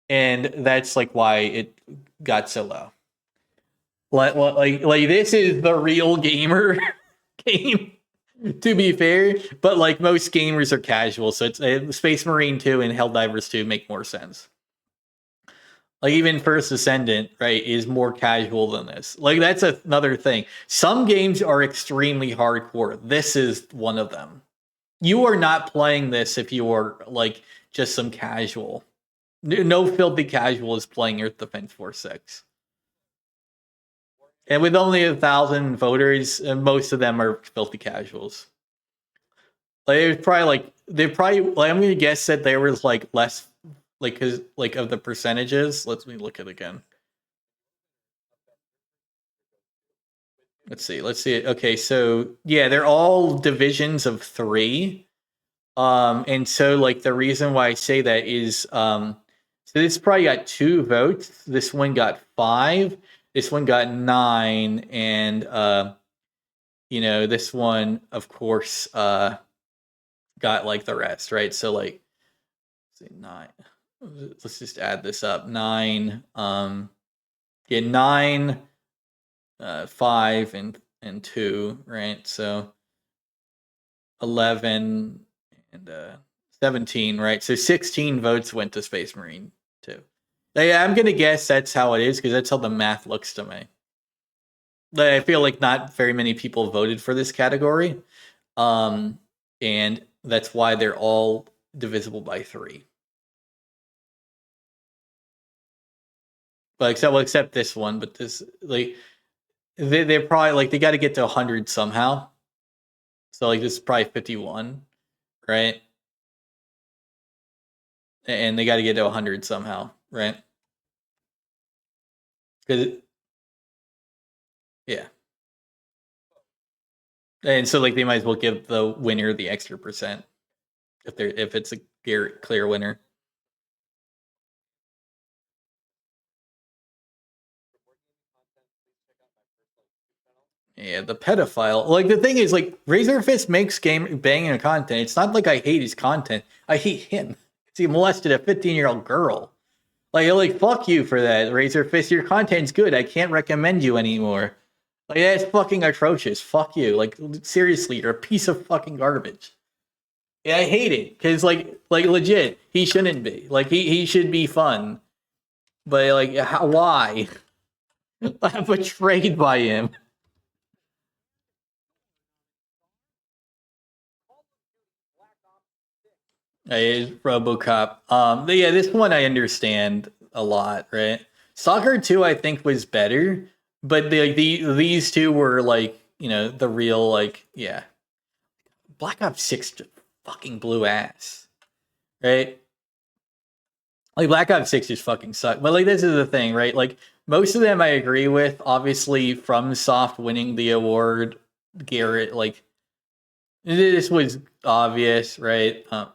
And that's like why it got so low. Like this is the real gamer game, to be fair. But like most gamers are casual, so it's Space Marine 2 and Helldivers 2 make more sense. Like even First Ascendant, right, is more casual than this. Like that's another thing. Some games are extremely hardcore. This is one of them. You are not playing this if you are like just some casual. No filthy casual is playing Earth Defense Force 6. And with only 1,000 voters, most of them are filthy casuals. Like it was probably like I'm gonna guess that there was like less cause like of the percentages. Let me look at it again. Let's see. Okay, so yeah, they're all divisions of 3. And so like the reason why I say that is so this probably got 2 votes. This one got 5. This one got 9, and this one of course got like the rest, right? So like let's say 9. Let's just add this up. 9 9 5 and 2, right? So 11 and 17, right? So 16 votes went to Space Marine 2. Yeah, I'm gonna guess that's how it is because that's how the math looks to me. I feel like not very many people voted for this category, and that's why they're all divisible by 3. But except this one, but this like they're probably like they got to get to 100 somehow. So like this is probably 51, right? And they got to get to 100 somehow, right? Yeah. And so like they might as well give the winner the extra percent if it's a clear winner. Yeah, the pedophile. Like the thing is, like Razorfist makes game banging content. It's not like I hate his content. I hate him. He molested a 15-year-old girl. Like fuck you for that, Razorfist. Your content's good. I can't recommend you anymore. Like that's fucking atrocious. Fuck you. Like seriously, you're a piece of fucking garbage. Yeah, I hate it because like legit, he shouldn't be. Like he should be fun, but like why? I'm betrayed by him. Hey, RoboCop. Yeah, this one I understand a lot, right? Soccer 2 I think was better, but these two were like, the real like, yeah. Black Ops 6 just fucking blew ass, right? Like Black Ops 6 just fucking sucked. But like this is the thing, right? Like most of them I agree with. Obviously, FromSoft winning the award, Garrett, like this was obvious, right? All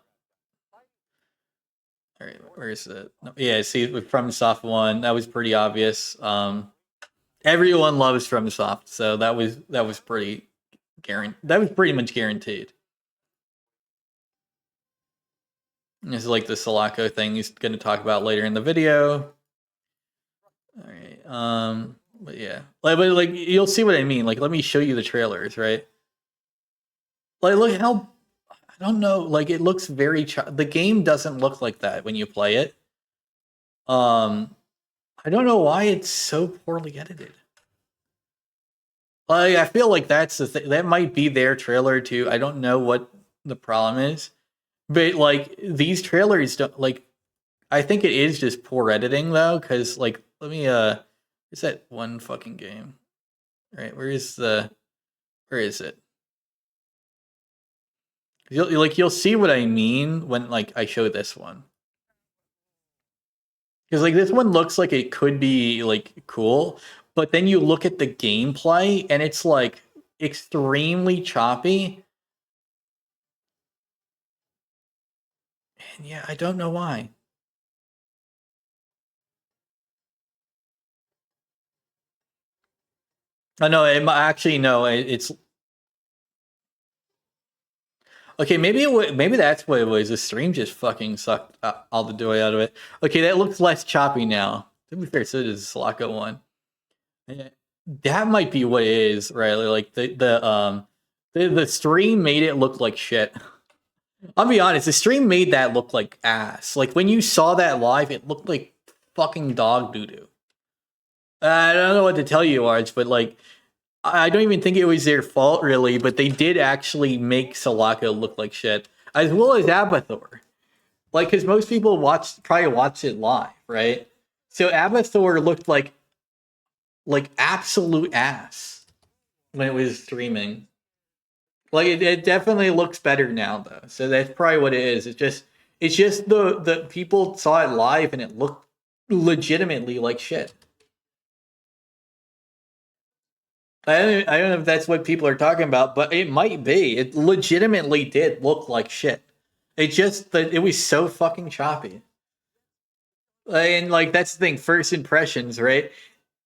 right, where is it? No, yeah, see, with FromSoft one, that was pretty obvious. Everyone loves FromSoft, so that was pretty that was pretty much guaranteed. This is like the Sulaco thing he's going to talk about later in the video. All right, but yeah, like you'll see what I mean. Like, let me show you the trailers, right? Like, look how I don't know. Like, it looks very. The game doesn't look like that when you play it. I don't know why it's so poorly edited. Like, I feel like that's the thing. That might be their trailer too. I don't know what the problem is, but like these trailers don't like. I think it is just poor editing though, because like let me is that one fucking game? Right, where is it? You'll see what I mean when like I show this one. Because like this one looks like it could be like cool, but then you look at the gameplay and it's like extremely choppy. And yeah, I don't know why. Oh no, actually no, it's okay. Maybe that's what it was. The stream just fucking sucked all the joy out of it. Okay, that looks less choppy now. To be fair, so does the Sulaco one. Yeah, that might be what it is, right? Like the stream made it look like shit. I'll be honest, the stream made that look like ass. Like when you saw that live, it looked like fucking dog doo doo. I don't know what to tell you, Arch, but like I don't even think it was their fault really, but they did actually make Sulaco look like shit, as well as Abathur. Like, because most people probably watched it live, right? So Abathur looked like absolute ass when it was streaming. Like it definitely looks better now though. So that's probably what it is. It's just the people saw it live and it looked legitimately like shit. I don't know if that's what people are talking about, but it might be. It legitimately did look like shit. It just that it was so fucking choppy. And like that's the thing, first impressions, right?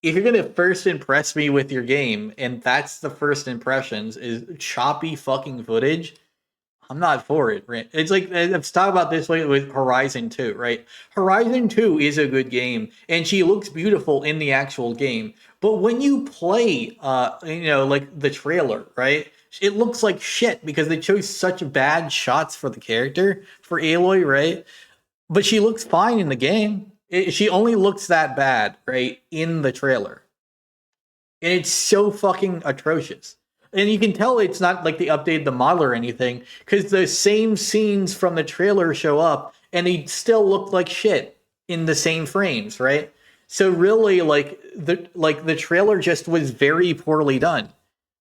If you're gonna first impress me with your game, and that's the first impressions is choppy fucking footage, I'm not for it, right? It's like I've talked about this way with Horizon 2, right? Horizon 2 is a good game, and she looks beautiful in the actual game. But when you play, like the trailer, right? It looks like shit because they chose such bad shots for the character for Aloy, right? But she looks fine in the game. She only looks that bad, right, in the trailer. And it's so fucking atrocious. And you can tell it's not like they updated the model or anything, because the same scenes from the trailer show up, and they still look like shit in the same frames, right? So really, the trailer just was very poorly done.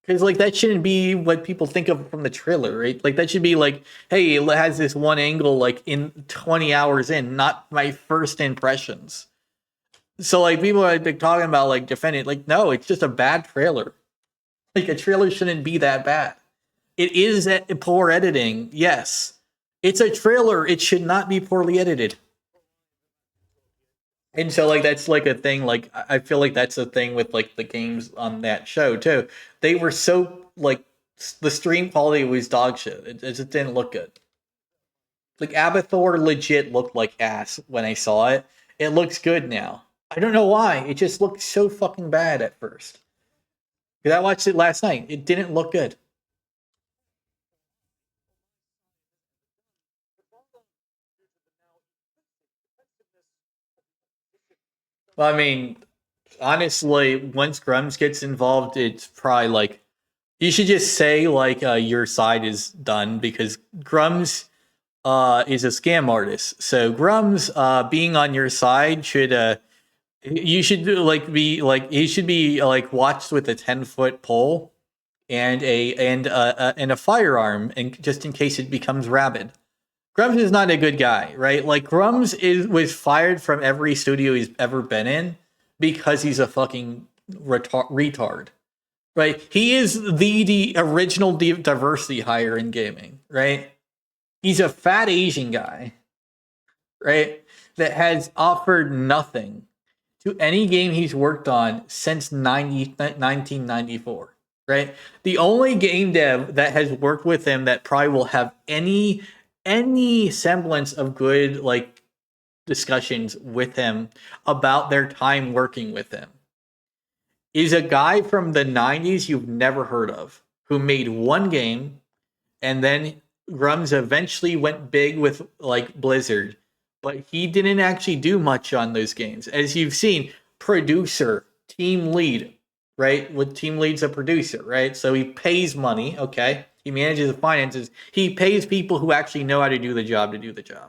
Because like that shouldn't be what people think of from the trailer, right? Like that should be like, hey, it has this one angle like in 20 hours in, not my first impressions. So like people are like talking about like defending, like no, it's just a bad trailer. Like a trailer shouldn't be that bad. It is poor editing, yes. It's a trailer. It should not be poorly edited. And so like that's like a thing. Like I feel like that's a thing with like the games on that show too. They were so like the stream quality was dog shit. It just didn't look good. Like Abathur legit looked like ass when I saw it. It looks good now. I don't know why. It just looked so fucking bad at first. Because I watched it last night. It didn't look good. Well, I mean, honestly, once Grums gets involved, it's probably like you should just say like your side is done because Grums is a scam artist. So Grums being on your side should you should like be like he should be like watched with a 10-foot pole and a firearm, and just in case it becomes rabid. Grums is not a good guy, right? Like Grums was fired from every studio he's ever been in because he's a fucking retard, right? He is the original diversity hire in gaming, right? He's a fat Asian guy, right? That has offered nothing to any game he's worked on since 1994, right? The only game dev that has worked with him that probably will have any semblance of good like discussions with him about their time working with him is a guy from the 90s you've never heard of who made one game, and then Grums eventually went big with like Blizzard, but he didn't actually do much on those games. As you've seen, producer, team lead, right? With team lead's a producer, right? So he pays money, okay? He manages the finances. He pays people who actually know how to do the job,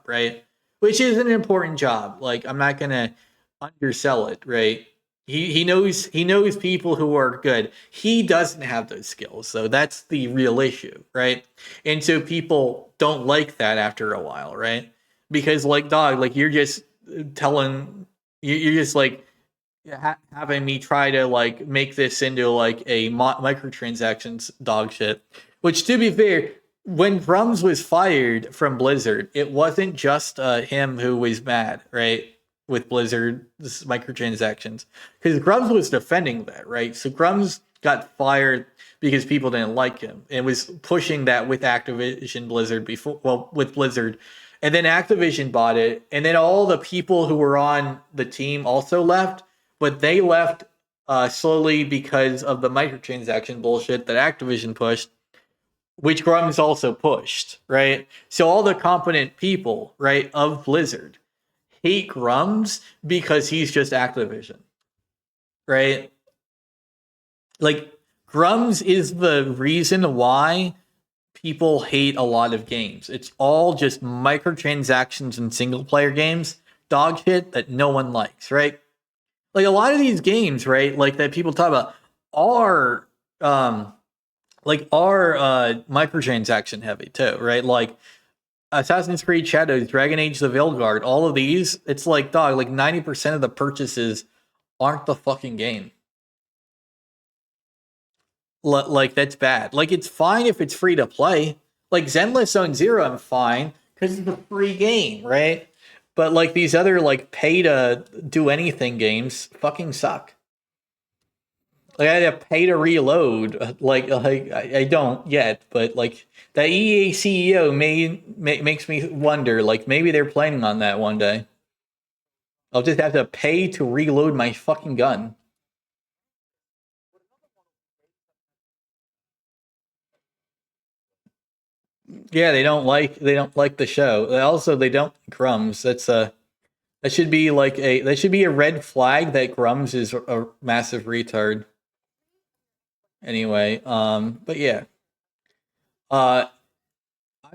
right? Which is an important job. Like I'm not gonna undersell it, right? He knows people who are good. He doesn't have those skills, so that's the real issue, right? And so people don't like that after a while, right? Because like dog, like you're just you're just like having me try to like make this into like a microtransactions dog shit. Which to be fair, when Grums was fired from Blizzard, it wasn't just him who was mad, right? With Blizzard's microtransactions, because Grums was defending that, right? So Grums got fired because people didn't like him, and was pushing that with Activision Blizzard with Blizzard, and then Activision bought it, and then all the people who were on the team also left, but they left slowly because of the microtransaction bullshit that Activision pushed, which Grums also pushed, right? So all the competent people, right, of Blizzard hate Grums because he's just Activision, right? Like Grums is the reason why people hate a lot of games. It's all just microtransactions and single player games, dog shit that no one likes, right? Like a lot of these games, right? Like that people talk about are microtransaction heavy too, right? Like Assassin's Creed Shadows, Dragon Age the Veilguard, all of these, it's like, dog, like 90% of the purchases aren't the fucking game. Like, that's bad. Like, it's fine if it's free to play. Like, Zenless Zone Zero, I'm fine, because it's a free game, right? But, like, these other, like, pay to do anything games fucking suck. Like, I had to pay to reload. Like I don't yet, but like that EA CEO makes me wonder. Like maybe they're planning on that one day. I'll just have to pay to reload my fucking gun. Yeah, they don't like the show. Also, they don't like Grums. That should be a red flag that Grums is a massive retard. Anyway, but yeah. I'm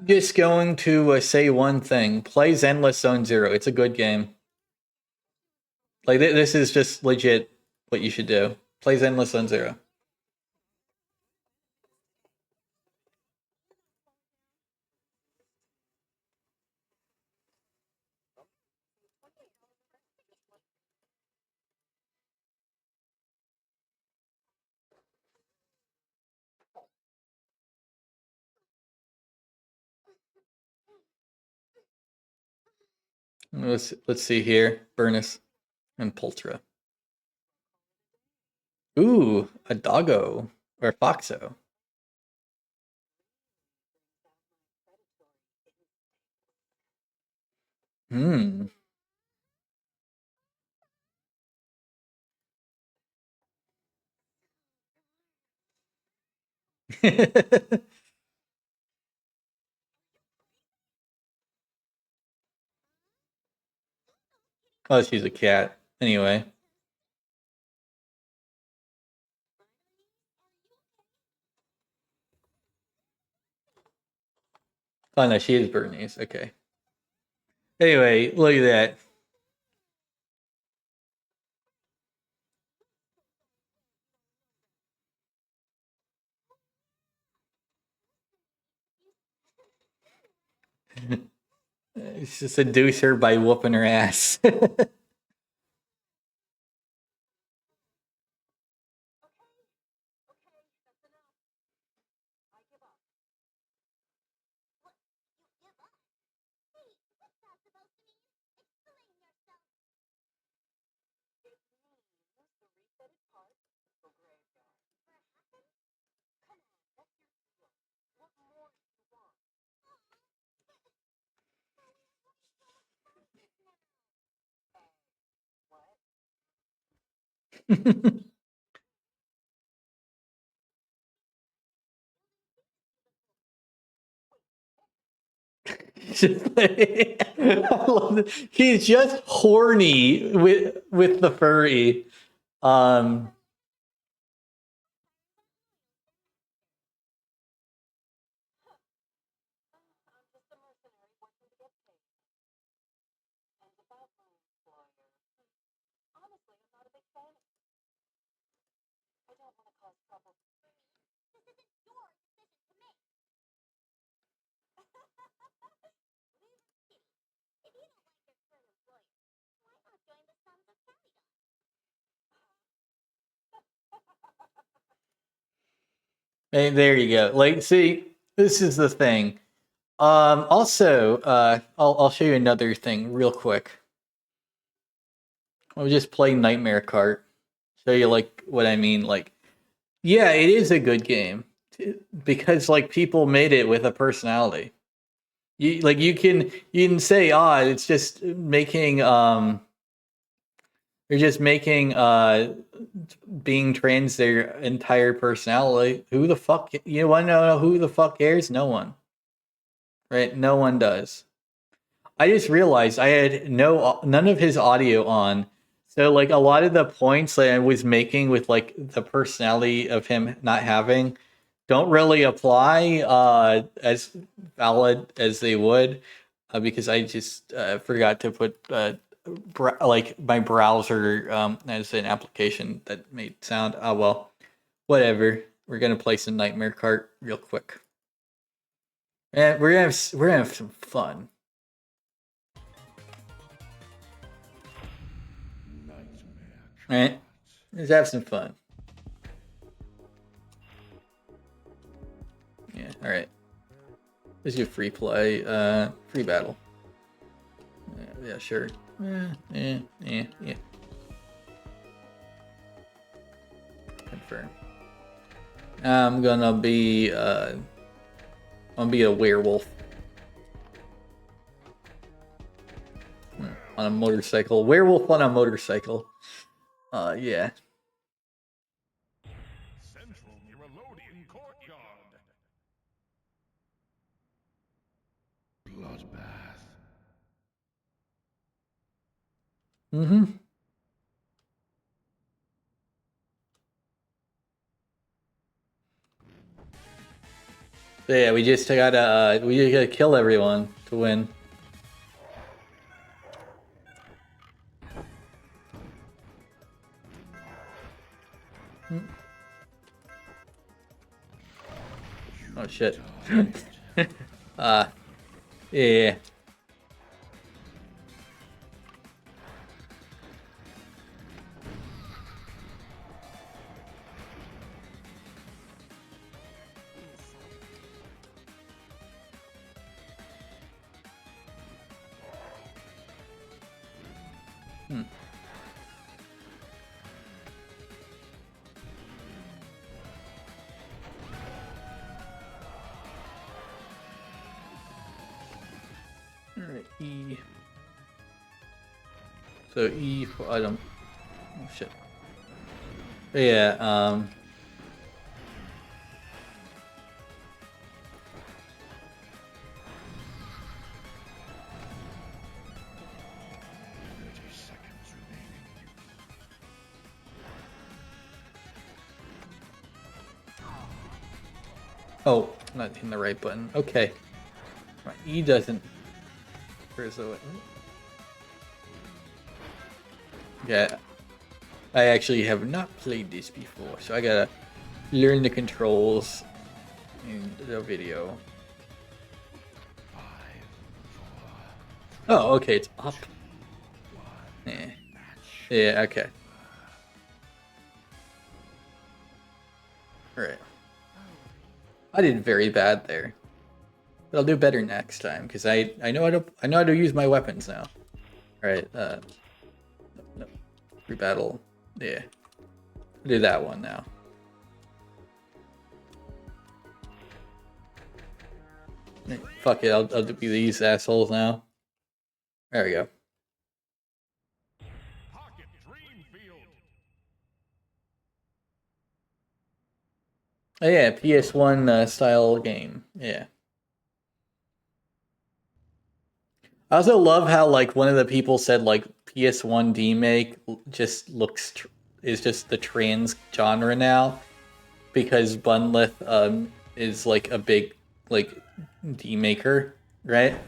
just going to say one thing. Play Zenless Zone Zero. It's a good game. Like, this is just legit what you should do. Play Zenless Zone Zero. Let's see here. Burnus and Pultra. Ooh, a doggo or foxo. Hmm. Oh, she's a cat. Anyway. Oh no, she is Bernese. Okay. Anyway, look at that. It's just seduce her by whooping her ass. I love it. He's just horny with the furry. Um, and there you go. Like, see, this is the thing. Also, I'll show you another thing real quick. I'll just play Nightmare Kart. Show you like what I mean. Like, yeah, it is a good game because like people made it with a personality. You can say, it's just making you're just making being trans their entire personality. Who the fuck, you want to know who the fuck cares? No one. Right? No one does. I just realized I had none of his audio on. So like a lot of the points that I was making with like the personality of him not having don't really apply as valid as they would, because I just forgot to put like my browser as an application that made sound. Oh well, whatever. We're gonna play some Nightmare Cart real quick, and we're gonna have some fun. All right, let's have some fun. Yeah, all right. Let's do free play, free battle. Yeah, sure. Yeah. Confirm. I'm gonna be a werewolf. On a motorcycle. Werewolf on a motorcycle. Yeah. Central Myrmidonian Courtyard. Bloodbath. Mm-hmm. So yeah, we just gotta kill everyone to win. Oh shit. Yeah. Alright, E. So E for item. Oh shit. Yeah, oh, I'm not hitting the right button. Okay. My E doesn't. Where's the? Yeah. I actually have not played this before, so I gotta learn the controls in the video. Oh, okay, it's up. Yeah. Yeah, okay. Alright. I did very bad there. But I'll do better next time, because I know how to use my weapons now. Alright, no. Free battle. Yeah. I'll do that one now. Fuck it, I'll be these assholes now. There we go. Pocket Dreamfield. Oh yeah, PS1 style game. Yeah. I also love how like one of the people said like PS1 remake just is just the trans genre now, because Bunlith is like a big like D-maker, right?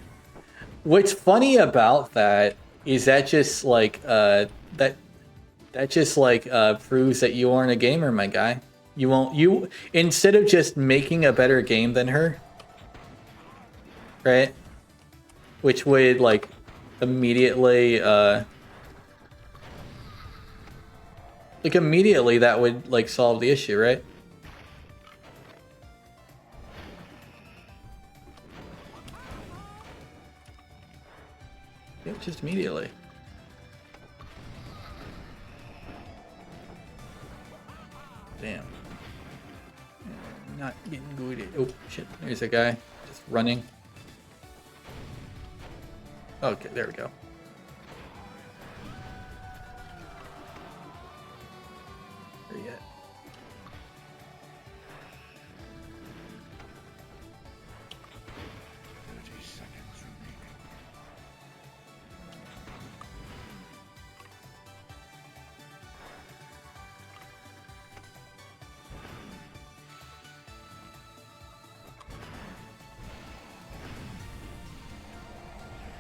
What's funny about that is that just like that just like proves that you aren't a gamer, my guy. You instead of just making a better game than her, right? Which would like immediately that would like solve the issue, right? Yep, just immediately. Damn. Not getting good at. Oh shit! There's a guy just running. Okay, there we go. Where you at?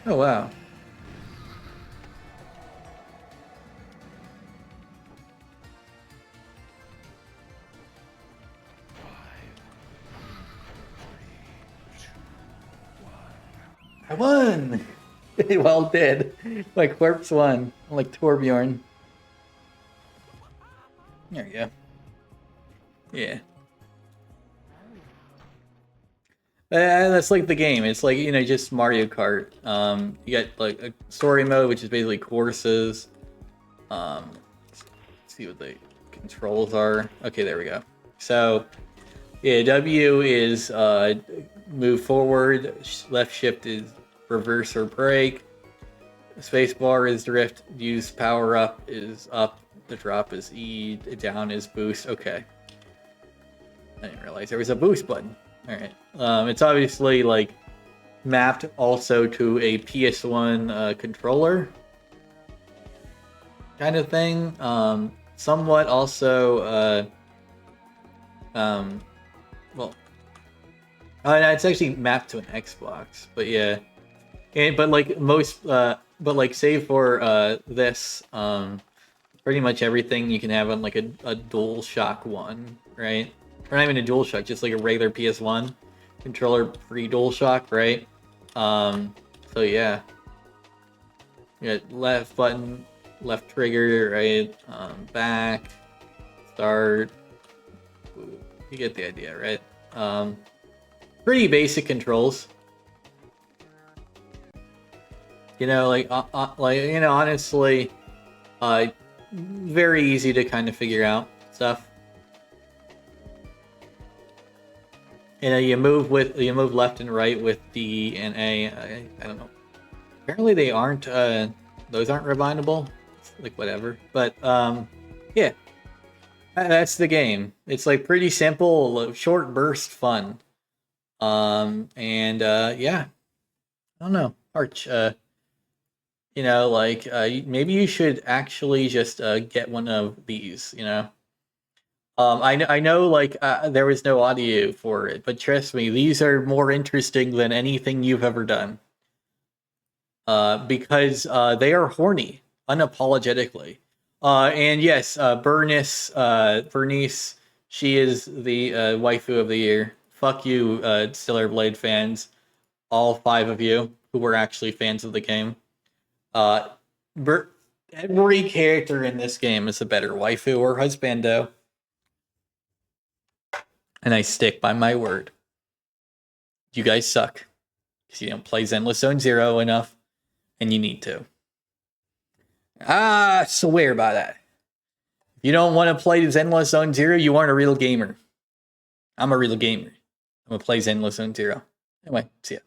Oh wow. I won! Well dead. My corpse won. Like Torbjorn. There you go. Yeah. That's like the game. It's like, just Mario Kart. You got like a story mode, which is basically courses. Let's see what the controls are. Okay, there we go. So, yeah, W is move forward. Left shift is reverse or brake. Space bar is drift. Use power up is up. The drop is E. Down is boost. Okay. I didn't realize there was a boost button. All right. It's obviously like mapped also to a PS1 controller kind of thing. Somewhat also. Well, it's actually mapped to an Xbox, but yeah. But like most, but like save for this, pretty much everything you can have on like a DualShock 1, right? Or not even a DualShock, just like a regular PS1 controller pre-DualShock, right? So yeah. You got left button, left trigger, right? Back, start. You get the idea, right? Pretty basic controls. Honestly, very easy to kind of figure out stuff. You move left and right with D and A. I don't know. Apparently they aren't. Those aren't rewindable. Like whatever. But yeah, that's the game. It's like pretty simple, short burst fun. Yeah, I don't know, Arch. Maybe you should actually just get one of these. I know, like, there was no audio for it, but trust me, these are more interesting than anything you've ever done. Because they are horny, unapologetically. And yes, Bernice, she is the waifu of the year. Fuck you, Stellar Blade fans, all 5 of you who were actually fans of the game. Every character in this game is a better waifu or husbando. And I stick by my word. You guys suck. Because you don't play Zenless Zone Zero enough. And you need to. I swear by that. If you don't want to play Zenless Zone Zero, you aren't a real gamer. I'm a real gamer. I'm going to play Zenless Zone Zero. Anyway, see ya.